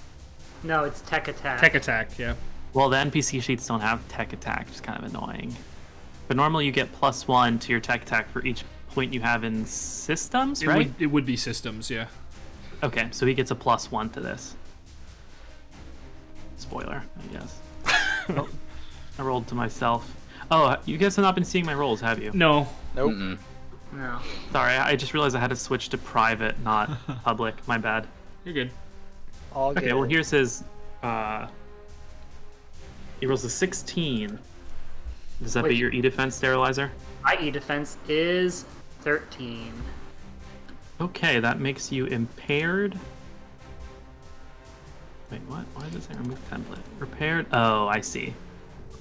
No, it's tech attack.
Tech attack, yeah.
Well, the NPC sheets don't have tech attack, which is kind of annoying. But normally you get +1 to your tech attack for each point you have in systems, right?
It would be systems, yeah.
Okay, so he gets a +1 to this. Spoiler, I guess. Oh, I rolled to myself. Oh, you guys have not been seeing my rolls, have you?
No.
Nope.
No.
Sorry, I just realized I had to switch to private, not public. My bad.
You're good.
All good.
Okay, well here's his... he rolls a 16. Does that be your E-Defense Sterilizer?
My E-Defense is 13.
Okay, that makes you impaired. Wait, what? Why does it remove template? Prepared. Oh, I see.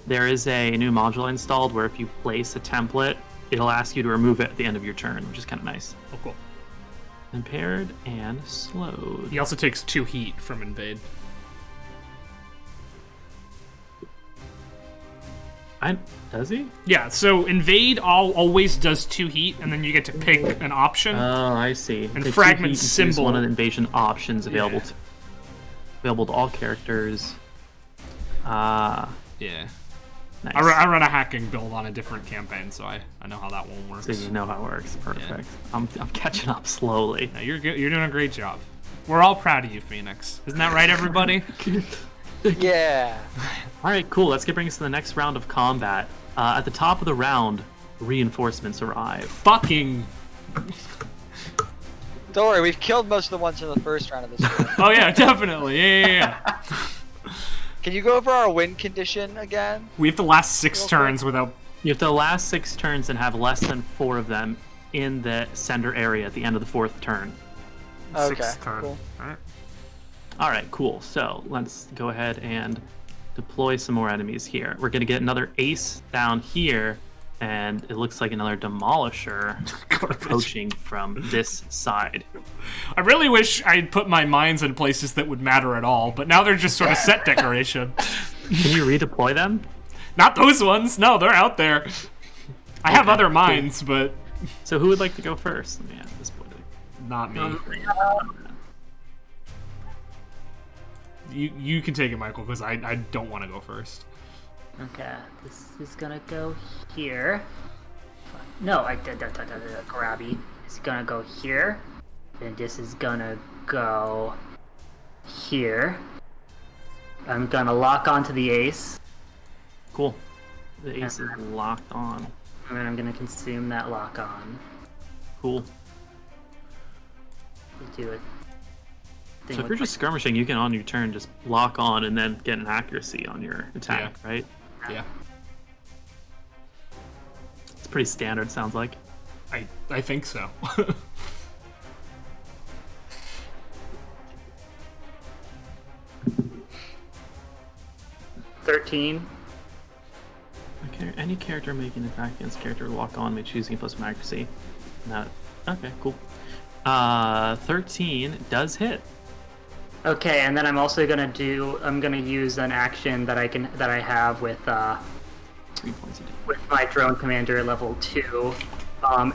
There is a new module installed where if you place a template, it'll ask you to remove it at the end of your turn, which is kind of nice.
Oh, cool.
Impaired and slowed.
He also takes 2 heat from invade.
Does he?
Yeah, so invade always does 2 heat, and then you get to pick an option.
Oh, I see.
And
The
fragment
2 heat is
symbol.
one of the invasion options available
Yeah.
available to all characters.
Yeah.
Nice.
I run a hacking build on a different campaign, so I know how that one works.
So you know how it works. Perfect. I'm catching up slowly.
No, you're good. You're doing a great job. We're all proud of you, Phoenix. Isn't that right, everybody?
Yeah.
All right, cool. Let's bring us to the next round of combat. At the top of the round, reinforcements arrive.
Fucking.
Don't worry, we've killed most of the ones in the first round of this one.
Oh yeah, definitely. Yeah.
Can you go over our win condition again?
We have to last 6 turns without.
You have to last 6 turns and have less than 4 of them in the center area at the end of the 4th turn.
Okay,
6th turn.
cool.
All right, cool. So let's go ahead and deploy some more enemies here. We're going to get another ace down here, and it looks like another demolisher approaching from this side.
I really wish I'd put my mines in places that would matter at all, but now they're just sort of set decoration.
Can you redeploy them?
Not those ones. No, they're out there. I have other mines, but
So who would like to go first? Let me ask this point.
not me. You can take it, Michael, because I don't want to go first.
Okay, this is gonna go here. No, grabby. It's gonna go here. And this is gonna go here. I'm gonna lock onto the ace.
Cool. The ace is locked on.
And then I'm gonna consume that lock on.
Cool.
Do it.
So if you're just skirmishing, you can on your turn just lock on and then get an accuracy on your attack, right?
Yeah.
It's pretty standard, sounds like.
I think so.
13.
Okay, any character making an attack against character lock on may choose plus 1 accuracy. Not okay, cool. 13 does hit.
Okay, and then I'm also gonna use an action that I have with
3 points of damage.
with my drone commander at level 2.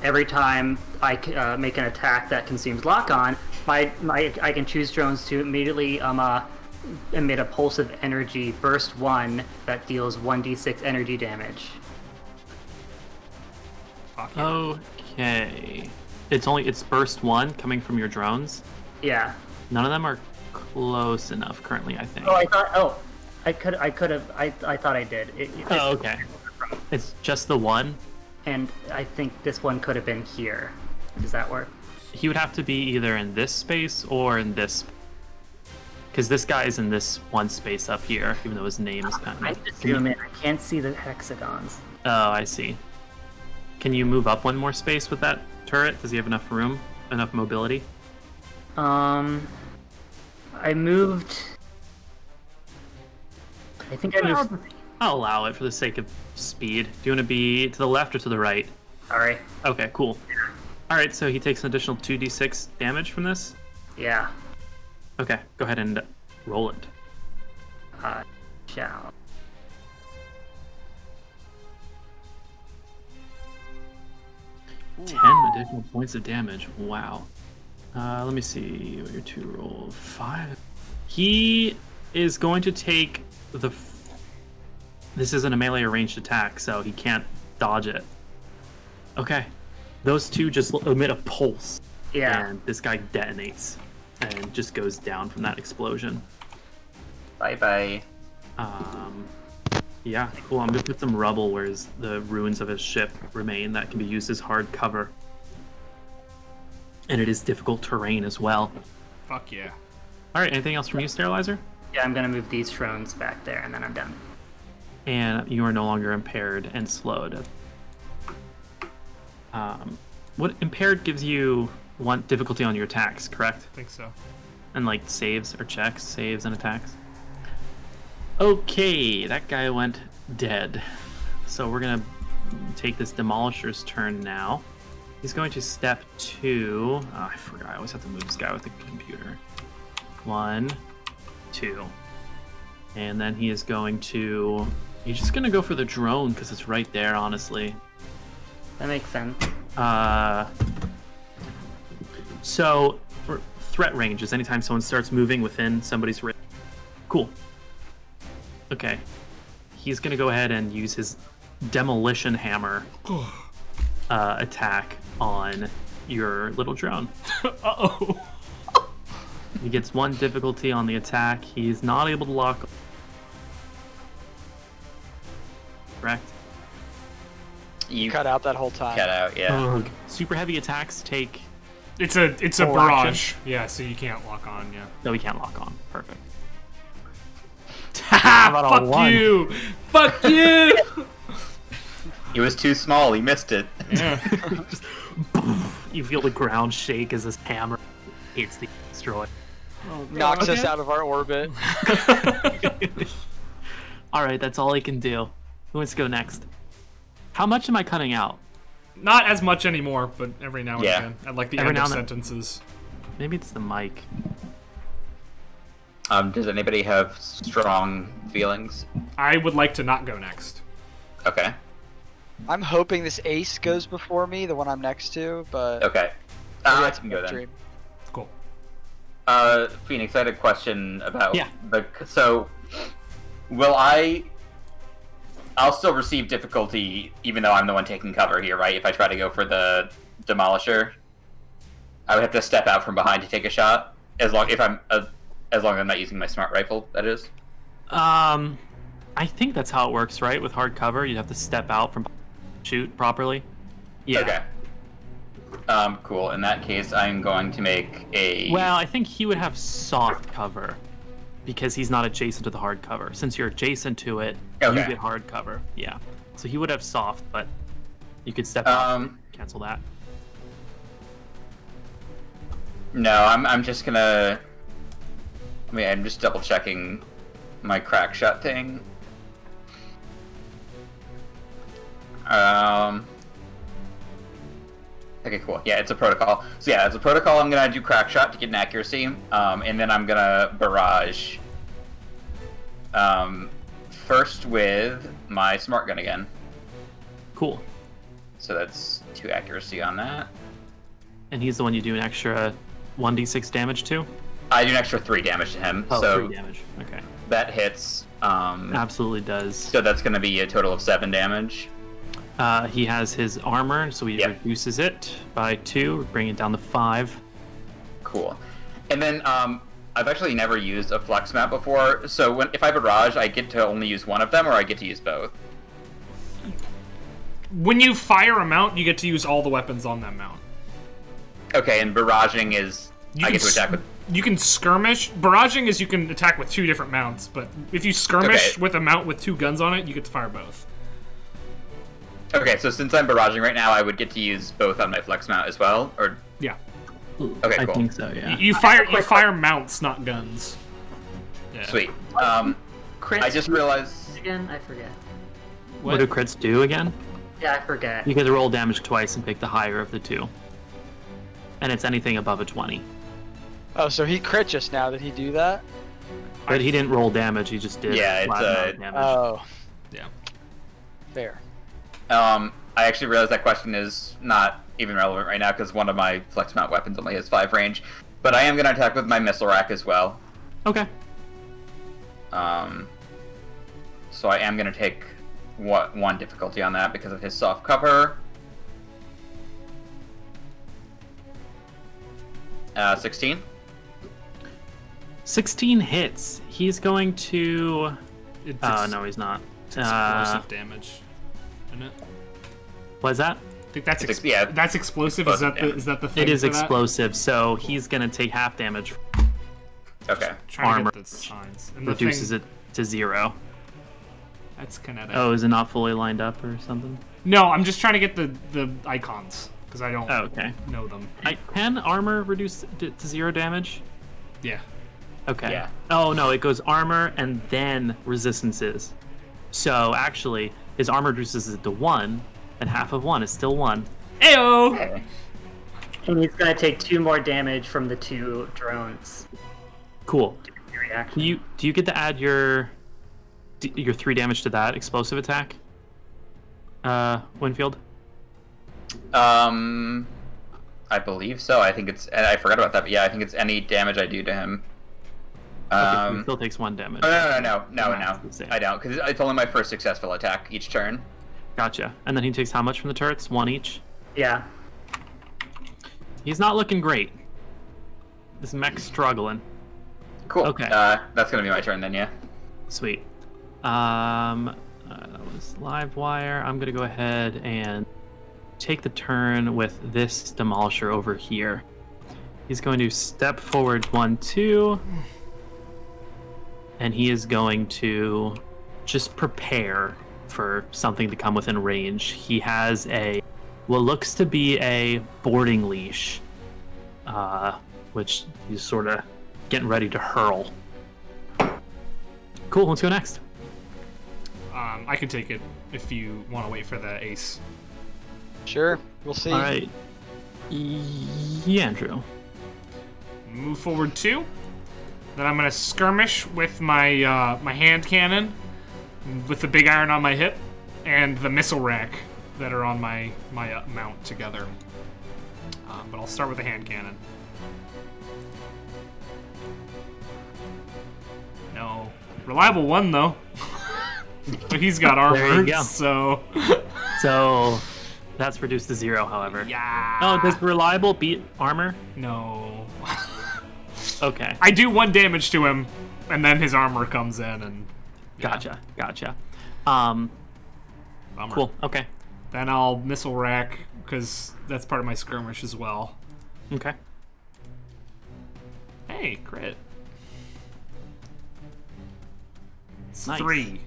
Every time I make an attack that consumes lock on, I can choose drones to immediately emit a pulse of energy, burst 1, that deals 1d6 energy damage.
Okay. It's burst 1 coming from your drones.
Yeah.
None of them are close enough currently, I think.
Oh, I thought I thought I did.
Oh, okay. It's just the one.
And I think this one could have been here. Does that work?
He would have to be either in this space or in this, because this guy's in this one space up here, even though his name is kind of.
I just zoom in. I can't see the hexagons.
Oh, I see. Can you move up one more space with that turret? Does he have enough room, enough mobility?
I moved. I think I moved.
I'll allow it for the sake of speed. Do you want to be to the left or to the right?
Sorry.
Okay, cool. All right, so he takes an additional 2d6 damage from this.
Yeah.
Okay, go ahead and roll it.
Shall.
Ooh. 10 additional points of damage. Wow. Let me see what your 2 roll. 5. He is going to take the. This isn't a melee or ranged attack, so he can't dodge it. Okay. Those two just emit a pulse.
Yeah.
And this guy detonates and just goes down from that explosion.
Bye-bye.
Yeah, cool. I'm gonna put some rubble where the ruins of his ship remain that can be used as hard cover. And it is difficult terrain as well.
Fuck yeah.
Alright, anything else from you, Sterilizer?
Yeah, I'm gonna move these drones back there, and then I'm done.
And you are no longer impaired and slowed. What impaired gives you 1 difficulty on your attacks, correct?
I think so.
and like saves or checks, saves and attacks. Okay, that guy went dead. So we're gonna take this Demolisher's turn now. He's going to step 2. Oh, I forgot. I always have to move this guy with the computer. 1, 2. And then he is going to... He's just going to go for the drone because it's right there, honestly.
That makes sense.
So, for threat range is anytime someone starts moving within somebody's range. Cool. Okay. He's going to go ahead and use his demolition hammer attack on your little drone.
Uh-oh.
He gets 1 difficulty on the attack. He's not able to lock. Correct?
You
Cut out that whole time.
cut out, yeah.
Ugh. Super heavy attacks take...
It's a
Full
barrage.
action.
Yeah, so you can't lock on, yeah.
No, we can't lock on. Perfect.
about a
Fuck
1?
you! Fuck you!
He was too small, he missed it.
Yeah.
Just, you feel the ground shake as this hammer hits the destroy.
Knocks us out of our orbit.
Alright, that's all he can do. Who wants to go next? How much am I cutting out?
Not as much anymore, but every now and
Yeah.
again. At like the
Every
end
now
of
and then.
sentences.
Maybe it's the mic.
Does anybody have strong feelings?
I would like to not go next.
Okay.
I'm hoping this ace goes before me, the one I'm next to, but
Okay.
maybe
I
that's
can
a
go then.
dream.
Cool.
Phoenix, I had a question about
Yeah.
So, I'll still receive difficulty even though I'm the one taking cover here, right? If I try to go for the Demolisher, I would have to step out from behind to take a shot. As long as I'm not using my smart rifle, that is.
I think that's how it works, right? With hard cover, you'd have to step out from shoot properly. Yeah.
Okay. Cool. In that case, I'm going to make a...
Well, I think he would have soft cover because he's not adjacent to the hard cover. Since you're adjacent to it, you
Okay.
get hard cover. Yeah. So he would have soft, but you could step out and cancel that.
No, I'm just gonna... I'm just double checking my crack shot thing. Okay, cool. Yeah, it's a protocol. So yeah, it's a protocol. I'm gonna do crack shot to get an accuracy, and then I'm gonna barrage. First with my smart gun again.
Cool.
So that's 2 accuracy on that.
And he's the one you do an extra 1d6 damage to?
I do an extra 3 damage to him.
Oh,
so
3 damage. Okay.
that hits.
Absolutely does.
So that's going to be a total of 7 damage.
He has his armor, so he reduces it by 2, bringing it down to 5.
Cool. And then I've actually never used a flex map before, so if I barrage, I get to only use one of them, or I get to use both?
When you fire a mount, you get to use all the weapons on that mount.
Okay, and barraging is... I get to attack with...
You can skirmish. Barraging is you can attack with 2 different mounts, but if you skirmish with a mount with 2 guns on it, you get to fire both.
Okay, so since I'm barraging right now, I would get to use both on my flex mount as well, or...
Yeah.
Okay, cool.
I think so, yeah.
You fire mounts, not guns. Yeah.
Sweet.
Crits
I just realized...
Again, I forget.
What do crits do again?
Yeah, I forget.
You get to roll damage twice and pick the higher of the 2. And it's anything above a 20.
Oh, so he crit just now. Did he do that?
But he didn't roll damage, he just did
Yeah,
flat amount of damage.
Oh.
Yeah.
Fair.
I actually realized that question is not even relevant right now because one of my flex mount weapons only has 5 range. But I am going to attack with my missile rack as well.
Okay.
So I am going to take 1 difficulty on that because of his soft cover. 16.
16 hits. He's going to... no, he's not.
It's explosive damage, isn't it?
What is that?
I think that's that's explosive.
Explosive
Is that the thing?
It is
for that?
explosive, so he's going to take half damage.
Okay.
Trying
Armor.
to get the signs. And the
Reduces
thing,
it to 0.
That's kinetic.
Oh, is it not fully lined up or something?
No, I'm just trying to get the icons because I don't
Oh, okay.
know them.
Can armor reduce to 0 damage?
Yeah.
Okay.
Yeah.
Oh no, it goes armor and then resistances. So actually, his armor reduces it to 1, and half of 1 is still 1.
Ayo!
Okay.
And he's gonna take 2 more damage from the 2 drones.
Cool.
Reaction.
Do you get to add your 3 damage to that explosive attack? Winfield?
I believe so. I think it's. I forgot about that, but yeah, I think it's any damage I do to him.
Okay, he still takes 1 damage.
Oh, no.
Insane.
I don't, because it's only my first successful attack each turn.
Gotcha. And then he takes how much from the turrets? 1 each?
Yeah.
He's not looking great. This mech's struggling.
Cool.
Okay.
That's gonna be my turn then, yeah.
Sweet. That was live wire. I'm gonna go ahead and take the turn with this demolisher over here. He's going to step forward 1, 2, and he is going to just prepare for something to come within range. He has what looks to be a boarding leash, which he's sort of getting ready to hurl. Cool, let's go next.
I can take it if you want to wait for the ace.
Sure, we'll see.
All right. Yeah, Andrew.
Move forward 2. Then I'm gonna skirmish with my my hand cannon, with the big iron on my hip, and the missile rack that are on my mount together. But I'll start with the hand cannon. No, reliable 1 though. But he's got armor,
There you go.
so.
So that's reduced to 0, however.
Yeah.
Oh, does reliable beat armor?
No.
Okay.
I do 1 damage to him, and then his armor comes in, and
Gotcha.
bummer.
Cool. Okay.
Then I'll missile rack because that's part of my skirmish as well.
Okay.
Hey, crit. It's
Nice.
3.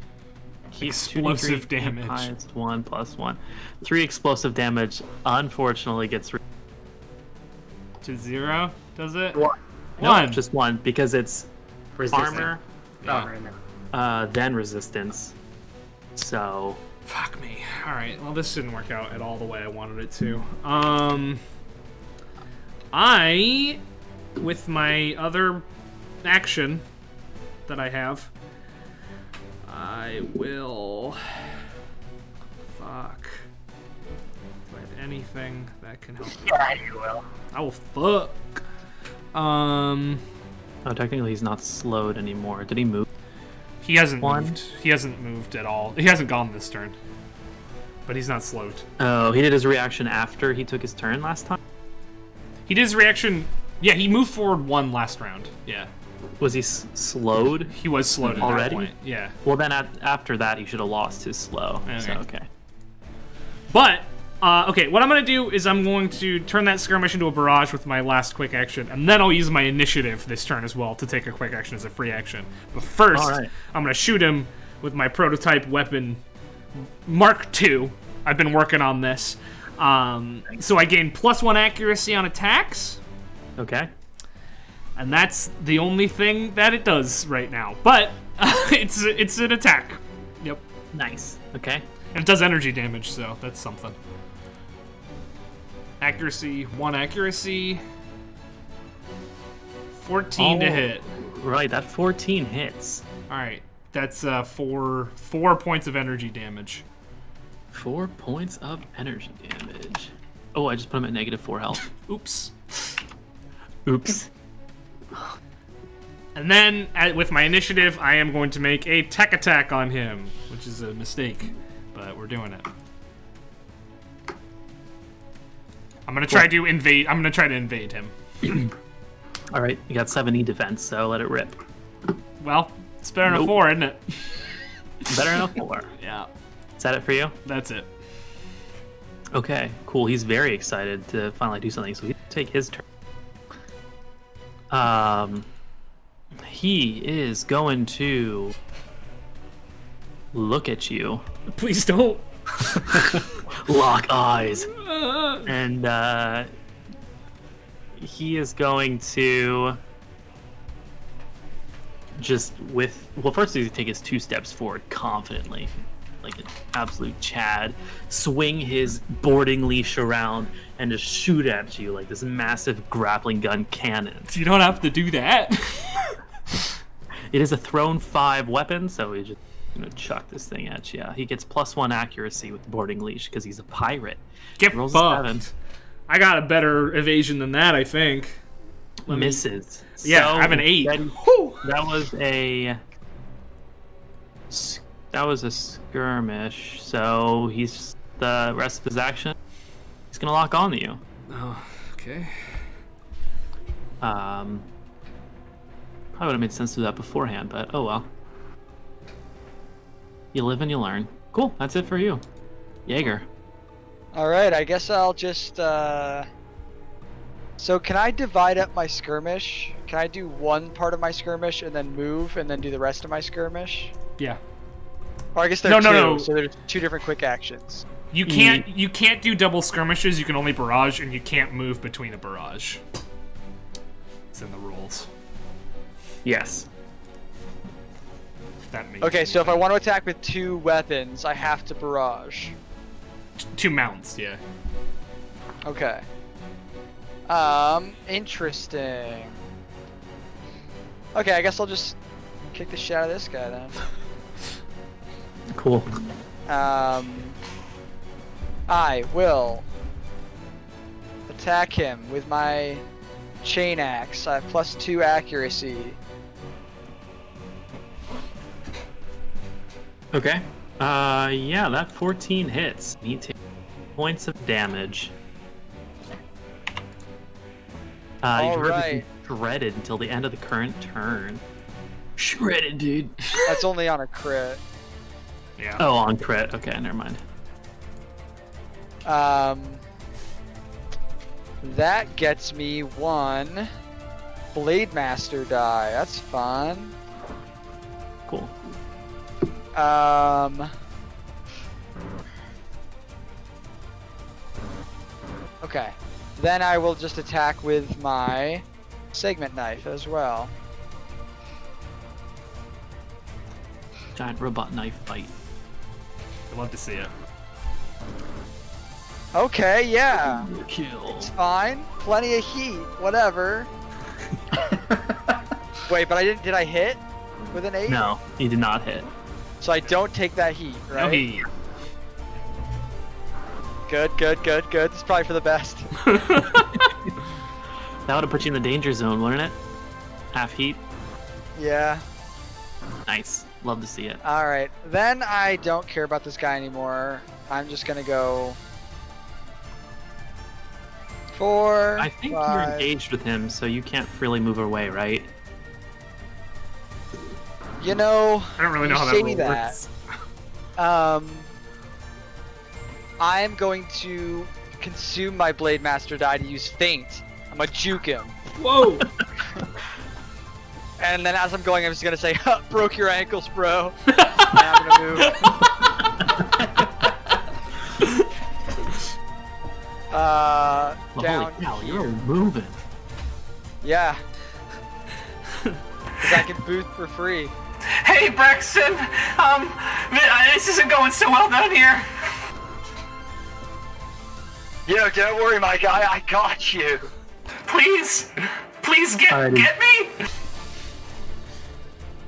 He's
Explosive
2d3
damage.
Highest 1 + 1. 3 explosive damage. Unfortunately, gets
To 0, does it?
1.
no,
1.
just 1 because it's
Resistance.
armor,
Armor, no.
then resistance. So
Fuck me. Alright, well this didn't work out at all the way I wanted it to. I, with my other action that I have, I will... Fuck. Do I have anything that can help me?
Yeah, you will.
I will fuck.
oh, technically he's not slowed anymore. Did he move?
He hasn't
1.
moved. He hasn't moved at all. He hasn't gone this turn. But he's not slowed.
Oh, he did his reaction after he took his turn last time?
He did his reaction... Yeah, he moved forward 1 last round. Yeah.
Was he slowed?
He was slowed at
Already?
that point. Yeah.
Well, then after that, he should have lost his slow.
Okay.
So, okay.
But, okay, what I'm going to do is I'm going to turn that skirmish into a barrage with my last quick action, and then I'll use my initiative this turn as well to take a quick action as a free action. But first,
Alright.
I'm going to shoot him with my prototype weapon, Mark II. I've been working on this. So I gain +1 accuracy on attacks,
Okay.
and that's the only thing that it does right now. But it's an attack. Yep.
Nice. Okay.
And it does energy damage, so that's something. Accuracy, 1 accuracy. 14 to hit.
Right, that 14 hits.
Alright, that's 4 points of energy damage.
4 points of energy damage. Oh, I just put him at -4 health.
Oops.
Oops.
And then, with my initiative, I am going to make a tech attack on him, which is a mistake, but we're doing it. I'm gonna try to invade. I'm gonna try to invade him.
All right, you got 70 defense, so let it rip.
Well, it's better than a
Nope.
4, isn't it?
Better than a 4.
Yeah,
Is that it for you?
that's it.
Okay, cool. He's very excited to finally do something, so he'll take his turn. He is going to look at you.
Please don't.
Lock eyes. And he is going to just with first he's gonna take his 2 steps forward confidently, like an absolute Chad, swing his boarding leash around and just shoot at you like this massive grappling gun cannon.
You don't have to do that.
It is a thrown 5 weapon, so he's just gonna chuck this thing at you. He gets +1 accuracy with the boarding leash because he's a pirate.
Get
Rolls
fucked.
a 7.
I got a better evasion than that, I think.
Misses.
Yeah,
So
I have an 8.
That was a skirmish. So he's the rest of his action. He's gonna lock onto you.
Oh, okay.
Probably would have made sense to do that beforehand, but oh well. You live and you learn. Cool. That's it for you, Jaeger.
All right, I guess I'll just. So can I divide up my skirmish? Can I do one part of my skirmish and then move and then do the rest of my skirmish?
Yeah.
Or I guess there's
No.
So there's 2 different quick actions.
You can't do double skirmishes. You can only barrage, and you can't move between a barrage. It's in the rules.
Yes.
If that means
Okay, so if I
anything.
want to attack with 2 weapons, I have to barrage.
2 mounts, yeah.
Okay. Interesting. Okay, I guess I'll just kick the shit out of this guy then.
Cool.
I will attack him with my chain axe. I have +2 accuracy.
Okay. Yeah, that 14 hits. He takes points of damage.
Alright.
Shredded until the end of the current turn. Shredded, dude.
That's only on a crit.
Yeah.
Oh, on crit. Okay, never mind.
That gets me 1 Blade Master die. That's fun.
Cool.
Okay. Then I will just attack with my segment knife as well.
Giant robot knife fight.
I'd love to see it.
Okay, yeah.
Kill.
It's fine. Plenty of heat. Whatever. Wait, but did I hit with an 8?
No, he did not hit.
So I don't take that heat, right?
No heat.
Good. This is probably for the best.
That would have put you in the danger zone, wouldn't it? Half heat.
Yeah.
Nice. Love to see it.
Alright. Then I don't care about this guy anymore. I'm just gonna go 4.
I think
5.
you're engaged with him, so you can't freely move away, right?
You know,
I don't really know
you
how that
say
rule
that.
works.
I'm going to consume my Blade Master die to use Feint. I'm gonna juke him.
Whoa!
And then as I'm going, I'm just gonna say, huh, broke your ankles, bro. And I'm gonna move.
Well,
Down
holy cow,
here.
you're moving.
Yeah. Because I can boost for free.
Hey, Braxton. This isn't going so well down here.
Yo, don't worry, my guy. I got you.
Please get
Alrighty.
me.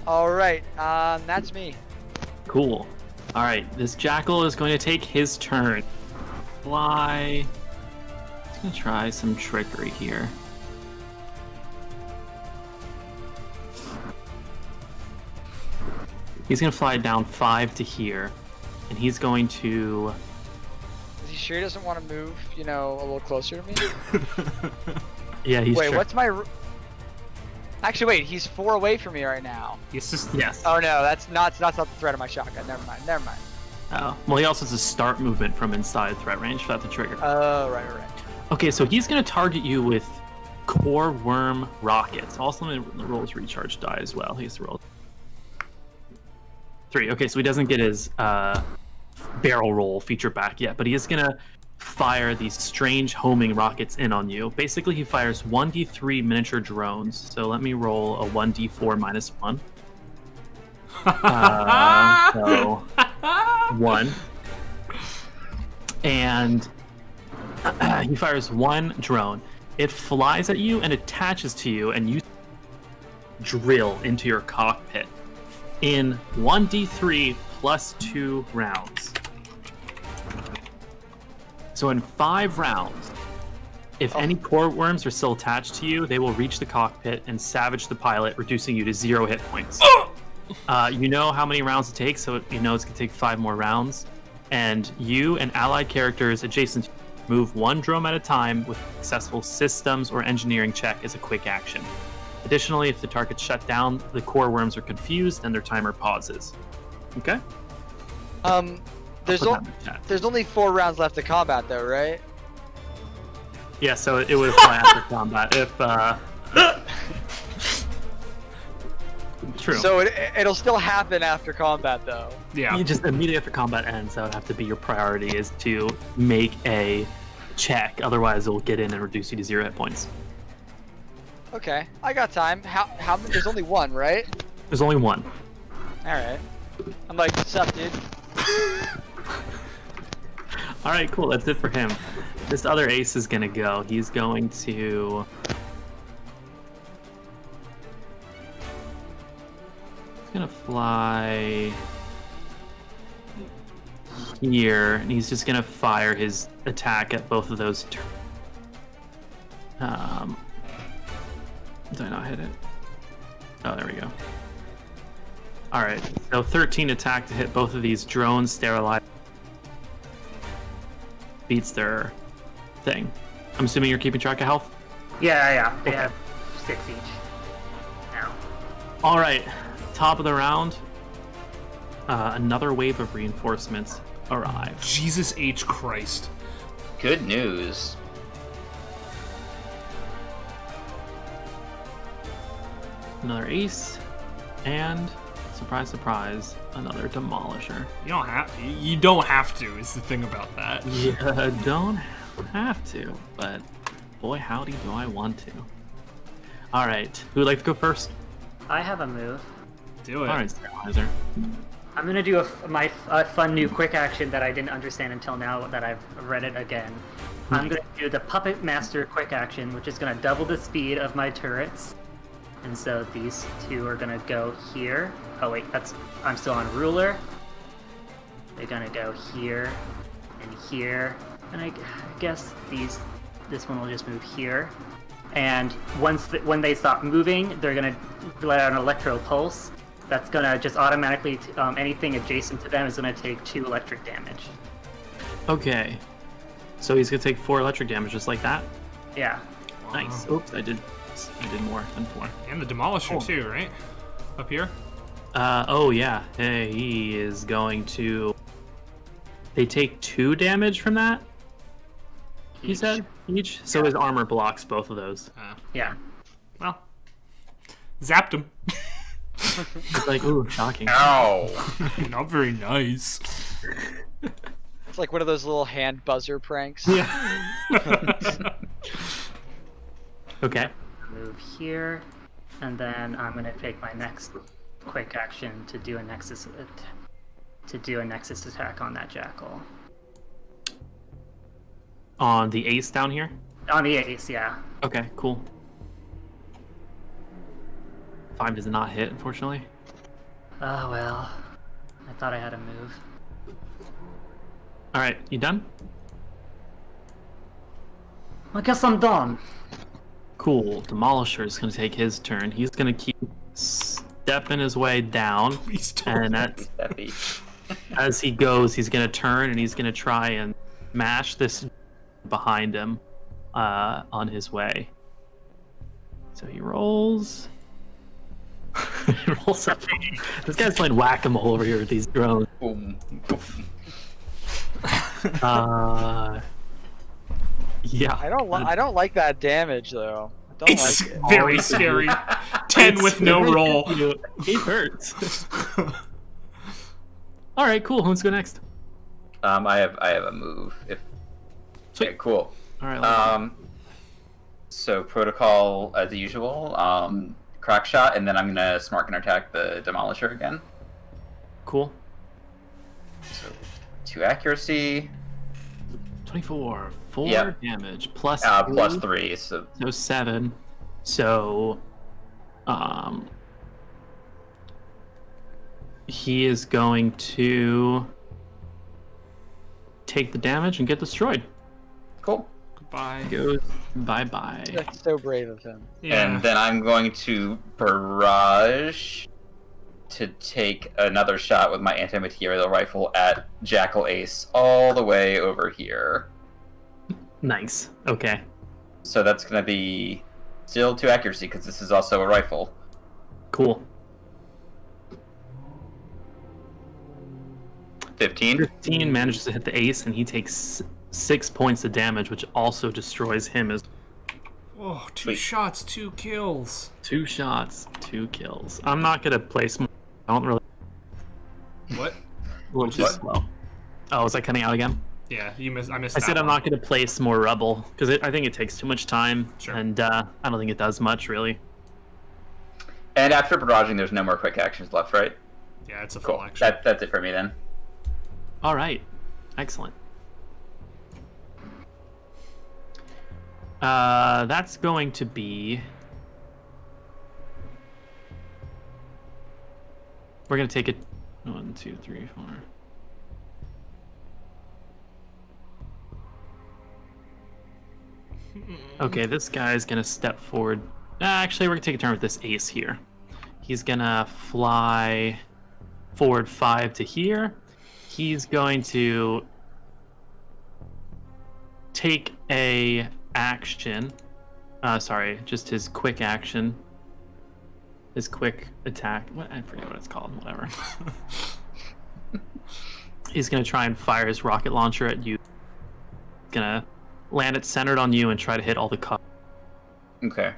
Alright, that's me.
Cool. Alright, this jackal is going to take his turn. Fly. He's going to try some trickery here. He's going to fly down 5 to here. And he's going to...
Is he sure he doesn't want to move, you know, a little closer to me?
Yeah, he's
Wait,
sure.
what's my... Actually, wait, he's 4 away from me right now.
It's just
Yes.
Oh no, that's not the threat of my shotgun. Never mind.
Oh. Well, he also has a start movement from inside threat range for that to trigger.
Oh, right.
Okay, so he's going to target you with core worm rockets. Also, rolls recharge die as well. He has to roll 3. Okay, so he doesn't get his barrel roll feature back yet, but he is going to fire these strange homing rockets in on you. Basically, he fires 1d3 miniature drones. So let me roll a 1d4 -1. So 1. And he fires 1 drone. It flies at you and attaches to you, and you drill into your cockpit in 1d3 plus 2 rounds. So in 5 rounds, if any core worms are still attached to you, they will reach the cockpit and savage the pilot, reducing you to 0 hit points. You know how many rounds it takes, so you know it's going to take 5 more rounds. And you and allied characters adjacent to you move 1 drone at a time with successful systems or engineering check as a quick action. Additionally, if the target's shut down, the core worms are confused and their timer pauses. Okay?
There's only 4 rounds left of combat, though, right?
Yeah, so it would apply after combat if. True.
So it'll still happen after combat, though.
Yeah.
You just immediately after combat ends, that would have to be your priority, is to make a check. Otherwise, it will get in and reduce you to 0 hit points.
Okay, I got time. How many? There's only 1, right?
There's only 1.
All right. I'm like, sup, dude.
All right, cool. That's it for him. This other ace is gonna go. He's going to. He's gonna fly here, and he's just gonna fire his attack at both of those. Did I not hit it? Oh, there we go. All right. So 13 attack to hit both of these drones. Sterilize. Beats their thing. I'm assuming you're keeping track of health?
Yeah. They have 6 each now.
All right. Top of the round. Another wave of reinforcements arrive.
Jesus H. Christ.
Good news.
Another ace. And, surprise, surprise, another demolisher.
You don't have to, is the thing about that.
Yeah, don't have to, but boy howdy do I want to. Alright, who would like to go first?
I have a move.
Do it.
Alright, Sterilizer.
I'm gonna do my fun new quick action that I didn't understand until now that I've read it again. I'm gonna do the Puppet Master quick action, which is gonna double the speed of my turrets. And so these 2 are gonna go here. Oh wait, I'm still on ruler. They're gonna go here and here, and I guess this one will just move here. And when they stop moving, they're gonna let out an electro pulse. That's gonna just automatically anything adjacent to them is gonna take 2 electric damage.
Okay, so he's gonna take 4 electric damage just like that?
Yeah.
Nice. Oops, I did more than 4.
And the Demolisher too, right? Up here?
Oh yeah. Hey, he is going to... They take 2 damage from that? He said? Each? So
Yeah.
his armor blocks both of those.
Yeah.
Well, zapped him.
It's like, ooh, shocking.
Ow!
Not very nice.
It's like one of those little hand buzzer pranks.
Yeah. Okay.
Move here, and then I'm gonna take my next quick action to do a nexus attack on that jackal.
On the ace down here?
On the ace, yeah.
Okay, cool. 5 does not hit, unfortunately.
Oh well. I thought I had a move.
Alright, you done?
I guess I'm done.
Cool. Demolisher is going to take his turn. He's going to keep stepping his way down. And as he goes, he's going to turn and he's going to try and mash this behind him on his way. So he rolls. He rolls up. This guy's playing whack-a-mole over here with these drones.
Boom.
Yeah.
I don't like that damage though. I don't
It's
like it.
very scary. 10 with no roll.
It hurts. All right, cool. Who's go next?
I have a move.
Sweet.
Okay, cool.
All right.
So protocol as usual. Crack shot, and then I'm gonna smart gun attack the demolisher again.
cool.
So 2 accuracy.
24, 4
Yep.
damage, plus
Plus 3, so
7. So, he is going to take the damage and get destroyed.
cool.
Goodbye.
Goes bye-bye.
That's so brave of him.
Yeah.
And then I'm going to barrage to take another shot with my anti-material rifle at Jackal Ace all the way over here.
Nice. Okay.
So that's going to be still 2 accuracy because this is also a rifle.
Cool.
15.
15 manages to hit the ace, and he takes 6 points of damage, which also destroys him as
Oh, 2
Wait.
shots, 2 kills.
2 shots, 2 kills. I'm not gonna place more. I don't really.
What?
Which is slow. Oh, was I cutting out again?
Yeah, you missed. I missed.
I
that
said I'm
one.
not gonna place more rubble because I think it takes too much time,
Sure.
and I don't think it does much really.
And after barraging, there's no more quick actions left, right?
Yeah, it's a full
Cool.
action.
That's it for me then.
All right, excellent. That's going to be. We're gonna take it. 1, 2, 3, 4. Okay, this guy's gonna step forward. Actually, we're gonna take a turn with this ace here. He's gonna fly forward 5 to here. He's going to take a action. Sorry, just his quick action. His quick attack. What? I forget what it's called. Whatever. He's gonna try and fire his rocket launcher at you. Gonna land it centered on you and try to hit all the cover.
Okay.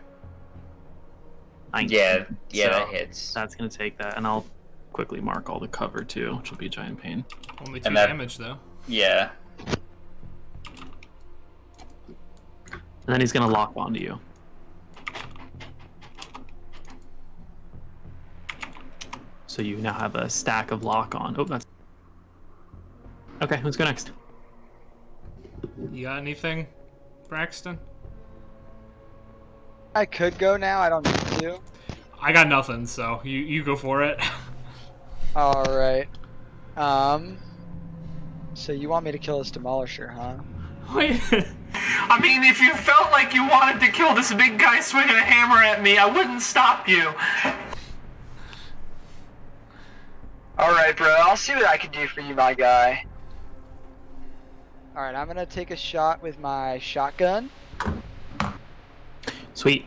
19.
Yeah,
So
that hits.
That's gonna take that, and I'll quickly mark all the cover too, which will be a giant pain.
Only 2
And that-
damage though.
Yeah.
And then he's gonna lock onto you. So you now have a stack of lock on. Oh, that's okay. Let's go next.
You got anything, Braxton?
I could go now. I don't need to.
I got nothing, so you go for it.
All right. So you want me to kill this demolisher, huh?
Wait.
I mean, if you felt like you wanted to kill this big guy swinging a hammer at me, I wouldn't stop you.
All right, bro. I'll see what I can do for you, my guy. All right, I'm gonna take a shot with my shotgun.
Sweet.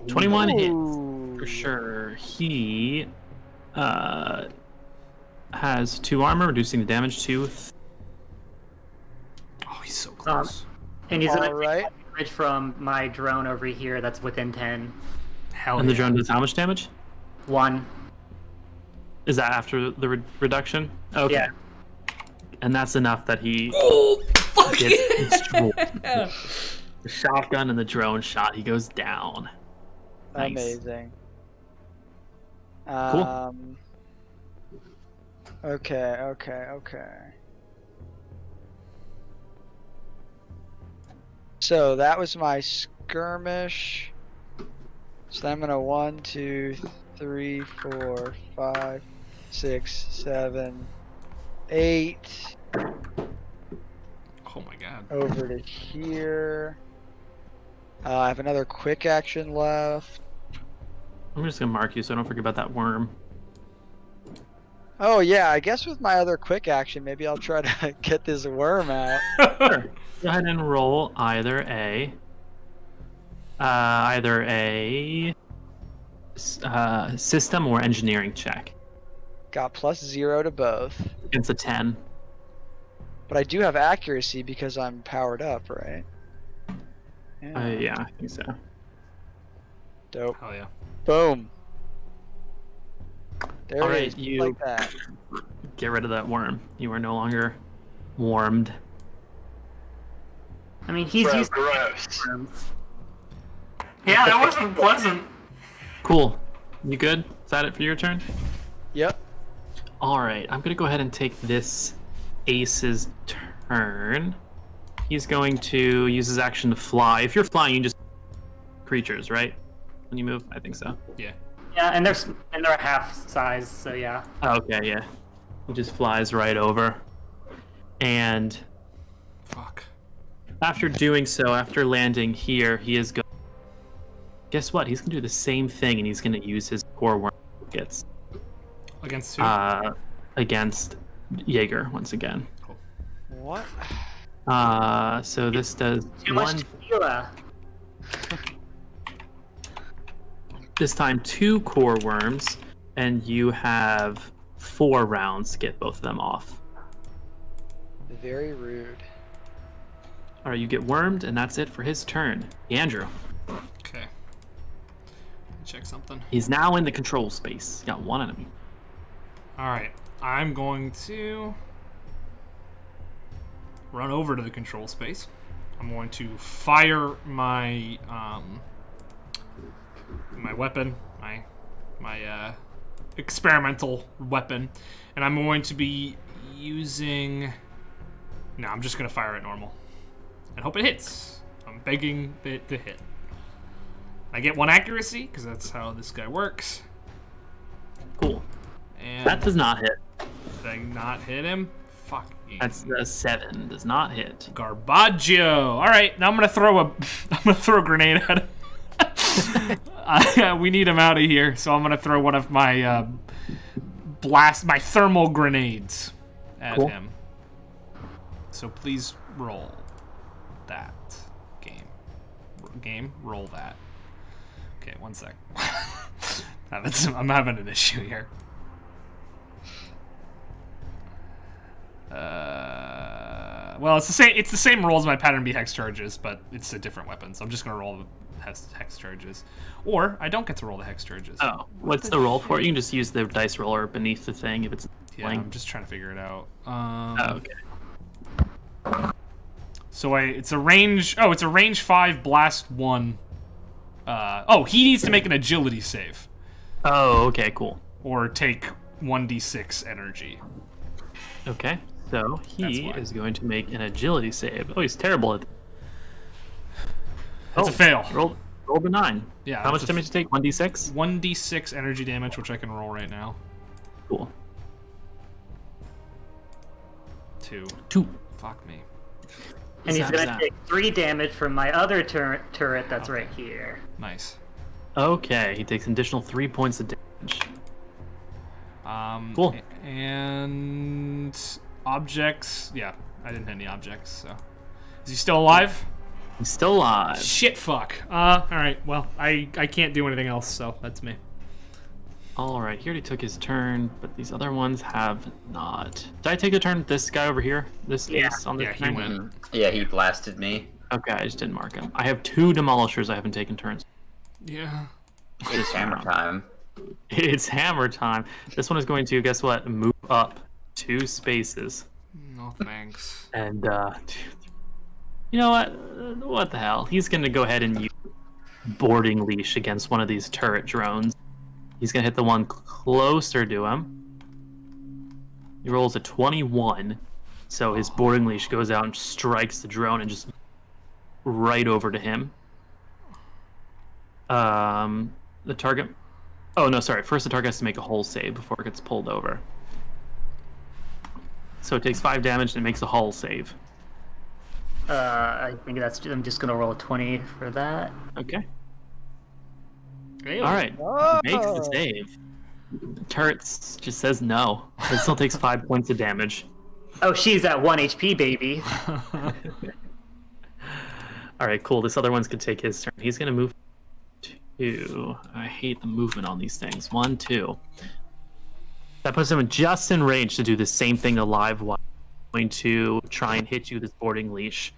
21 hits for sure. He has 2 armor, reducing the damage to.
Oh, he's so close.
And he's
All
gonna
right.
take damage from my drone over here that's within 10.
Hell
And the
yeah.
drone does how much damage?
1.
Is that after the reduction? Okay.
Yeah.
And that's enough that he
Oh, fuck
gets destroyed. The shotgun and the drone shot, he goes down. Nice.
Amazing.
Cool.
Okay. So that was my skirmish. So I'm gonna 1, 2, 3, 4, 5, 6, 7, 8
Oh my god.
over to here. I have another quick action left.
I'm just gonna mark you so I don't forget about that worm.
Oh yeah, I guess with my other quick action, maybe I'll try to get this worm out.
Sure. Go ahead and roll either a system or engineering check
Got +0 to both.
against a 10.
But I do have accuracy because I'm powered up, right?
Yeah, I think so.
Dope.
Hell yeah.
Boom. There
All
it
right,
is.
you-
Like that.
Get rid of that worm. You are no longer warmed.
I mean, he's
Bro,
used
gross.
to worms.
Yeah, that wasn't pleasant.
Cool. You good? Is that it for your turn?
Yep.
All right. I'm gonna go ahead and take this Ace's turn. He's going to use his action to fly. If you're flying, you can just creatures, right? When you move, I think so.
Yeah.
Yeah, and they're half size, so yeah.
Okay, yeah. He just flies right over. And
Fuck.
after doing so, after landing here, he is going. Guess what? He's gonna do the same thing, and he's gonna use his core worm gets
Against who?
against Jaeger once again.
Cool.
What?
So this does
Too
one.
much tequila.
This time 2 core worms, and you have 4 rounds to get both of them off.
Very rude.
All right, you get wormed, and that's it for his turn. Andrew.
Okay. Check something.
He's now in the control space. He's got 1 enemy.
Alright. I'm going to run over to the control space. I'm going to fire my my weapon, my experimental weapon, and I'm going to be using. No, I'm just gonna fire it normal and hope it hits. I'm begging it to hit. I get 1 accuracy because that's how this guy works.
Cool.
And
That does not hit.
did I not hit him? Fuck.
That's a 7. Does not hit.
Garbaggio. All right, now I'm gonna throw a grenade at him. We need him out of here, so I'm gonna throw one of my my thermal grenades at
Cool.
him. So please roll that game. Roll that. Okay, 1 sec. I'm having an issue here. Well, it's the same roll as my pattern B hex charges, but it's a different weapon, so I'm just gonna roll the hex charges. Or I don't get to roll the hex charges.
Oh, what's the roll for it? You can just use the dice roller beneath the thing if it's
Yeah,
blank.
I'm just trying to figure it out.
Oh, okay.
So it's a range 5 blast 1. Oh, he needs to make an agility save
Oh, okay, cool.
or take 1d6 energy.
Okay, so he
That's why.
is going to make an agility save. Oh, he's terrible at.
That's a fail.
Roll the 9.
Yeah.
How much
that's a
damage to take? 1d6.
1d6 energy damage, which I can roll right now.
Cool.
2.
2.
Fuck me.
And he's
Zap,
gonna
zap.
take 3 damage from my other turret that's right here.
Nice.
Okay, he takes an additional 3 points of damage. Cool.
And objects. Yeah, I didn't hit any objects. So, is he still alive?
He's still alive.
Shit. Fuck. All right. Well, I can't do anything else. So that's me.
All right, he already took his turn, but these other ones have not. Did I take a turn with this guy over here? This ace on the
Yeah, he
turn?
went.
Yeah, he blasted me.
Okay, I just didn't mark him. I have 2 demolishers I haven't taken turns.
Yeah.
It's hammer time.
It's hammer time. This one is going to, guess what? Move up 2 spaces.
No thanks.
And, you know what? What the hell? He's going to go ahead and use boarding leash against one of these turret drones. He's going to hit the one closer to him. He rolls a 21. So his boarding leash goes out and strikes the drone and just right over to him. The target... Oh, no, sorry. First, the target has to make a hull save before it gets pulled over. So it takes 5 damage and it makes a hull save.
I think I'm just gonna roll a 20 for that.
Okay.
Hey,
All right.
Oh.
Makes the save. The turret just says no. It still takes 5 points of damage.
Oh, she's at 1 HP, baby.
All right, cool. This other one's gonna take his turn. He's gonna move 2. I hate the movement on these things. 1, 2. That puts him just in range to do the same thing to live wire. Going to try and hit you with his boarding leash.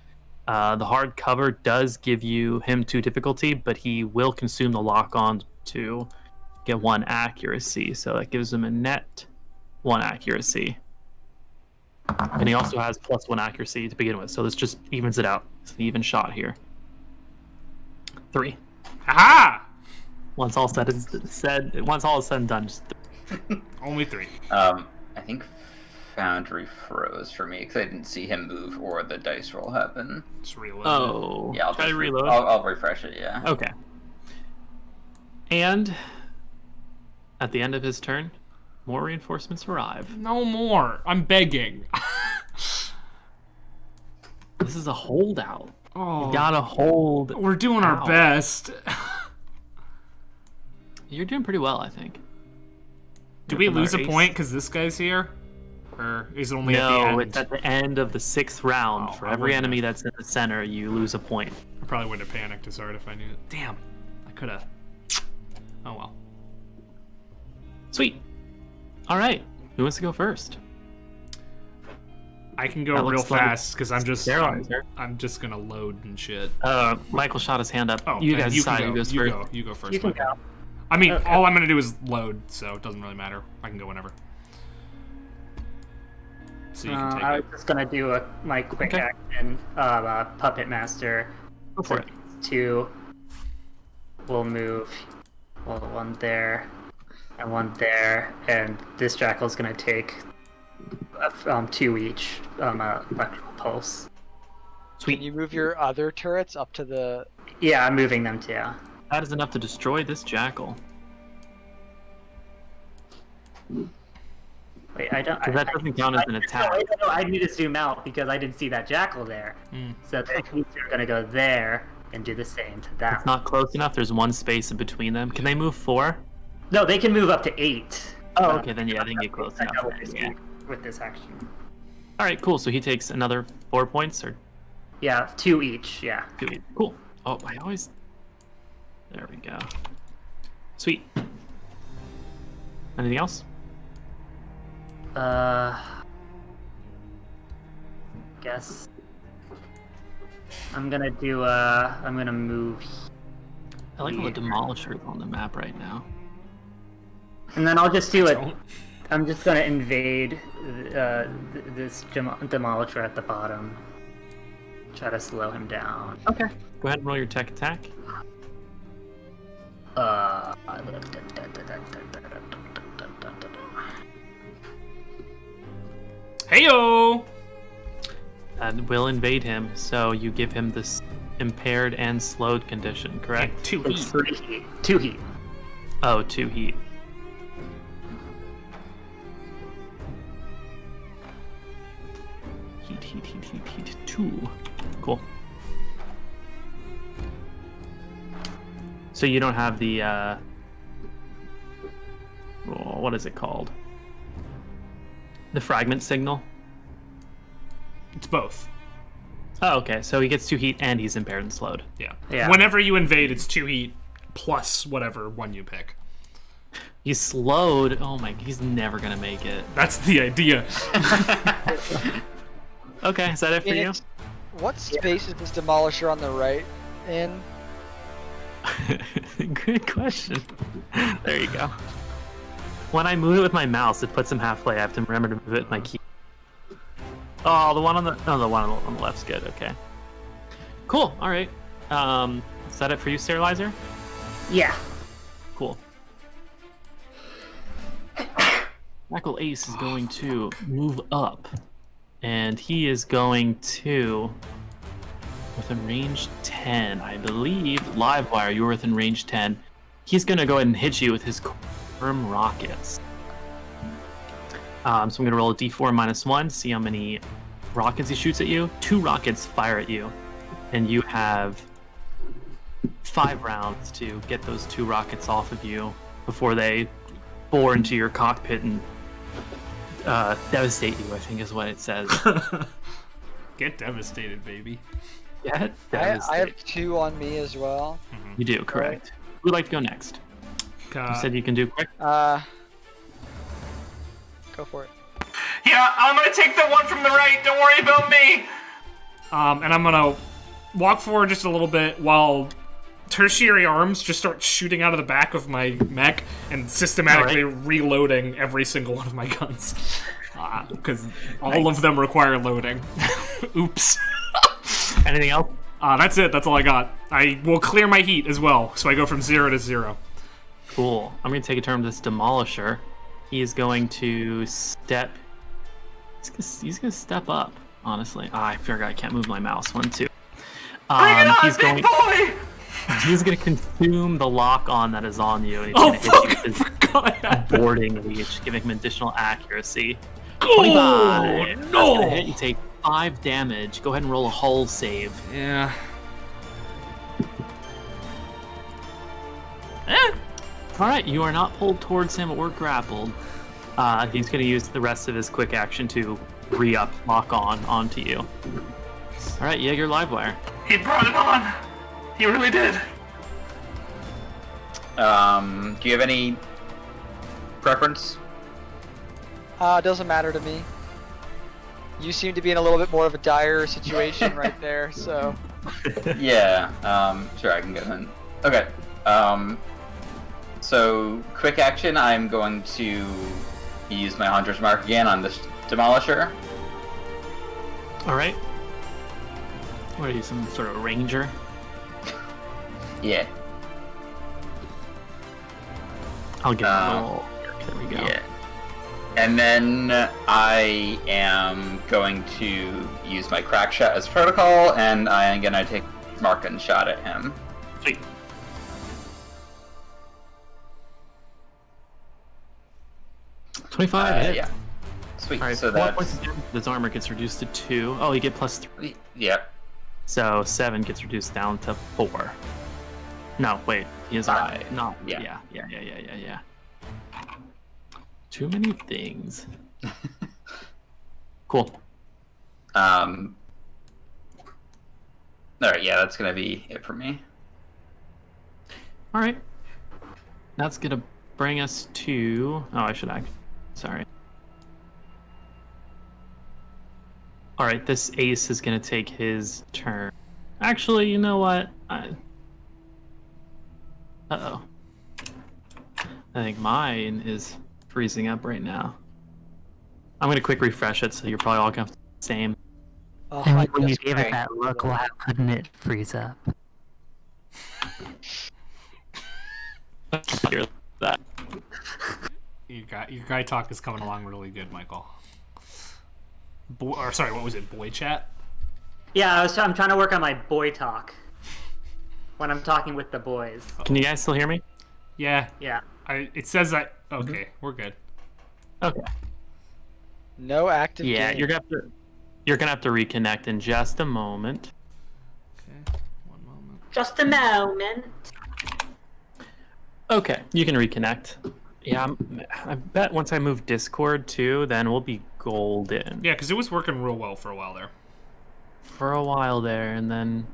The hard cover does give him 2 difficulty, but he will consume the lock on to get 1 accuracy. So that gives him a net 1 accuracy. And he also has +1 accuracy to begin with, so this just evens it out. It's an even shot here. 3.
Aha!
Once all said is said, once all is said and done, just
Only 3.
I think Foundry froze for me because I didn't see him move or the dice roll happen.
Just reload.
oh,
Yeah, I'll
try to
just
reload.
I'll refresh it. Yeah.
Okay. And at the end of his turn, more reinforcements arrive.
No more. I'm begging.
This is a holdout.
Oh,
You gotta hold.
we're doing our
out.
best.
You're doing pretty well, I think.
Do we
With
lose a
our ace.
point because this guy's here? Or is it only at the
No,
end?
it's at the end of the 6th round.
Oh,
For
I
every
wouldn't
enemy
have-
that's in the center, you lose a point.
I probably wouldn't have panicked as hard if I knew it. Damn. I could have. Oh well.
Sweet. All right. Who wants to go first?
I can go
That
real
looks like
fast because I'm just
Sterilizer.
I'm just gonna load and shit.
Michael shot his hand up.
Oh,
you
then
guys
you can
decide
go.
who goes
You
first.
go. You go first.
You can
Michael.
go.
I mean,
Okay.
all I'm gonna do is load, so it doesn't really matter. I can go whenever. So you can take
I
it.
was just gonna do my quick
Okay.
action. Puppet Master.
Go for it.
2 will move. Well, 1 there, and 1 there, and this Jackal's gonna take 2 each. Electrical pulse.
Sweet.
Can you move your other turrets up to the?
Yeah, I'm moving them too.
That is enough to destroy this jackal.
Wait, I don't.
Because that doesn't count as an attack.
No, I need to zoom out because I didn't see that Jackal there. So these are gonna go there and do the same to that.
It's not close enough. There's one space in between them. Can they move 4?
No, they can move up to 8.
Oh, okay. Then yeah, they can get close
I
enough.
know
then,
this
Yeah.
with this action.
All right, cool. So he takes another 4 points, or
Yeah, 2 each. Yeah.
2. Cool. Oh, I always. There we go. Sweet. Anything else?
Guess I'm gonna do. I'm gonna move,
I like all the demolishers on the map right now.
and then I'll just do it.
Don't.
I'm just gonna invade this demolisher at the bottom. Try to slow him down.
Okay. Go ahead and roll your tech attack.
Heyo!
That will invade him, so you give him this impaired and slowed condition, correct?
2
It's
heat.
3 heat. 2 heat.
Oh, 2 heat. Heat. 2. Cool. So you don't have the, what is it called? The fragment signal?
It's both.
Oh, okay. So he gets 2 heat and he's impaired and slowed.
Yeah.
Yeah.
Whenever you invade, it's 2 heat plus whatever one you pick.
He's slowed. Oh my, he's never gonna make it.
That's the idea.
Okay, is that it for you?
What space is this demolisher on the right in?
Good question. There you go. When I move it with my mouse, it puts him halfway. I have to remember to move it with my key. Oh, the one on the one on the left's good. Okay. Cool. All right. Is that it for you, Sterilizer?
Yeah.
Cool. Jackal Ace is going to move up, and he is going to, within range 10, I believe. Livewire, you're within range 10. He's going to go ahead and hit you with his Quorum rockets. So I'm going to roll a d4 minus 1, see how many rockets he shoots at you. 2 rockets fire at you, and you have 5 rounds to get those 2 rockets off of you before they bore into your cockpit and devastate you, I think is what it says.
Get devastated, baby.
Yeah,
I have 2 on me as well.
You do, correct. Who would like to go next? You said you can do quick?
Go for it.
Yeah, I'm gonna take the one from the right. Don't worry about me.
And I'm gonna walk forward just a little bit while tertiary arms just start shooting out of the back of my mech and systematically reloading every single one of my guns. Because all of them require loading. Oops.
Anything else?
That's it. That's all I got. I will clear my heat as well, so I go from 0 to 0.
Cool. I'm going to take a turn with this Demolisher. He is going to step... He's going to step up, honestly. I forgot I can't move my mouse. 1, 2. He's going to consume the lock-on that is on you. And he's going to hit you with his boarding leech, giving him additional accuracy. 25. That's going to hit. You take 5 damage. Go ahead and roll a hull save.
Yeah.
Alright, you are not pulled towards him or grappled. He's going to use the rest of his quick action to re-up lock onto you. Alright, Jaeger Livewire.
He brought it on! He really did!
Do you have any preference?
It doesn't matter to me. You seem to be in a little bit more of a dire situation right there, so...
Yeah, sure, I can go then. Okay, so, quick action, I'm going to use my Hunter's Mark again on this Demolisher.
Alright. What are you, some sort of ranger?
Yeah.
I'll get a little... There we go.
Yeah. And then I am going to use my crack shot as protocol, and I am going to take Mark and shot at him.
Sweet.
Yeah. Sweet.
Right,
so that's...
His armor gets reduced to 2. Oh, you get +3.
Yep.
So 7 gets reduced down to 4. No, wait. He has armor. No. Yeah. Too many things. Cool.
Alright, yeah, that's gonna be it for me.
Alright. That's gonna bring us to... Oh, I should act. Sorry. Alright, this ace is gonna take his turn. Actually, you know what? Uh-oh. I think mine is freezing up right now. I'm gonna quick refresh it, so you're probably all gonna have the same.
Oh,
And when you gave it that look, why couldn't it freeze up?
Hear that.
Your guy talk is coming along really good, Michael. Sorry, what was it? Boy chat?
Yeah, I'm trying to work on my boy talk when I'm talking with the boys.
Can you guys still hear me?
Yeah.
Yeah.
It says that. Okay, we're good.
Okay.
No active
Yeah,
game.
you're gonna have to reconnect in just a moment.
Okay, one moment.
Just a moment.
Okay, you can reconnect. Yeah, I bet once I move Discord too, then we'll be golden.
Yeah, because it was working real well for a while there.
For a while there, and then...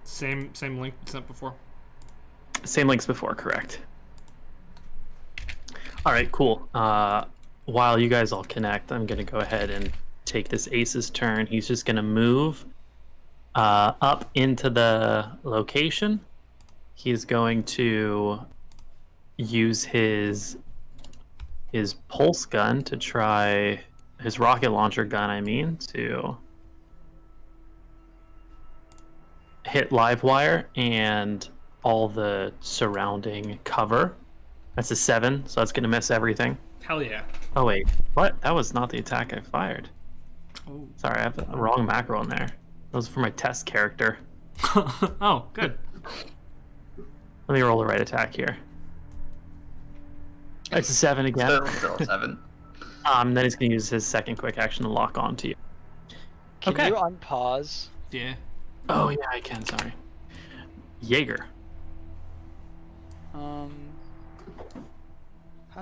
Same link sent before?
Same links before, correct. Alright, cool. While you guys all connect, I'm going to go ahead and take this Ace's turn. He's just going to move up into the location. He's going to use his pulse gun to try... His rocket launcher gun, I mean, to hit Livewire and all the surrounding cover. That's a 7, so that's going to miss everything.
Hell yeah.
Oh, wait. What? That was not the attack I fired.
Oh.
Sorry, I have the wrong macro in there. That was for my test character.
Oh, good.
Let me roll the right attack here. It's a 7 again.
Still a 7.
Then he's going to use his second quick action to lock on to you.
Can
Okay.
you unpause?
Yeah.
Oh, yeah, I can, sorry. Jaeger.
How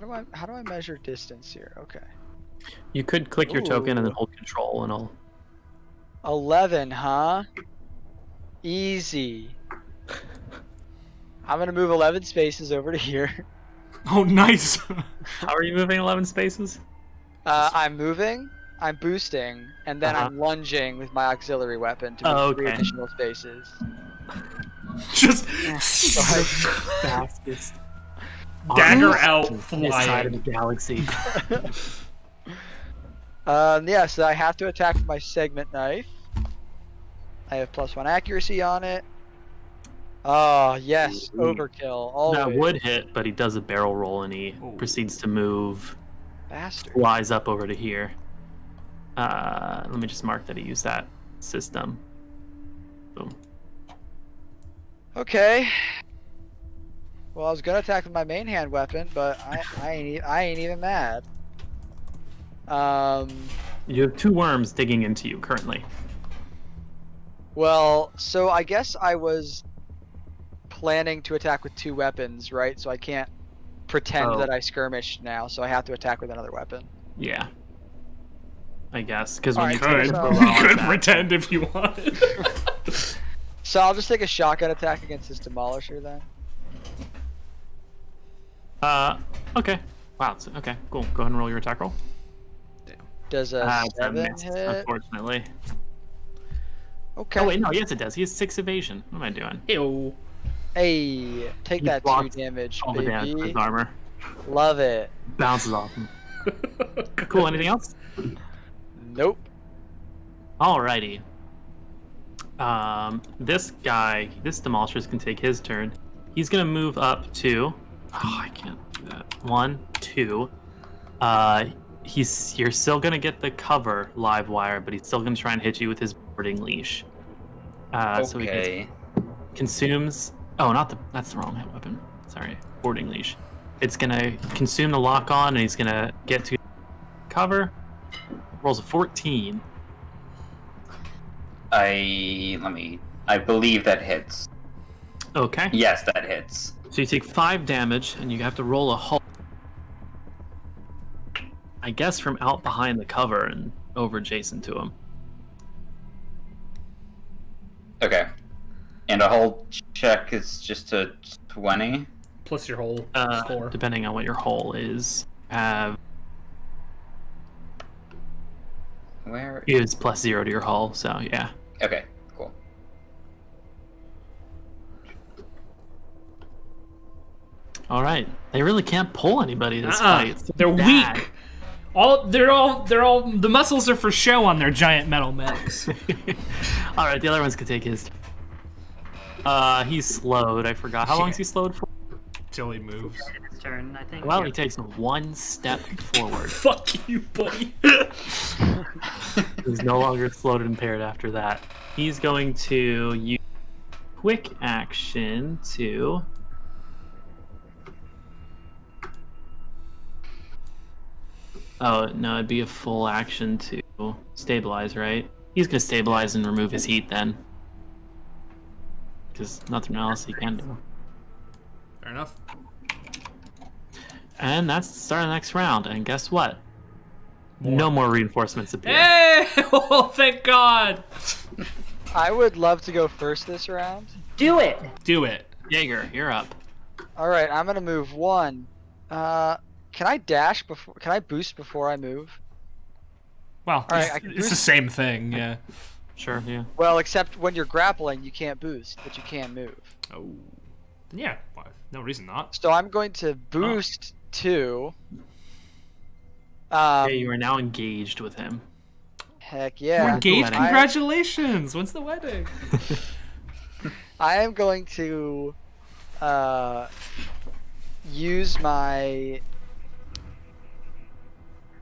do I measure distance here? Okay.
You could click your token and then hold control and I'll...
11, huh? Easy. I'm gonna move 11 spaces over to here.
Oh, nice.
How are you moving 11 spaces?
I'm moving, I'm boosting, and then I'm lunging with my auxiliary weapon to move 3 additional spaces.
Just
fastest
dagger out
this side of
flying.
the galaxy.
Yeah, so I have to attack with my segment knife. I have +1 accuracy on it. Oh, yes. Overkill. Always.
That would hit, but he does a barrel roll and he proceeds to move.
Bastard.
Flies up over to here. Let me just mark that he used that system. Boom.
Okay. Well, I was gonna attack with my main hand weapon, but I ain't even mad.
You have 2 worms digging into you currently.
Well, so I guess I was planning to attack with 2 weapons, right? So I can't pretend that I skirmished now, so I have to attack with another weapon.
Yeah. I guess, because when you
could pretend if you wanted.
So I'll just take a shotgun attack against this demolisher then.
Okay. Wow. Okay. Cool. Go ahead and roll your attack roll.
Does a 7
missed,
hit?
unfortunately.
Okay.
Oh wait, no. Yes, it does. He has 6 evasion. What am I doing?
Ew.
Hey, take
He
that 2
blocked
damage,
all the damage with
baby.
his armor.
Love it.
Bounces off him. Cool. Anything else?
Nope.
Alrighty. This guy, this demolishers can take his turn. He's gonna move up to. Oh, I can't do that. 1, 2. You're still gonna get the cover live wire, but he's still gonna try and hit you with his boarding leash. So he consumes. Oh, that's the wrong weapon. Sorry, boarding leash. It's gonna consume the lock on, and he's gonna get to cover. Rolls a 14.
I believe that hits.
Okay.
Yes, that hits.
So you take 5 damage, and you have to roll a hull. I guess from out behind the cover and over adjacent to him.
Okay. And a whole check is just a 20.
Plus your whole score.
Depending on what your hull is.
Where
is plus 0 to your hull, so yeah.
Okay, cool.
Alright. They really can't pull anybody this fight. It's
they're
bad.
weak. The muscles are for show on their giant metal mechs.
Alright, the other ones could take his. He's slowed, I forgot. How long is he slowed for?
Till he moves.
His turn, I think.
Well, he takes 1 step forward.
Fuck you, buddy.
He's no longer slowed and impaired after that. He's going to use quick action to. Oh, no, it'd be a full action to stabilize, right? He's going to stabilize and remove his heat then. Because nothing else he can do.
Fair enough.
And that's the start of the next round. And guess what? No more reinforcements appear.
Hey! Oh, thank God!
I would love to go first this round.
Do it!
Do it.
Jaeger, you're up.
Alright, I'm gonna move 1. Can I dash before? Can I boost before I move?
Well,
right,
it's the same thing, yeah.
Sure, yeah.
Well, except when you're grappling, you can't boost, but you can move.
Oh. Yeah, no reason not.
So I'm going to boost 2.
Okay, you are now engaged with him.
Heck yeah.
We're engaged? Congratulations! When's the wedding?
I am going to use my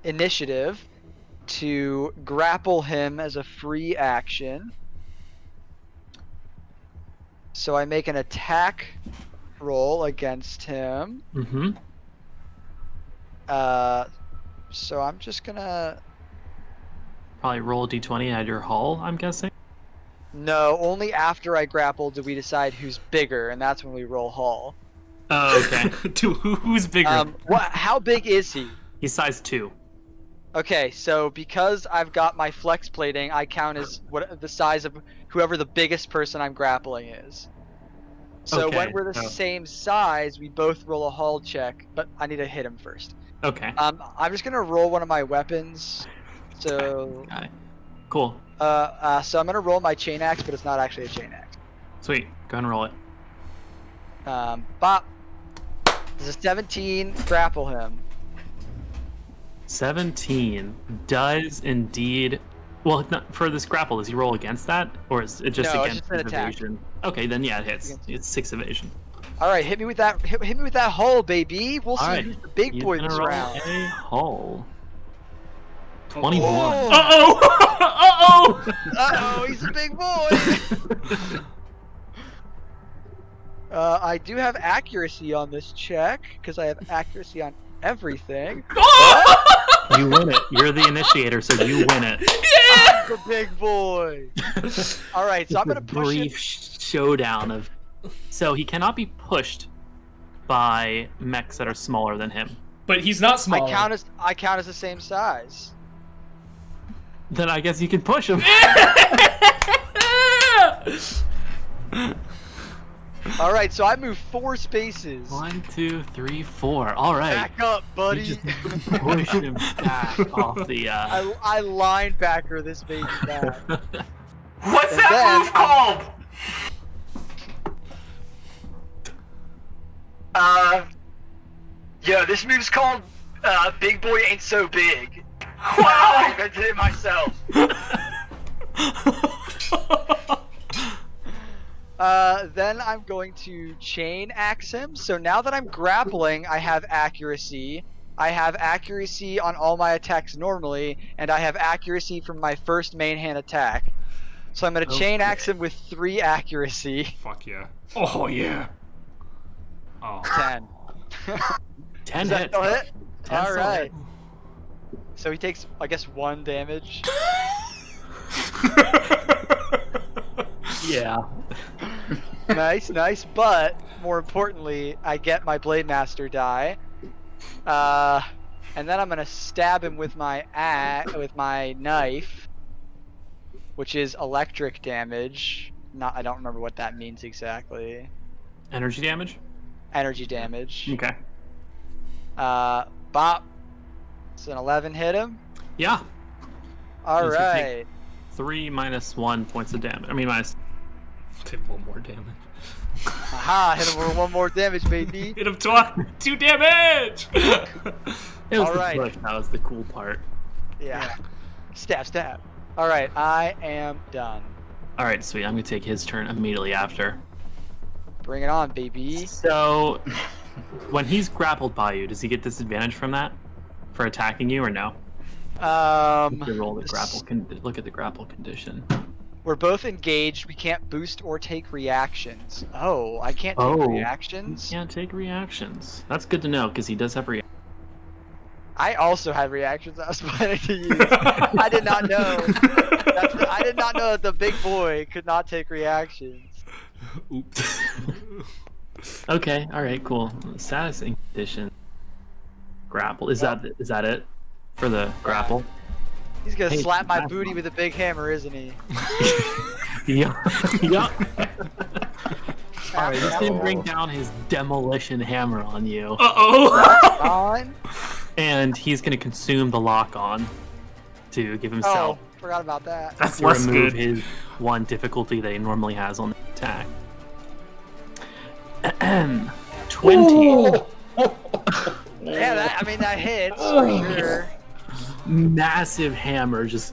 initiative to grapple him as a free action. So I make an attack roll against him.
Mm-hmm.
So I'm just gonna
probably roll a d20 at your hull, I'm guessing.
No, only after I grapple do we decide who's bigger, and that's when we roll hull.
Oh, okay.
Who's bigger?
How big is he?
He's size 2.
Okay, so because I've got my flex plating, I count as the size of whoever the biggest person I'm grappling is. So
Okay,
when we're the same size, we both roll a hull check, but I need to hit him first.
Okay.
I'm just gonna roll one of my weapons. So.
Got it. Cool.
So I'm gonna roll my chain axe, but it's not actually a chain axe.
Sweet. Go ahead and roll it.
Bop. Does a 17 grapple him?
17 does indeed. Well, not, for this grapple, does he roll against that, or is it just
No,
against
it's just an
his
attack.
evasion? Okay, then yeah, it hits. It's 6 evasion.
All right, hit me with that. Hit me with that hull, baby. We'll see
Right.
who's the big boy this round.
A hull. 21.
Uh-oh! Uh-oh!
Uh-oh, he's a big boy. I do have accuracy on this check because I have accuracy on everything.
You win it. You're the initiator, so you win it.
Yeah! I'm a big boy. All right, so I'm gonna push him.
Brief showdown of. So he cannot be pushed by mechs that are smaller than him.
But he's not small.
I count as the same size.
Then I guess you can push him.
All right, so I move 4 spaces.
1, 2, 3, 4. All right.
Back up, buddy.
You just push him back off the.
I linebacker this baby back.
What's
And
that
then
move called?
Yo, this move's called Big Boy Ain't So Big.
Wow!
I invented it myself. Then I'm going to chain axe him. So now that I'm grappling, I have accuracy. I have accuracy on all my attacks normally, and I have accuracy from my first main hand attack. So I'm going to chain axe him with 3 accuracy.
Fuck yeah. Oh yeah. Oh.
10.
10
Does that
hits.
still hit?
10
All
still
right.
hit.
So he takes, I guess, 1 damage.
Yeah.
Nice, nice. But more importantly, I get my Blade Master die. And then I'm gonna stab him with my knife, which is electric damage. I don't remember what that means exactly.
Energy damage?
Energy damage.
Okay.
Bop. It's an 11 hit him.
Yeah.
All
He's gonna take
right.
3 minus 1 points of damage. I mean, minus.
Take 1 more damage.
Aha! Hit him for 1 more damage, baby.
Hit him 2 damage!
It was
All
the
right.
push. That was the cool part.
Yeah. Stab, stab. All right, I am done.
All right, sweet. I'm gonna take his turn immediately after.
Bring it on, baby.
So, when he's grappled by you, does he get disadvantage from that for attacking you, or no? You roll the grapple. Look at the grapple condition.
We're both engaged. We can't boost or take reactions. Oh, I can't take reactions?
You can't take reactions. That's good to know, because he does have reactions.
I also have reactions I was planning to use. I did not know. I did not know that the big boy could not take reactions.
Oops.
Okay, alright, cool. Status and condition. Grapple. Is that it? For the grapple?
He's gonna
Hey,
slap my
grapple.
booty with a big hammer, isn't he?
Yeah. Yeah. Alright, he's gonna bring down his demolition hammer on you.
Uh-oh!
On.
And he's gonna consume the lock on to give himself
Oh, forgot about that.
That's
to
less
remove
good.
his 1 difficulty that he normally has on the attack. 20.
Yeah, that hits for sure.
Massive hammer just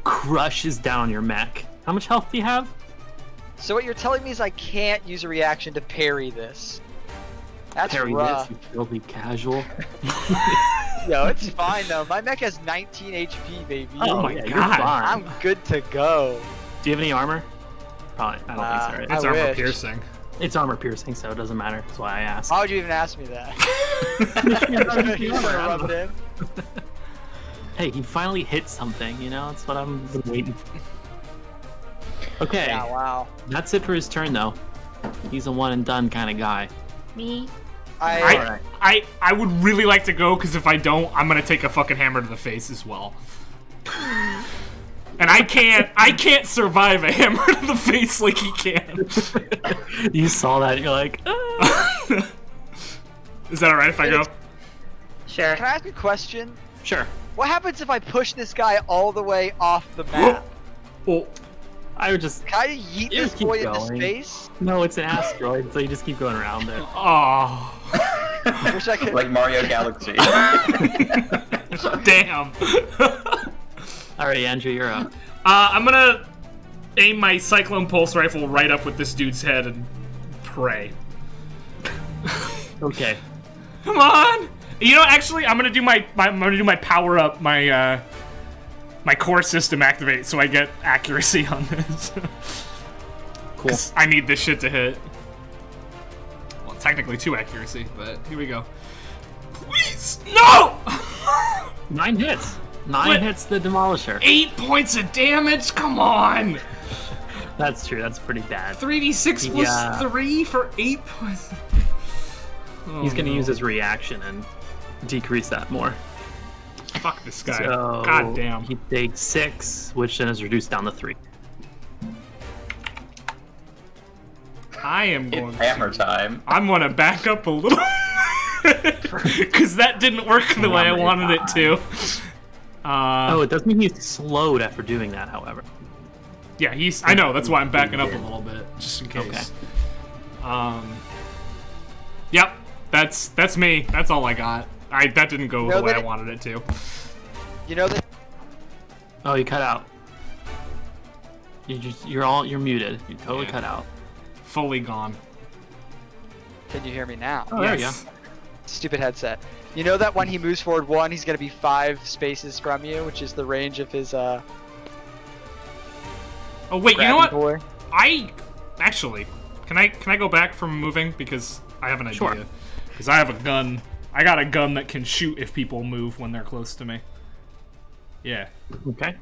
crushes down your mech. How much health do you have?
So what you're telling me is I can't use a reaction to parry this. That's
Parry
rough.
this, you filthy casual.
Yo, it's fine though. My mech has 19 HP, baby.
Oh my
God.
You're fine.
I'm good to go.
Do you have any armor? Probably. I don't think so. Right?
It's
I
armor
wish.
piercing.
It's armor piercing, so it doesn't matter. That's why I asked.
Why would you even ask me that? You're gonna rub it in.
Hey, he finally hit something, you know? That's what I'm waiting for. Okay,
Yeah, wow.
that's it for his turn, though. He's a one and done kind of guy.
Me?
I would really like to go, because if I don't, I'm gonna take a fucking hammer to the face as well. And I can't survive a hammer to the face like he can.
You saw that, you're like, ah.
Is that alright if I go?
Sure.
Can I ask you a question?
Sure.
What happens if I push this guy all the way off the map?
Oh,
I would just...
Can I yeet
You
this
keep
boy into
going.
space?
No, it's an asteroid, so you just keep going around it.
oh.
Wish I could.
Like Mario Galaxy.
Damn.
Alright, Andrew, you're up.
I'm gonna aim my Cyclone Pulse Rifle right up with this dude's head and pray.
Okay.
Come on! You know, actually, I'm gonna do my power up, my core system activate, so I get accuracy on this.
Cool.
I need this shit to hit. Well, technically 2 accuracy, but here we go. Please, no!
9 hits. 9 hits the Demolisher.
8 points of damage. Come on.
That's true. That's pretty bad.
3d6 plus 3 for 8 points. Oh,
he's gonna use his reaction and decrease that more.
Fuck this guy.
So
God damn.
He takes 6, which then is reduced down to 3.
I am going.
It's hammer time.
I'm gonna back up a little, because that didn't work the way I wanted it to.
Oh, it does mean he's slowed after doing that, however.
Yeah, he's. I know. That's why I'm backing up a little bit, just in case.
Okay.
Yep. That's me. That's all I got. That didn't go the way I wanted it to.
You know that.
Oh, you cut out. You're muted. You totally cut out.
Fully gone.
Can you hear me now?
Oh, there you go.
Stupid headset. You know that when he moves forward 1, he's gonna be 5 spaces from you, which is the range of his
Oh wait, you know what?
boy.
Actually, can I go back from moving, because I have an idea.
Sure.
Because I have a gun. I got a gun that can shoot if people move when they're close to me. Yeah.
Okay.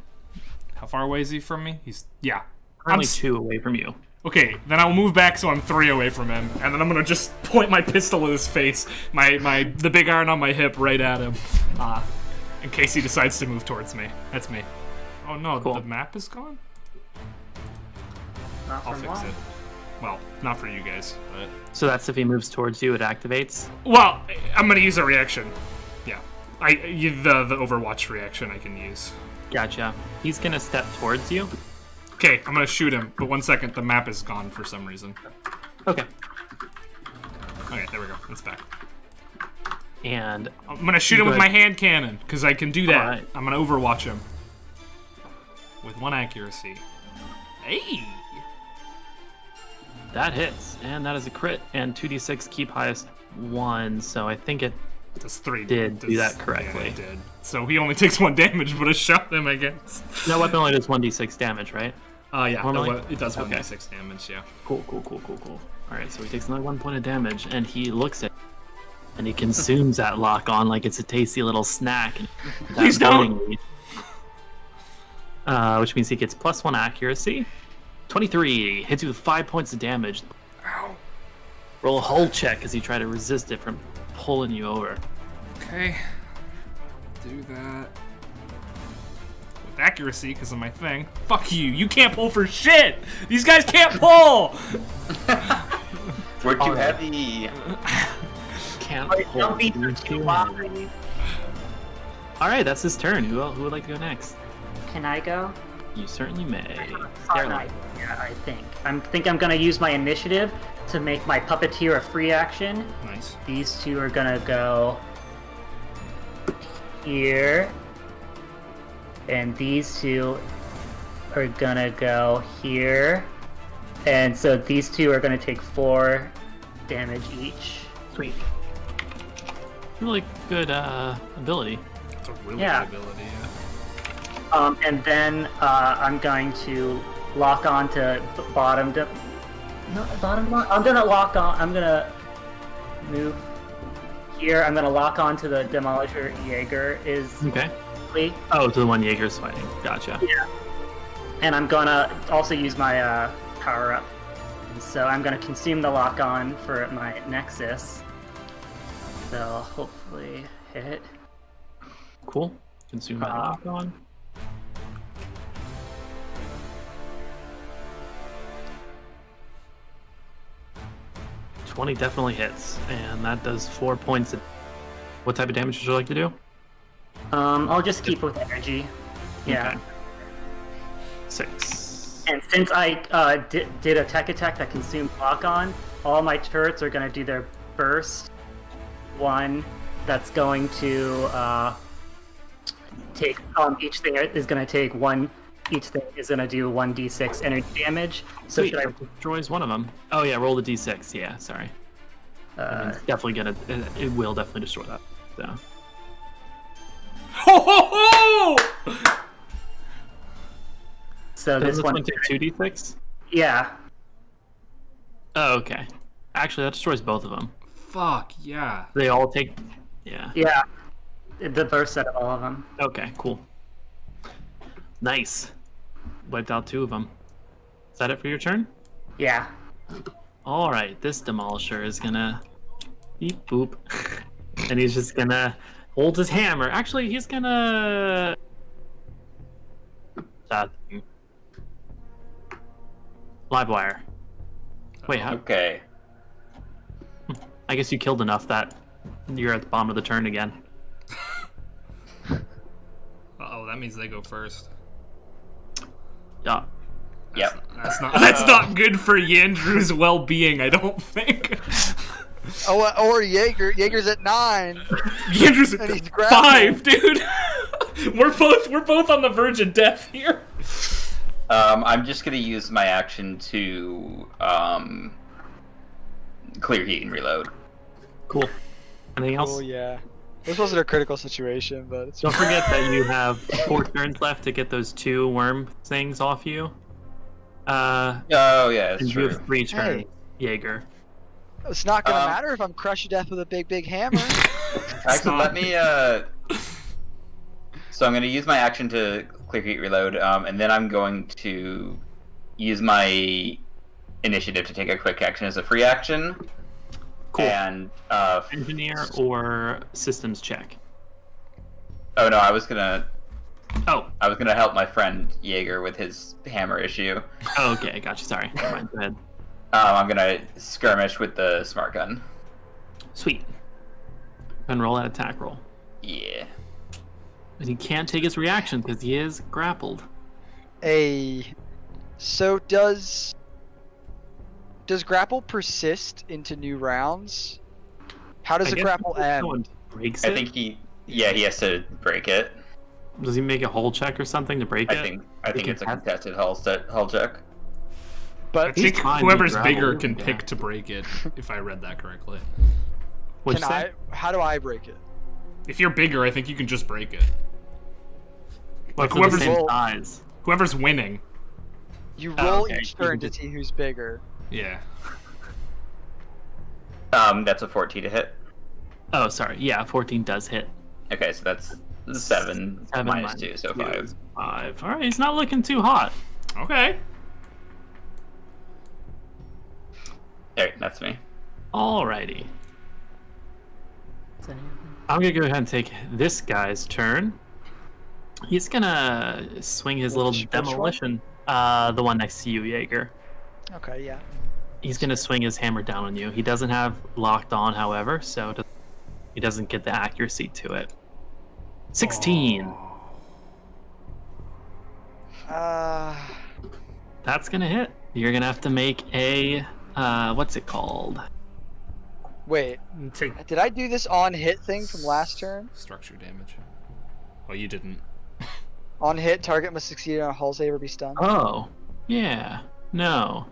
How far away is he from me? He's
Only 2 away from you.
Okay, then I'll move back so I'm 3 away from him, and then I'm gonna just point my pistol at his face, the big iron on my hip right at him, in case he decides to move towards me. That's me. Oh no,
cool.
The map is gone?
I'll
fix it. Well, not for you guys, but...
So that's if he moves towards you, it activates?
Well, I'm gonna use a reaction. Yeah. The Overwatch reaction I can use.
Gotcha. He's gonna step towards you.
Okay, I'm gonna shoot him, but 1 second, the map is gone for some reason.
Okay.
Okay, there we go. It's back.
And
I'm gonna shoot him with my hand cannon, because I can do that.
Right.
I'm gonna Overwatch him. With 1 accuracy. Hey!
That hits, and that is a crit, and 2d6 keep highest 1, so I think it
does 3.
Did do that correctly.
Yeah, it did. So he only takes 1 damage, but I shot him, I guess.
No weapon only does 1d6 damage, right?
Yeah,
normally?
it does 1d6 damage, yeah.
Cool. Alright, so he takes another 1 point of damage, and he looks at it, and he consumes that lock on like it's a tasty little snack.
Please don't!
Which means he gets +1 accuracy. 23, hits you with 5 points of damage.
Ow.
Roll a hull check as you try to resist it from pulling you over.
Okay. Do that. With accuracy, because of my thing. Fuck you, you can't pull for shit! These guys can't pull!
We're too heavy.
Can't pull. Alright, that's his turn. Who would like to go next?
Can I go?
You certainly may.
Yeah, I think. I'm gonna use my initiative to make my puppeteer a free action.
Nice.
These 2 are gonna go here, and these 2 are gonna go here, and so these 2 are gonna take 4 damage each.
Sweet. Really good ability.
That's a really
Yeah.
good ability, yeah.
And then I'm going to lock on to bottom. I'm gonna lock on. I'm gonna move here. I'm gonna lock on to the Demolisher Jaeger.
Okay. Oh, to the one Jaeger's fighting. Gotcha.
Yeah. And I'm gonna also use my power up. And so I'm gonna consume the lock on for my Nexus. They'll hopefully hit.
Cool. Consume that lock on. Definitely hits, and that does 4 points. What type of damage would you like to do?
I'll just keep with energy. Yeah.
Okay. 6.
And since I did a tech attack that consumed lock on, all my turrets are gonna do their burst. 1 that's going to take each thing is gonna take 1 each thing is gonna do 1d6 energy damage. So
Sweet,
should I?
destroys one of them. Oh yeah, roll the d6. Yeah, sorry. It's definitely gonna. It will definitely destroy that. So.
Ho ho ho!
So
Does
this one.
take 2d6?
Yeah.
Oh, okay. Actually, that destroys both of them.
Fuck yeah.
They all take. Yeah.
Yeah. The first set of all of them.
Okay, cool. Nice. Wiped out 2 of them. Is that it for your turn?
Yeah.
All right, this demolisher is gonna beep boop, and he's just gonna hold his hammer. Actually, he's gonna that thing. Live wire. Wait, how?
Okay.
I guess you killed enough that you're at the bottom of the turn again.
Uh-oh, that means they go first.
Yeah.
Yep.
That's not good for Yandrew's well-being, I don't think.
Or Jaeger's at 9.
Yandrew's
And he's
at
grappled.
5, dude. we're both on the verge of death here.
I'm just gonna use my action to clear heat and reload.
Cool. Anything else?
Oh yeah. This wasn't a critical situation, but it's
Don't forget that you have 4 turns left to get those 2 worm things off you.
Oh yeah, it's
And you
true.
have 3 turns,
Hey.
Jaeger.
It's not gonna matter if I'm crushed to death with a big hammer.
Actually, let me. So I'm gonna use my action to clear heat reload, and then I'm going to use my initiative to take a quick action as a free action.
Cool.
And
Engineer or systems check.
oh no, I was gonna
Oh.
help my friend Jaeger with his hammer issue.
Oh, okay, gotcha. Sorry. Never mind. Go ahead.
I'm gonna skirmish with the smart gun.
Sweet. And roll that attack roll.
Yeah.
But he can't take his reaction because he is grappled.
So does grapple persist into new rounds? How does
I
a
guess
grapple
if
end?
someone breaks
I
it.
think he has to break it.
Does he make a hull check or something to break it?
I think it's a contested hull check.
I
But
think
fine,
whoever's
he's
bigger
grappled,
can
yeah.
pick to break it, if I read that correctly.
What'd you
can
say?
how do I break it?
If you're bigger, I think you can just break it.
What, for
whoever's-
the same size?
Whoever's winning.
You
Oh,
roll
okay.
each turn to see who's bigger.
Yeah.
That's a 14 to hit.
Oh, sorry. Yeah, 14 does hit.
Okay, so that's 7 minus 2, so 5.
is 5. All right, he's not looking too hot.
Okay.
Alright, that's me.
Alrighty. I'm gonna go ahead and take this guy's turn. He's gonna swing his little
Which one?
demolition. The one next to you, Jaeger.
Okay, yeah.
He's gonna swing his hammer down on you. He doesn't have locked on, however, so he doesn't get the accuracy to it. 16. That's gonna hit. You're gonna have to make a what's it called?
Wait,
Take
did I do this on hit thing from last turn?
structure damage. Oh, you didn't.
On hit, target must succeed on a hull save or be stunned.
Oh, yeah. No.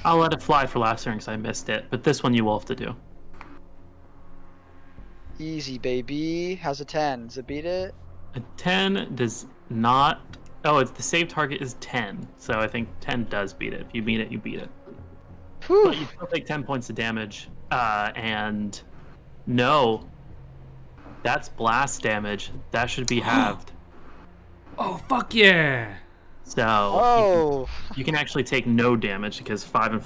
I'll let it fly for last turn because I missed it, but this one you will have to do.
Easy, baby. How's a 10? Does it beat it?
A 10 does not. Oh, it's the save target is 10, so I think 10 does beat it. If you beat it, you beat it.
Whew.
But you still take 10 points of damage, and no, that's blast damage. That should be halved.
Oh, fuck yeah!
So
Oh.
you can actually take no damage because 5 and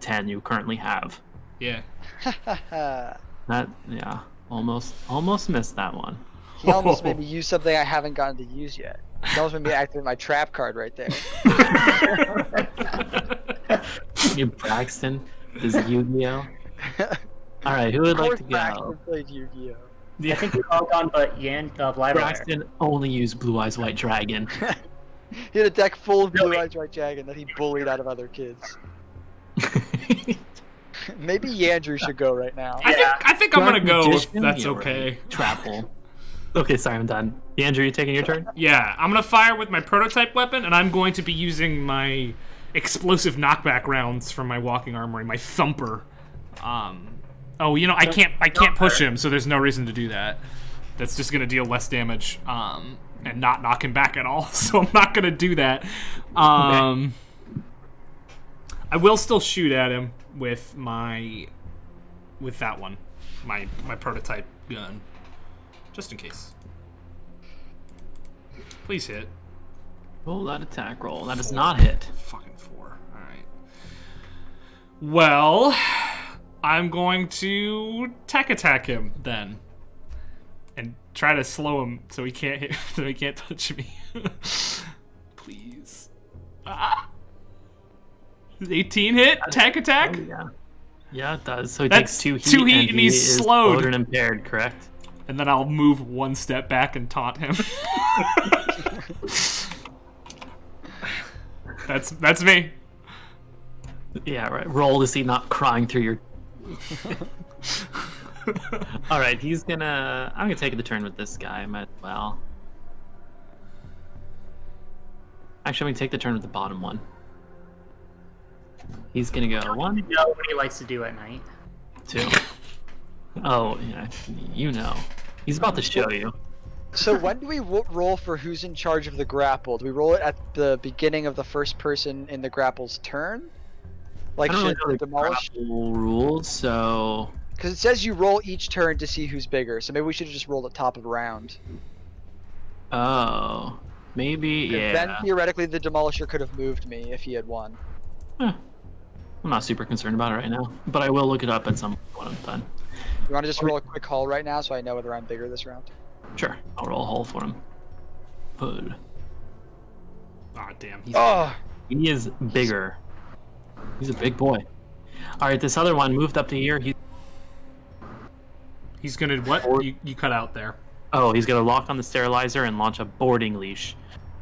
10 you currently have.
Yeah.
That yeah, almost missed that one.
He almost made me use something I haven't gotten to use yet. He almost made me activate my trap card right there.
You Braxton, this is Yu-Gi-Oh. All right, who would like to
Braxton
go?
played Yu-Gi-Oh.
I think we've all gone but Yin of Live Wire.
Braxton only used Blue Eyes White Dragon.
He had a deck full of Blue Eyes White Dragon that he bullied out of other kids. Maybe Yandrew should go right now.
I think I'm gonna go if
Magician?
that's
Yeah,
okay.
right. Trapple. Okay, sorry, I'm done. Andrew, you taking your turn?
Yeah, I'm gonna fire with my prototype weapon, and I'm going to be using my explosive knockback rounds from my walking armory, my thumper. Oh, you know, I can't push him, so there's no reason to do that. That's just gonna deal less damage, and not knock him back at all. So I'm not gonna do that. I will still shoot at him with that one, my prototype gun. Just in case. Please hit.
Roll that attack roll. That does not hit.
Fucking 4. Alright. Well, I'm going to tech attack him then. And try to slow him so he can't hit, so he can't touch me. Please. Ah. Does 18 hit? Tech attack?
Oh, yeah. Yeah, it does. So he
That's
takes
2 heat and he's slowed.
And impaired, correct?
And then I'll move 1 step back and taunt him. That's me.
Yeah, right. Roll to see not crying through your... Alright, I'm gonna take the turn with this guy. I might as well. Actually, I'm gonna take the turn with the bottom one. He's gonna go 1.
You know what he likes to do at night.
2. Oh, yeah, you know. He's about to show you.
So when do we roll for who's in charge of the grapple? Do we roll it at the beginning of the first person in the grapple's turn? Like,
I don't
should
really know the
demolish?
grapple rules, so...
Because it says you roll each turn to see who's bigger, so maybe we should have just rolled at top of the round.
Oh, maybe, yeah.
Then theoretically the demolisher could have moved me if he had won.
Huh. I'm not super concerned about it right now, but I will look it up at some point when I'm done.
You want to just roll a quick haul right now so I know whether I'm bigger this round?
Sure, I'll roll a hole for him. Hood.
Aw, damn.
He is bigger. He's a big boy. Alright, this other one moved up to here.
He's gonna what? You cut out there.
Oh, he's gonna lock on the sterilizer and launch a boarding leash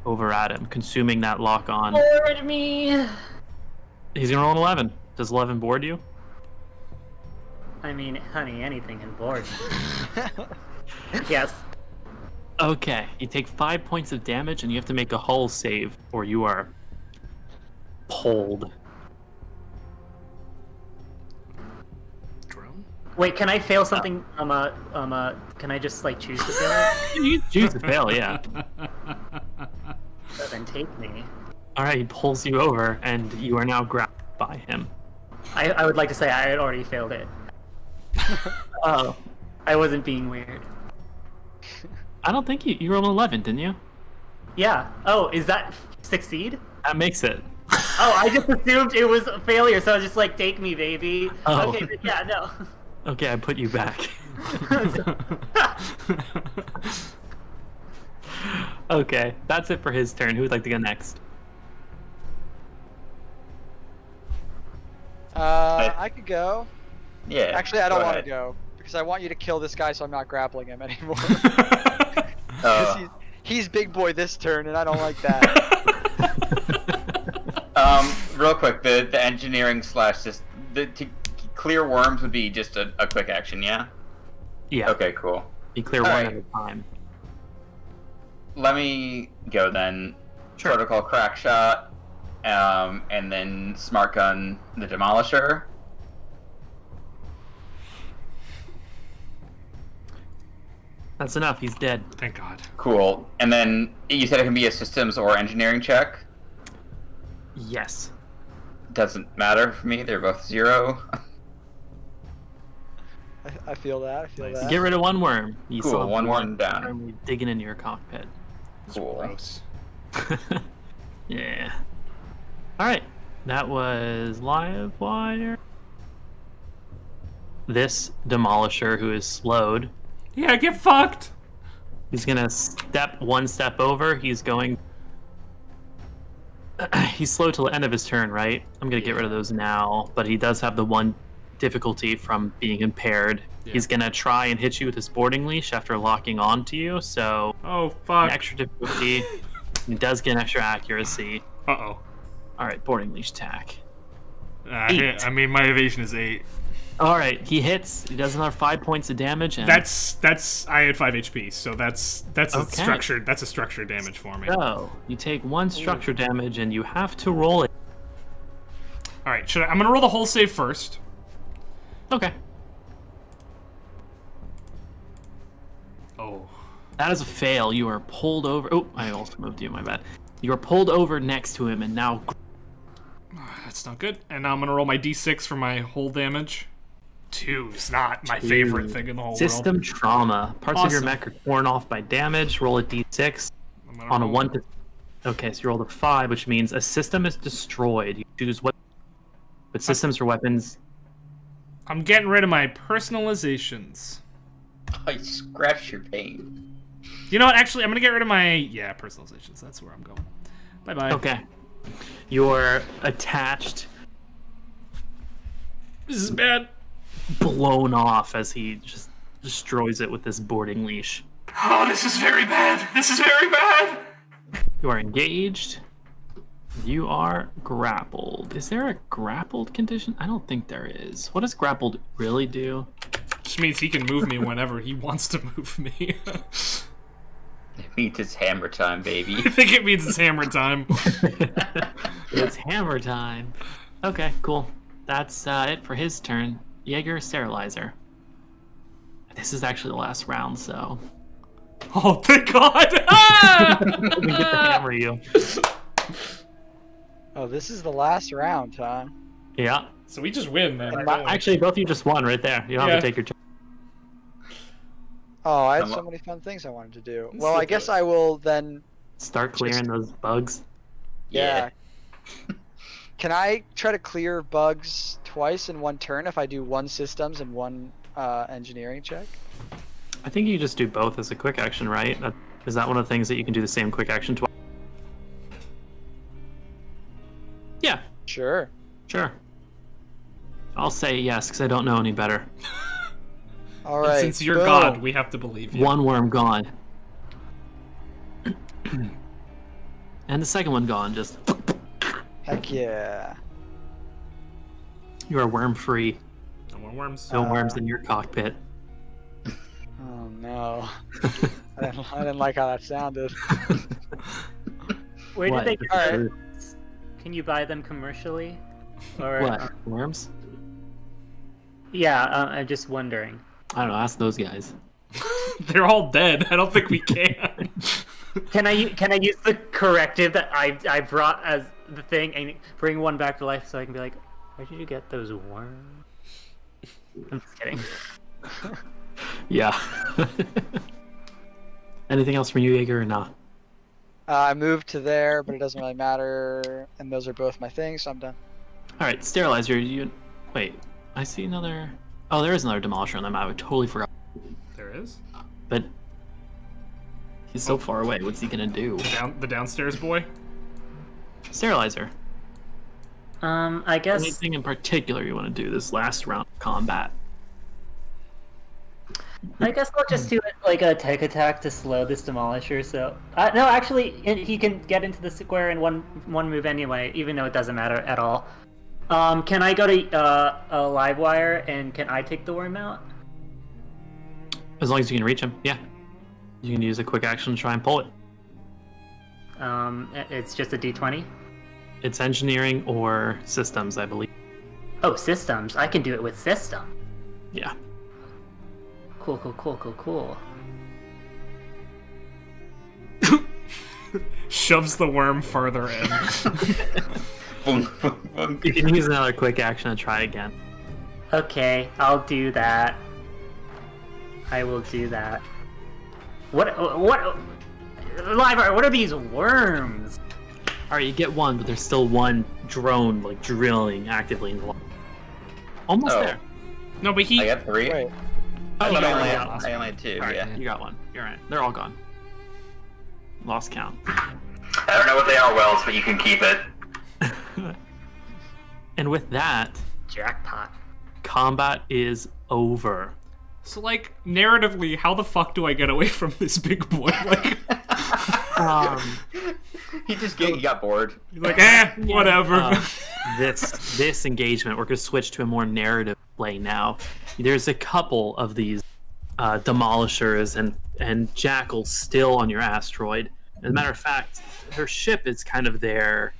over at him, consuming that lock on.
Board me!
He's gonna roll an 11. Does 11 board you?
I mean, honey, anything can board me. Yes.
Okay, you take 5 points of damage and you have to make a hull save or you are pulled.
Drone?
Wait, can I fail something? Can I just like choose to fail it?
You choose to fail, yeah.
Then take me.
Alright, he pulls you over and you are now grabbed by him.
I would like to say I had already failed it.
Oh.
I wasn't being weird.
I don't think you rolled an 11, didn't you?
Yeah. Oh, is that succeed?
That makes it.
Oh, I just assumed it was a failure, so I was just like, take me, baby.
Oh.
Okay, but yeah, no.
Okay, I put you back. Okay, that's it for his turn. Who would like to go next?
I could go.
Yeah.
Actually, I don't
go
want to
ahead.
go because I want you to kill this guy, so I'm not grappling him anymore. He's big boy this turn, and I don't like that.
Real quick, the engineering slash just to clear worms would be just a quick action, yeah.
Yeah.
Okay, cool.
You clear
All
one
right.
at a time.
Let me go then.
Sure.
Protocol crack shot, and then smart gun the demolisher.
That's enough. He's dead.
Thank God.
Cool. And then you said it can be a systems or engineering check.
Yes.
Doesn't matter for me. They're both 0.
I feel that. I feel that.
Get rid of one worm. You
Cool,
still have
one worm down.
worm digging into your cockpit.
Cool.
Gross.
Yeah. Alright. That was live wire. This demolisher who is slowed.
Yeah, get fucked!
He's gonna step one step over. He's going... He's slow till the end of his turn, right? I'm gonna get rid of those now, but he does have the one difficulty from being impaired.
Yeah.
He's gonna try and hit you with his boarding leash after locking on to you, so...
Oh, fuck.
An extra difficulty. He does get an extra accuracy.
Uh-oh.
Alright, boarding leash tack.
I mean, my evasion is 8.
All right, he hits. He does another 5 points of damage. And...
That's. I had 5 HP, so that's
Okay.
a structured damage for me.
So you take 1 structure damage, and you have to roll it.
All right, I'm gonna roll the whole save first.
Okay.
Oh.
That is a fail. You are pulled over. Oh, I also moved you. My bad. You are pulled over next to him, and now.
That's not good. And now I'm gonna roll my d6 for my whole damage. 2's not my favorite thing in the whole
System
world.
trauma. Parts of your
Awesome.
mech are torn off by damage. Roll a d6 on a 1 to. Okay, so you rolled a 5, which means a system is destroyed. You choose what. But systems or weapons.
I'm getting rid of my personalizations.
I scratched your pain.
You know what? Actually, I'm gonna get rid of my personalizations. That's where I'm going. Bye bye.
Okay. You're attached.
This is bad.
Blown off as he just destroys it with this boarding leash.
Oh, this is very bad. This is very bad.
You are engaged. You are grappled. Is there a grappled condition? I don't think there is. What does grappled really do?
Just means he can move me whenever he wants to move me.
It means it's hammer time, baby.
I think it means it's hammer time.
It's hammer time. Okay, cool. That's it for his turn. Jaeger Sterilizer. This is actually the last round, so...
Oh, thank God!
We get to hammer you.
Oh, this is the last round, huh?
Yeah.
So we just win, then.
Actually, both of you just won right there. You don't have to take your turn.
Oh, I had so many fun things I wanted to do. Well, I guess I will then...
Start clearing those bugs.
Yeah. Can I try to clear bugs twice in one turn if I do 1 systems and 1 engineering check?
I think you just do both as a quick action, right? Is that one of the things that you can do the same quick action twice? Yeah.
Sure.
Sure. I'll say yes, because I don't know any better.
All right.
Since you're God, we have to believe you.
1 worm gone. And the second one gone, just...
Heck yeah.
You are worm-free.
No more worms.
No worms in your cockpit.
Oh no. I didn't like how that sounded.
Where
What?
did they?
Alright.
Can you buy them commercially? Or
What? Worms?
yeah, I'm just wondering.
I don't know, ask those guys.
They're all dead. I don't think we can.
Can I use the corrective that I brought as the thing and bring one back to life so I can be like, where did you get those worms? I'm just kidding.
Yeah. Anything else from you, Jaeger, or not?
I moved to there, but it doesn't really matter. And those are both my things, so I'm done.
Alright, Sterilizer, you... Wait, I see another... Oh, there is another Demolisher on the map. I totally forgot.
There is?
But... He's so far away. What's he gonna do?
The downstairs boy?
Sterilizer.
I guess...
Anything in particular you want to do this last round of combat?
I guess I'll just do it like a tech attack to slow this Demolisher. So no, actually, he can get into the square in one move anyway, even though it doesn't matter at all. Can I go to a live wire and can I take the worm out?
As long as you can reach him, yeah. You can use a quick action to try and pull it.
It's just a D20.
It's engineering or systems, I believe.
Oh, systems. I can do it with system.
Yeah.
Cool, cool, cool, cool, cool.
Shoves the worm further in.
You can use another quick action to try again.
Okay, I'll do that. I will do that. What live wire, what are these worms?
Alright, you get one, but there's still one drone, like, drilling actively in the wall. Almost there.
No, but
I got 3?
Wait.
I
you
thought
got
I
one.
only had 2,
Alright,
yeah.
you got one. You're right. They're all gone. Lost count.
I don't know what they are, Wells, but you can keep it.
And with that,
Jackpot.
combat is over.
So, like, narratively, how the fuck do I get away from this big boy? Like,
He got bored.
Like, whatever.
This engagement, we're going to switch to a more narrative play now. There's a couple of these demolishers and jackals still on your asteroid. As a matter of fact, her ship is kind of there.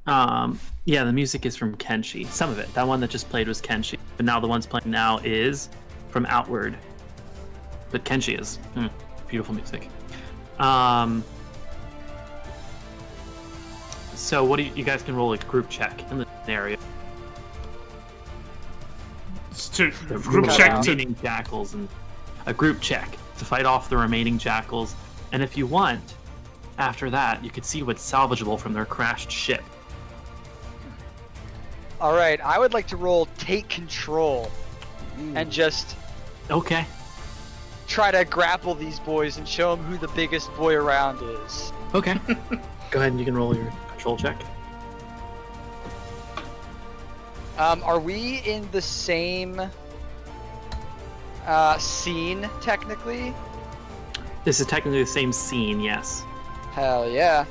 Yeah, the music is from Kenshi. Some of it. That one that just played was Kenshi. But now the one's playing now is from Outward. But Kenshi is beautiful music. So what do you guys can roll a group check in the area.
Group check to
remaining jackals and a group check to fight off the remaining jackals. And if you want, after that, you could see what's salvageable from their crashed ship.
All right, I would like to roll take control and just try to grapple these boys and show them who the biggest boy around is.
Okay. Go ahead and you can roll your control check.
Are we in the same scene, technically?
This is technically the same scene, yes.
Hell yeah.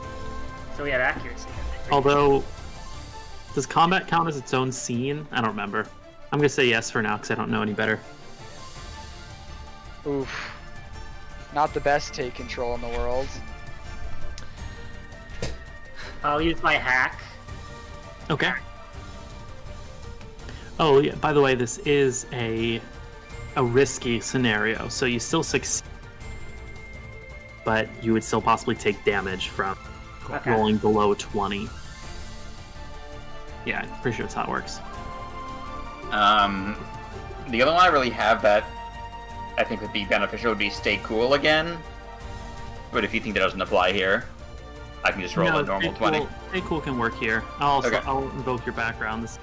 So we have accuracy.
Although, does combat count as its own scene? I don't remember. I'm going to say yes for now because I don't know any better.
Oof. Not the best take control in the world.
I'll use my hack.
Okay. Oh, yeah, by the way, this is a risky scenario, so you still succeed, but you would still possibly take damage from rolling below 20. Yeah, I'm pretty sure that's how it works.
The other one I really have that I think would be beneficial would be stay cool again. But if you think that doesn't apply here, I can just roll a normal 20.
Stay cool can work here. I'll invoke your background, this,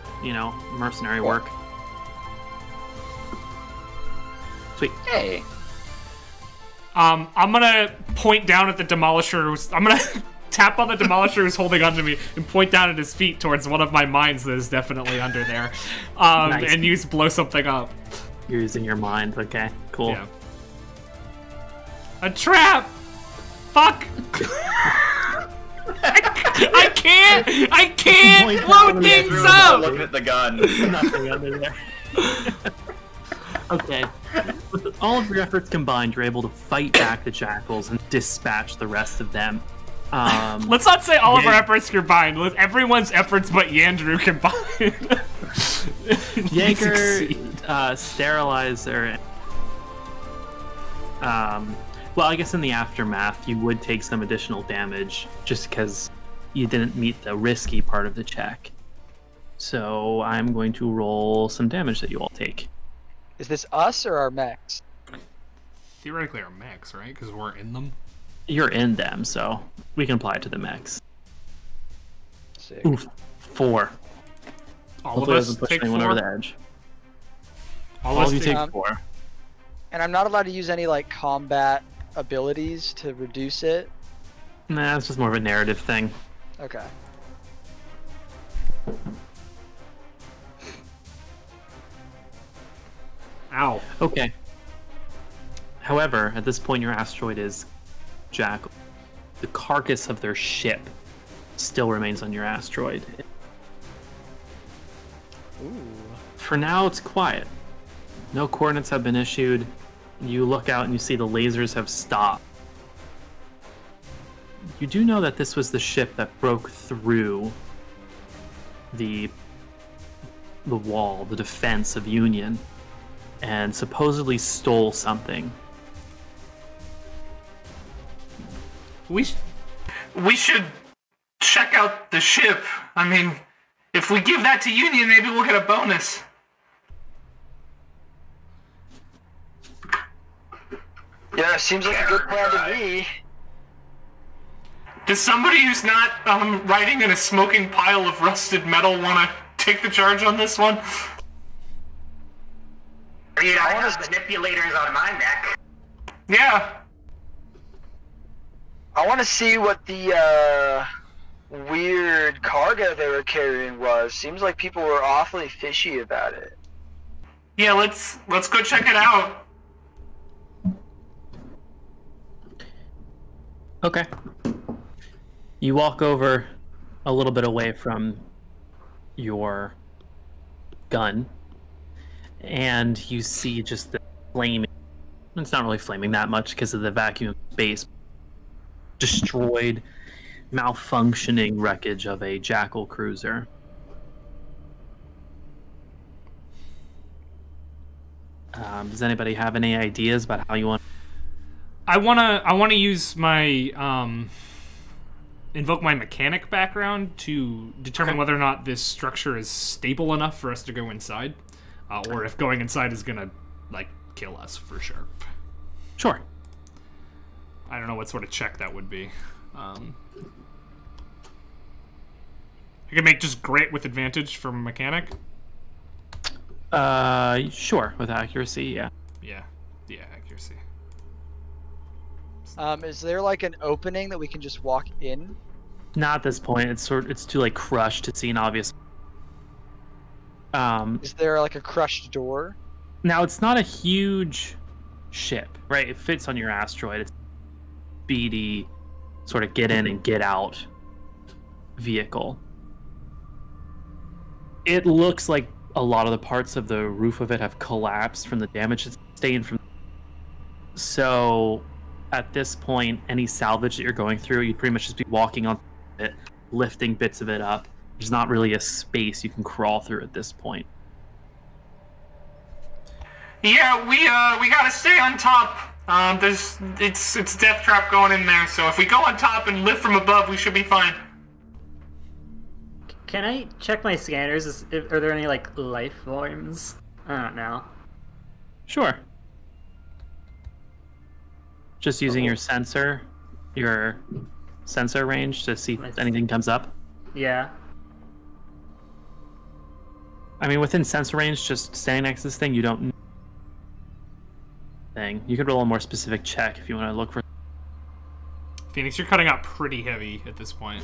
mercenary work. Sweet.
Hey.
I'm gonna point down at the demolisher. I'm gonna tap on the demolisher who's holding onto me and point down at his feet towards one of my mines that is definitely under there.
Nice.
And use blow something up.
You're using your mind. Okay, cool.
Yeah. A trap! Fuck! I can't blow things up!
Look at the gun.
Nothing under there. Okay. With all of your efforts combined, you're able to fight back the jackals and dispatch the rest of them.
Let's not say all of our efforts combined. With everyone's efforts but Yandrew combined.
Jaeger, Sterilizer. Well, I guess in the aftermath, you would take some additional damage just because you didn't meet the risky part of the check. So I'm going to roll some damage that you all take.
Is this us or our mechs?
Theoretically, our mechs, right? Because we're in them.
You're in them, so we can apply it to the mechs.
Sick.
Oof, 4.
All of us
push
take
anyone
4.
over the edge.
All
All
of
of you
us take
take 4.
And I'm not allowed to use any combat abilities to reduce it?
Nah, it's just more of a narrative thing.
Okay.
Ow.
Okay. However, at this point, your asteroid is jackal. The carcass of their ship still remains on your asteroid.
Ooh.
For now, it's quiet. No coordinates have been issued. You look out and you see the lasers have stopped. You do know that this was the ship that broke through the wall, the defense of Union, and supposedly stole something.
We should check out the ship. I mean, if we give that to Union, maybe we'll get a bonus.
Yeah, seems like a good plan to me.
Does somebody who's not riding in a smoking pile of rusted metal want to take the charge on this one?
Dude, I have manipulators on my mech.
Yeah.
I want to see what the weird cargo they were carrying was. Seems like people were awfully fishy about it.
Yeah, let's go check it out.
Okay. You walk over a little bit away from your gun, and you see just the flaming. It's not really flaming that much because of the vacuum space. Destroyed, malfunctioning wreckage of a Jackal cruiser. Does anybody have any ideas about how you want?
I wanna use my invoke my mechanic background to determine whether or not this structure is stable enough for us to go inside, or if going inside is gonna like kill us for sure.
Sure.
I don't know what sort of check that would be. I can make just great with advantage for mechanic.
Sure, with accuracy, yeah.
Yeah, accuracy.
Is there like an opening that we can just walk in?
Not at this point. It's too like crushed to see an obvious.
Is there like a crushed door?
Now it's not a huge ship, right? It fits on your asteroid. It's speedy, sort of get in and get out vehicle. It looks like a lot of the parts of the roof of it have collapsed from the damage it's sustained from. So, at this point, any salvage that you're going through, you'd pretty much just be walking on it, lifting bits of it up. There's not really a space you can crawl through at this point.
Yeah, we gotta stay on top. It's death trap going in there. So if we go on top and lift from above, we should be fine.
Can I check my scanners? Are there any, like, life forms? I don't know.
Sure. Just using your sensor range to see if anything comes up?
Yeah.
I mean, within sensor range, just standing next to this thing, you don't... You could roll a more specific check if you want to look for...
Phoenix, you're cutting out pretty heavy at this point.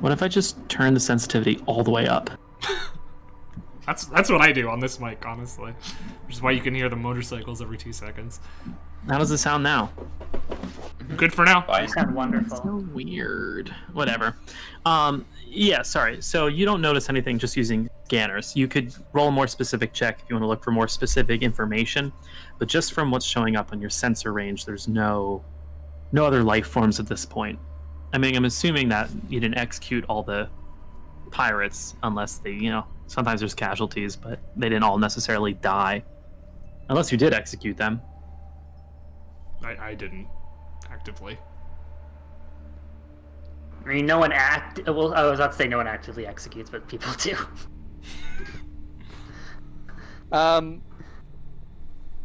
What if I just turn the sensitivity all the way up?
That's what I do on this mic, honestly. Which is why you can hear the motorcycles every 2 seconds.
How does it sound now?
Good for now.
You sound wonderful.
So weird. Whatever. Yeah, sorry. So you don't notice anything just using scanners. You could roll a more specific check if you want to look for more specific information. But just from what's showing up on your sensor range, there's no other life forms at this point. I mean, I'm assuming that you didn't execute all the pirates unless they, sometimes there's casualties, but they didn't all necessarily die. Unless you did execute them.
I didn't actively.
I mean, no one well, I was about to say no one actively executes, but people do.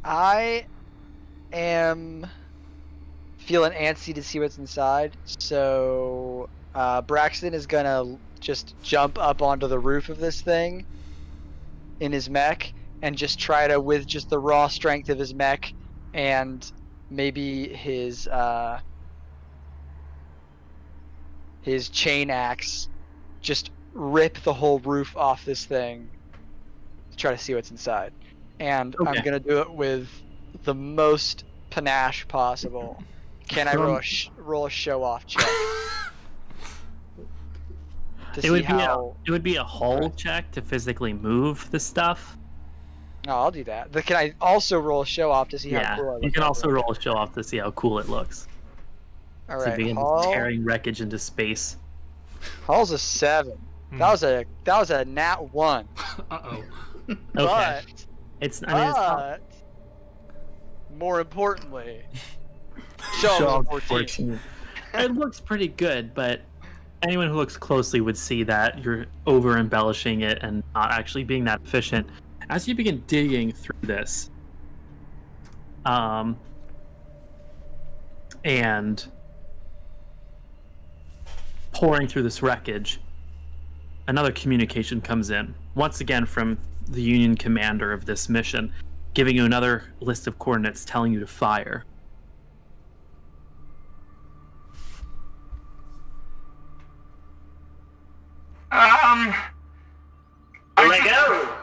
I am feeling antsy to see what's inside, so Braxton is gonna just jump up onto the roof of this thing in his mech and just try to, with just the raw strength of his mech and maybe his chain axe, just rip the whole roof off this thing to try to see what's inside. And okay. I'm gonna do it with the most panache possible. Can I roll a show-off check?
It would be a hull check to physically move the stuff.
No, I'll do that. But can I also roll a show-off to see how cool I look?
You can also roll a show-off to see how cool it looks.
All right,
begin tearing wreckage into space.
Hull's a 7. That was a nat 1.
Uh-oh.
Okay. It's not...
more importantly, show 14.
It looks pretty good, but anyone who looks closely would see that you're over-embellishing it and not actually being that efficient. As you begin digging through this, and pouring through this wreckage, another communication comes in, once again from the Union commander of this mission, giving you another list of coordinates telling you to fire.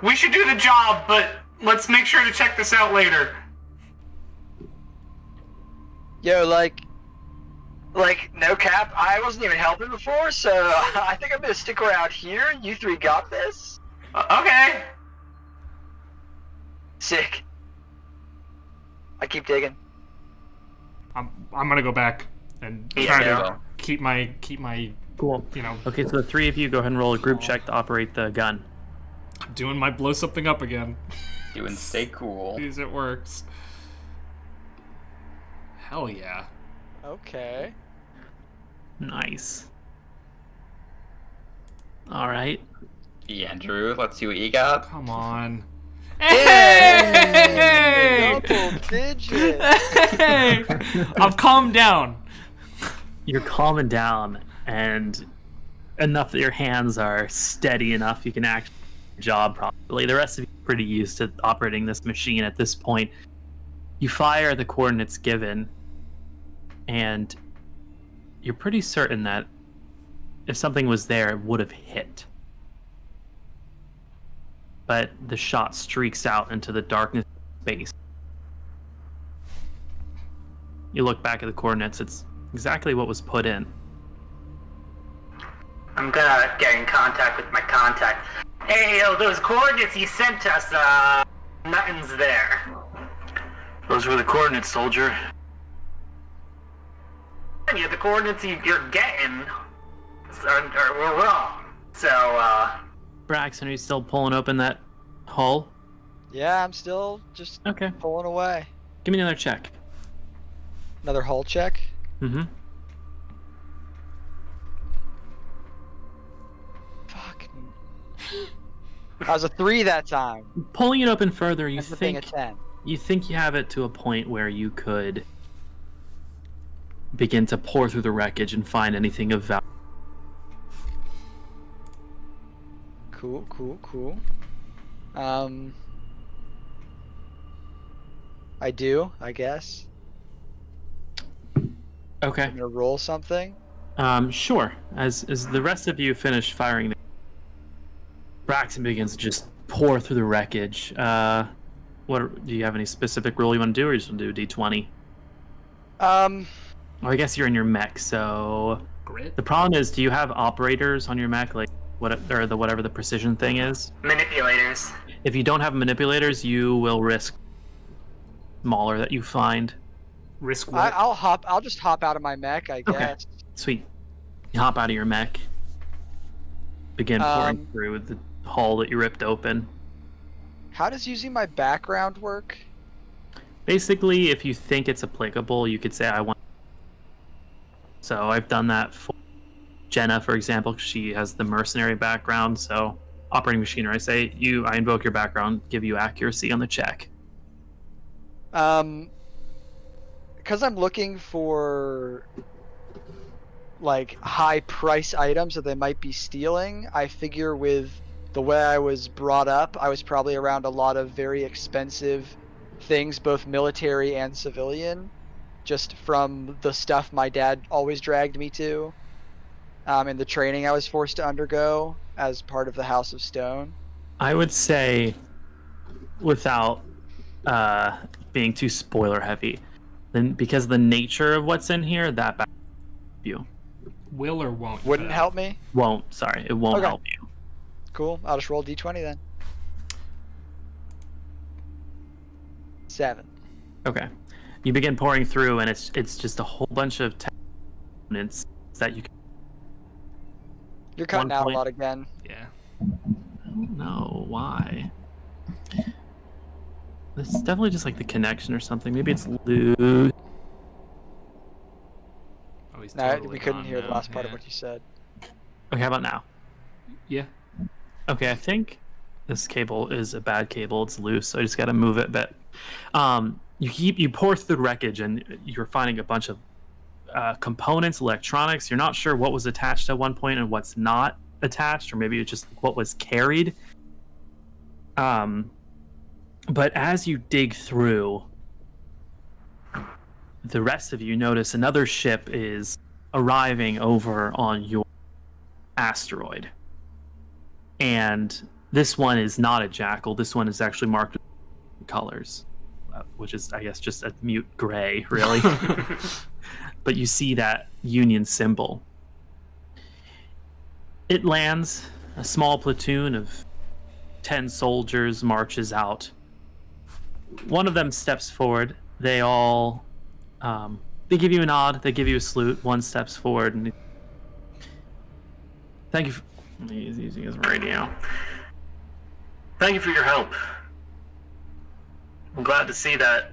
We should do the job, but let's make sure to check this out later.
Yo, like, no cap, I wasn't even helping before, so I think I'm gonna stick around here. You three got this.
Okay.
Sick. I keep digging.
I'm gonna go back and
Yeah,
try
yeah.
to keep my
Cool.
you know,
Okay, so the three of you go ahead and roll a group check to operate the gun.
doing my blow something up again.
Doing stay cool.
Please, it works. Hell yeah.
Okay.
Nice. All right.
Andrew, let's see what you got.
Come on.
Hey!
Hey!
Double digit.
Hey! I'm calmed down.
You're calming down, and enough that your hands are steady enough you can actually do your job properly. The rest of you are pretty used to operating this machine at this point. You fire the coordinates given, and you're pretty certain that if something was there, it would have hit. But the shot streaks out into the darkness of space. You look back at the coordinates, it's exactly what was put in.
I'm gonna get in contact with my contact. Hey, yo, those coordinates you sent us, nothing's there.
Those were the coordinates, soldier.
Yeah, the coordinates you're getting were wrong. So,
Braxton, are you still pulling open that hull?
Yeah, I'm still just
Okay.
pulling away.
Give me another check.
Another hull check.
Mm-hmm.
Fuck. That was a 3 that time.
Pulling it open further, you
Ends up being a
think
10.
you have it to a point where you could begin to pour through the wreckage and find anything of value.
Cool, cool, cool. I do, I guess.
Okay.
I'm gonna roll something.
Sure. As the rest of you finish firing, Braxton begins to just pour through the wreckage. What do you have any specific roll you want to do, or you just want to do a d20? Well, I guess you're in your mech, so
Grit?
the problem is, do you have operators on your mech, like whatever the precision thing is?
manipulators.
If you don't have manipulators, you will risk smaller that you find.
Risk what?
I'll just hop out of my mech, I guess.
Okay. Sweet. You hop out of your mech. Begin pouring through the hull that you ripped open.
How does using my background work?
Basically, if you think it's applicable, you could say, I want. So I've done that for Jenna, for example. She has the mercenary background, so operating machinery, I invoke your background, give you accuracy on the check.
Because I'm looking for like high price items that they might be stealing, I figure with the way I was brought up, I was probably around a lot of very expensive things, both military and civilian, just from the stuff my dad always dragged me to, and the training I was forced to undergo as part of the House of Stone.
I would say, without being too spoiler heavy, then because the nature of what's in here, that back you
Will or won't?
Wouldn't help me?
won't. Sorry, it won't
Okay.
help you.
Cool. I'll just roll d20 then. 7.
Okay. You begin pouring through, and it's just a whole bunch of components that you can.
You're cutting
One
out
point.
a lot again.
Yeah.
I don't know why. This is definitely just like the connection or something. Maybe it's loose.
Oh, he's
No,
totally
we couldn't
gone
hear the
now,
last part of
yeah.
what you said.
Okay, how about now?
Yeah.
Okay, I think this cable is a bad cable. It's loose, so I just got to move it a bit. You pour through the wreckage, and you're finding a bunch of components, electronics. You're not sure what was attached at one point and what's not attached, or maybe it's just what was carried. But as you dig through, the rest of you notice another ship is arriving over on your asteroid. And this one is not a Jackal. This one is actually marked with colors. which is, I guess, just a mute gray, really. But you see that Union symbol. It lands. A small platoon of 10 soldiers marches out. One of them steps forward. They all, they give you a nod. They give you a salute. One steps forward and thank you. He's using his radio.
Thank you for your help. I'm glad to see that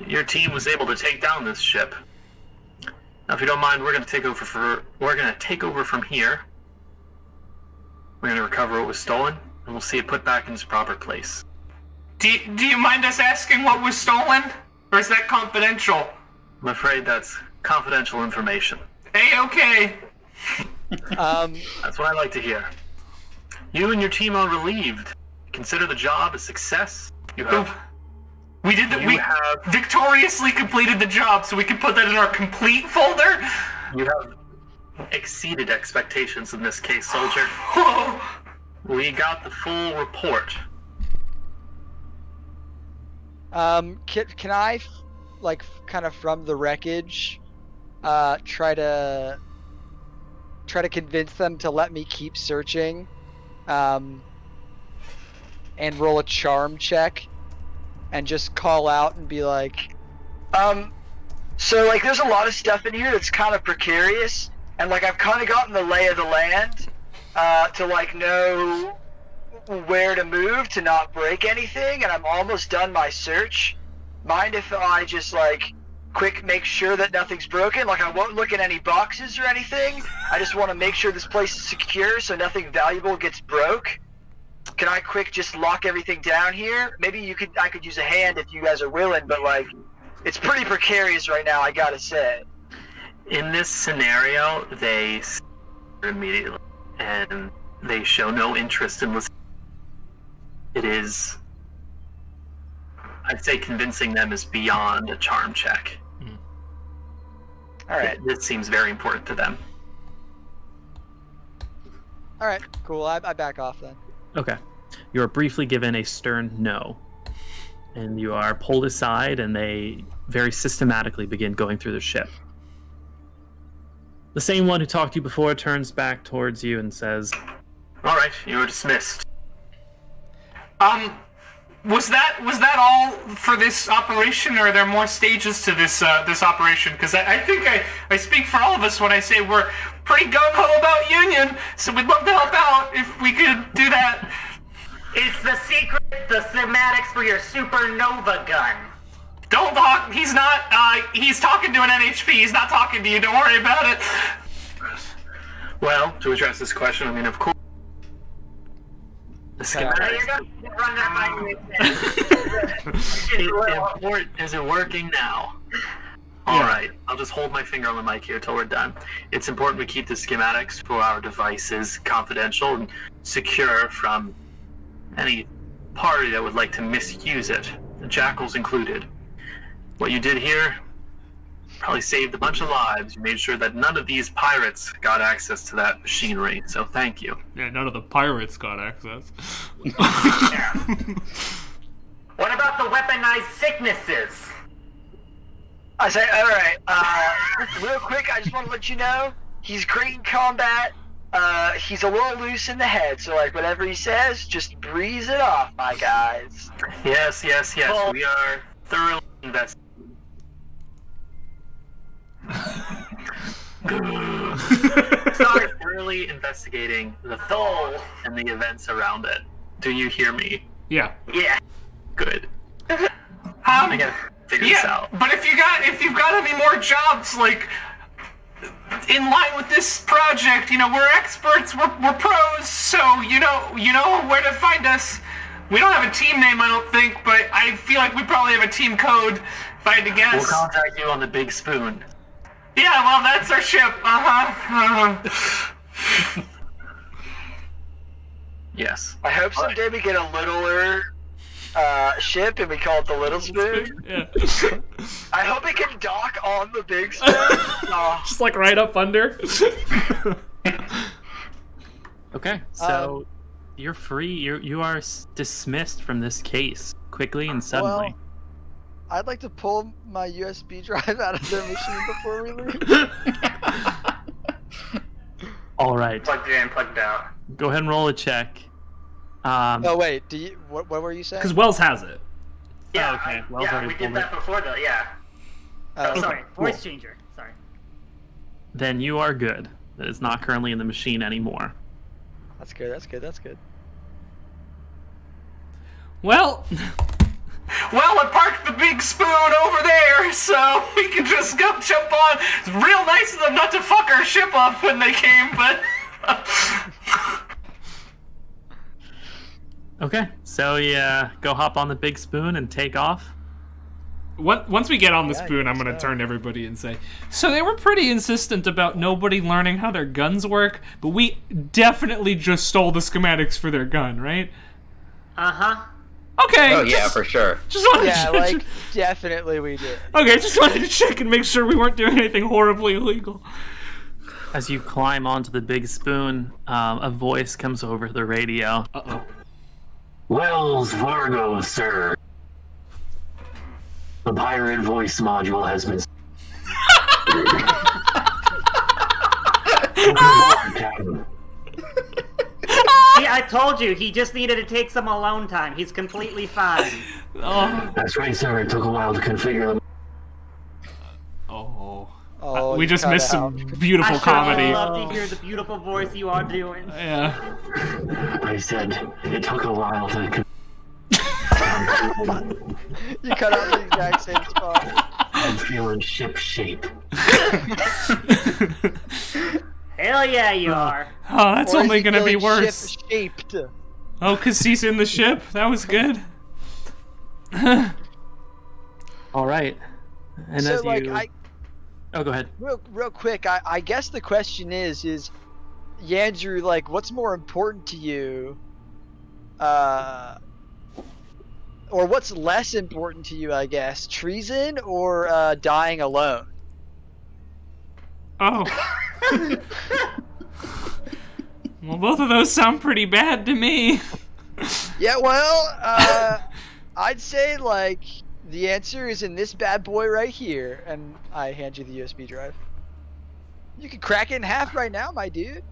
your team was able to take down this ship. Now, if you don't mind, we're going to take over from here. We're going to recover what was stolen, and we'll see it put back in its proper place.
Do you mind us asking what was stolen? Or is that confidential?
I'm afraid that's confidential information.
Okay.
That's what I like to hear. You and your team are relieved. Consider the job a success. We have
victoriously completed the job, so we can put that in our complete folder.
You have exceeded expectations in this case, soldier. We got the full report.
Can I, like, kind of from the wreckage, try to convince them to let me keep searching, and roll a charm check, and just call out and be like, so, like, there's a lot of stuff in here that's kind of precarious, and, like, I've kind of gotten the lay of the land, to, like, know where to move to not break anything, and I'm almost done my search. Mind if I just, like, quick make sure that nothing's broken? Like, I won't look at any boxes or anything. I just want to make sure this place is secure so nothing valuable gets broke. Can I quick just lock everything down here? Maybe I could use a hand if you guys are willing, but, like, it's pretty precarious right now, I gotta say.
In this scenario, they immediately, and they show no interest in listening. It is, I'd say, convincing them is beyond a charm check.
Alright.
This seems very important to them.
Alright, cool. I back off then.
Okay. You are briefly given a stern no. And you are pulled aside, and they very systematically begin going through the ship. The same one who talked to you before turns back towards you and says,
Alright, you are dismissed.
Was that all for this operation, or are there more stages to this this operation? Because I think I speak for all of us when I say we're pretty gung-ho about Union, so we'd love to help out if we could do that.
It's the secret, the schematics for your supernova gun.
Don't talk. He's not. He's talking to an NHP. He's not talking to you. Don't worry about it.
Well, to address this question, I mean, of course. The schematics. Is it working now? Alright, I'll just hold my finger on the mic here till we're done. It's important we keep the schematics for our devices confidential and secure from any party that would like to misuse it, the jackals included. What you did here probably saved a bunch of lives. You made sure that none of these pirates got access to that machinery, so thank you.
Yeah, none of the pirates got access.
What about the weaponized sicknesses?
I say, alright, real quick, I just want to let you know, he's great in combat, he's a little loose in the head, so, like, whatever he says, just breeze it off, my guys.
Yes, well, we are thoroughly invested. Sorry, thoroughly investigating the thole and the events around it. Do you hear me?
Yeah.
Yeah.
Good. I gotta figure this out.
But if you've got any more jobs, like, in line with this project, you know, we're experts, we're pros, so you know where to find us. We don't have a team name, I don't think, but I feel like we probably have a team code, if I had to guess.
We'll contact you on the Big Spoon.
Yeah, well, that's our ship.
Yes.
I hope someday we get a littler ship and we call it the Little Spoon.
Yeah.
I hope it can dock on the Big Spoon.
Just like right up under.
okay, so you're free. You are dismissed from this case quickly and suddenly.
I'd like to pull my USB drive out of the machine before we leave.
All right.
Plugged in, plugged out.
Go ahead and roll a check.
Oh wait, do you? What were you saying?
Because Wells has it.
Yeah,
okay. Well,
yeah,
already
we did
pulled
that before though, yeah.
Oh,
Sorry,
cool.
voice changer. Sorry.
Then you are good. That is not currently in the machine anymore.
That's good. That's good. That's good.
Well,
Well, I parked the big spoon over there, so we can just go jump on. It's real nice of them not to fuck our ship up when they came, but...
Okay, so yeah, go hop on the big spoon and take off.
once we get on the
Yeah,
spoon,
I
I'm
guess
gonna
so.
turn to everybody and say, so they were pretty insistent about nobody learning how their guns work, but we definitely just stole the schematics for their gun, right?
Uh-huh.
Okay.
Oh yeah, for sure.
Just wanted
Yeah,
to,
like definitely we did.
okay, just wanted to check and make sure we weren't doing anything horribly illegal.
As you climb onto the big spoon, a voice comes over the radio.
Uh-oh.
Wells Fargo, sir. The pirate voice module has been.
See, I told you, he just needed to take some alone time. He's completely fine.
Oh.
That's right, sir. It took a while to configure them.
Oh.
Oh,
We
you
just
cut
missed some
out.
beautiful
I sure
comedy.
would love to hear the beautiful voice you are doing.
Yeah.
I said it took a while to.
You cut out the exact same spot.
I'm feeling ship shape.
Hell yeah, you are.
Oh, that's
Or is
only
he
gonna be
feeling
worse.
Ship-shaped.
Oh, because he's in the ship? That was good.
All right. And
So
as
like
you...
I
Oh, go ahead.
real quick, I guess the question is Yandrew, like, what's more important to you? Or what's less important to you, I guess? Treason or dying alone?
Oh. Well, both of those sound pretty bad to me.
Yeah, well, I'd say, like, the answer is in this bad boy right here, and I hand you the USB drive. You can crack it in half right now, my dude.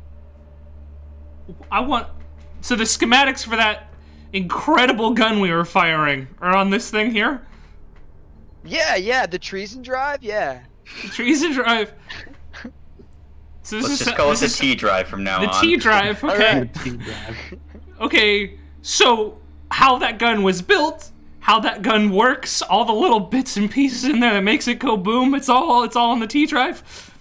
I want... So the schematics for that incredible gun we were firing are on this thing here?
Yeah, the treason drive, yeah.
The treason drive. So this
Let's
is
just call it
this
the
is
T drive from now
the
on.
T drive. Okay. Okay. So how that gun was built, how that gun works, all the little bits and pieces in there that makes it go boom. It's all on the T drive.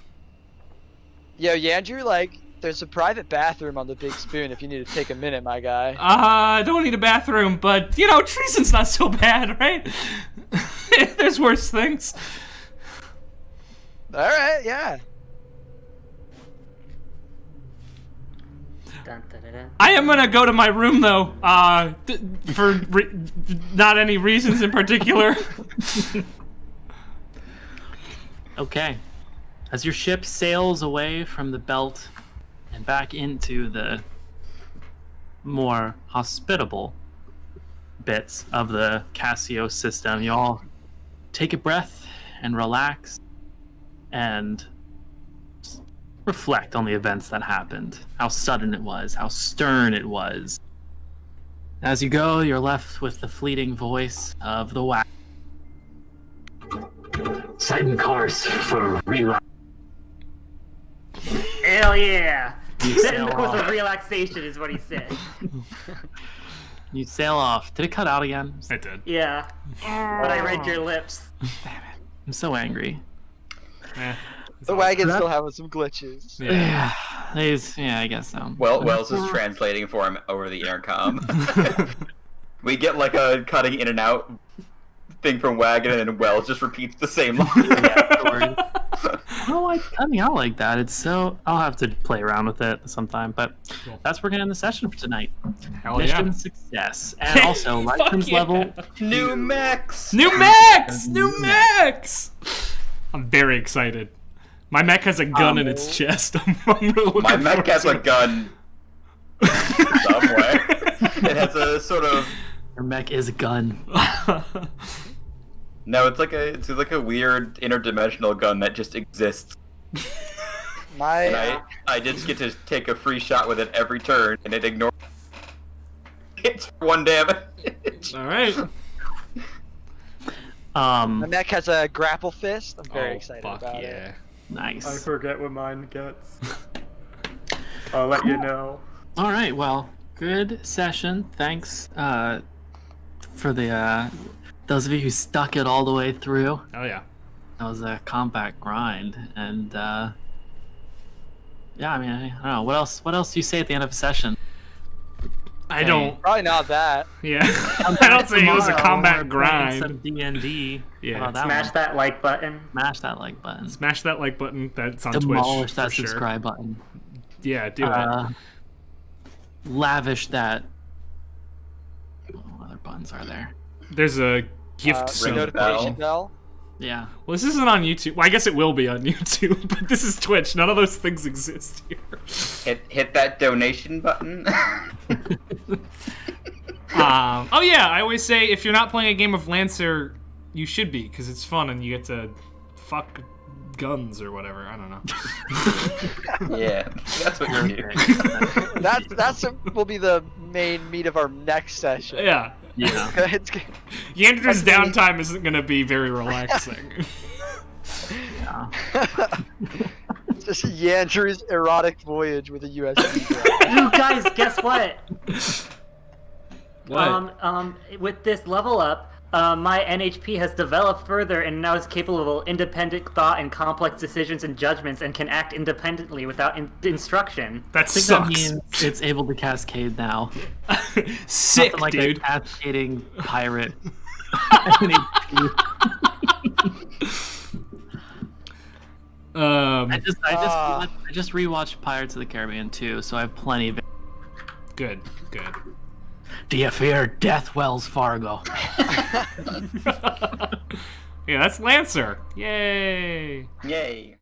Yo, Yandrew, like, there's a private bathroom on the big spoon if you need to take a minute, my guy.
I don't need a bathroom, but you know, treason's not so bad, right? There's worse things.
All right, yeah.
Dun, dun, dun, dun.
I am gonna go to my room though, for not any reasons in particular.
Okay. As your ship sails away from the belt and back into the more hospitable bits of the Casio system, you all take a breath and relax and reflect on the events that happened, how sudden it was, how stern it was. As you go, you're left with the fleeting voice of the whack.
Setting course for relax.
Hell yeah.
You
Setting
sail
the course
off.
of relaxation is what he said.
You sail off. Did it cut out again?
It did.
Yeah. But I read your lips.
I'm so angry.
The wagon's still having some glitches.
Yeah.
Yeah, I guess so.
Well, Wells is translating for him over the intercom. We get like a cutting in and out thing from Wagon, and Wells just repeats the same line.
I don't like cutting out like that. It's so... I'll have to play around with it sometime, but
Cool.
that's where we're going to end the session for tonight.
Hell
Mission
yeah.
success. And also,
Fuck
Lycran's
yeah.
level...
New mechs!
New mechs! New mechs! I'm very excited. My mech has a gun in its chest. I'm really looking
My mech
forward
has
to
a
it.
gun somewhere. It has a sort of...
Your mech is a gun.
No, it's like a weird interdimensional gun that just exists. And I just get to take a free shot with it every turn, and it ignores hits for 1 damage.
All right.
My mech has a grapple fist. I'm very excited about it.
Nice.
I forget what mine gets. I'll let you know.
All right. Well, good session. Thanks for the those of you who stuck it all the way through.
Oh yeah.
That was a combat grind, and yeah, I mean, I don't know. What else do you say at the end of a session?
I don't.
Probably not that.
Yeah. I don't say it was a combat grind.
Some D&D.
Yeah.
Smash that like button.
Smash that like button.
Smash that like button. That's on
Demolish
Twitch.
that
for
subscribe
sure.
button.
Yeah, do it.
Lavish that. What other buttons are there?
There's a gift
notification bell.
Yeah.
Well, this isn't on YouTube. Well, I guess it will be on YouTube, but this is Twitch. None of those things exist here.
Hit that donation button.
Oh yeah, I always say if you're not playing a game of Lancer, you should be, because it's fun and you get to fuck guns or whatever. I don't know.
Yeah, that's what you're doing.
That's will be the main meat of our next session.
Yeah.
Yeah.
Yandra's downtime isn't gonna be very relaxing.
Yeah.
It's just Yandra's erotic voyage with a USB drive.
You guys, guess what?
What?
With this level up, my NHP has developed further and now is capable of independent thought and complex decisions and judgments and can act independently without instruction.
That
I think
sucks.
that means it's able to cascade now.
Sick,
Something like
dude.
a cascading pirate. I just rewatched Pirates of the Caribbean 2, so I have plenty of.
Good.
Do you fear death, Wells Fargo?
Yeah, that's Lancer. Yay!
Yay!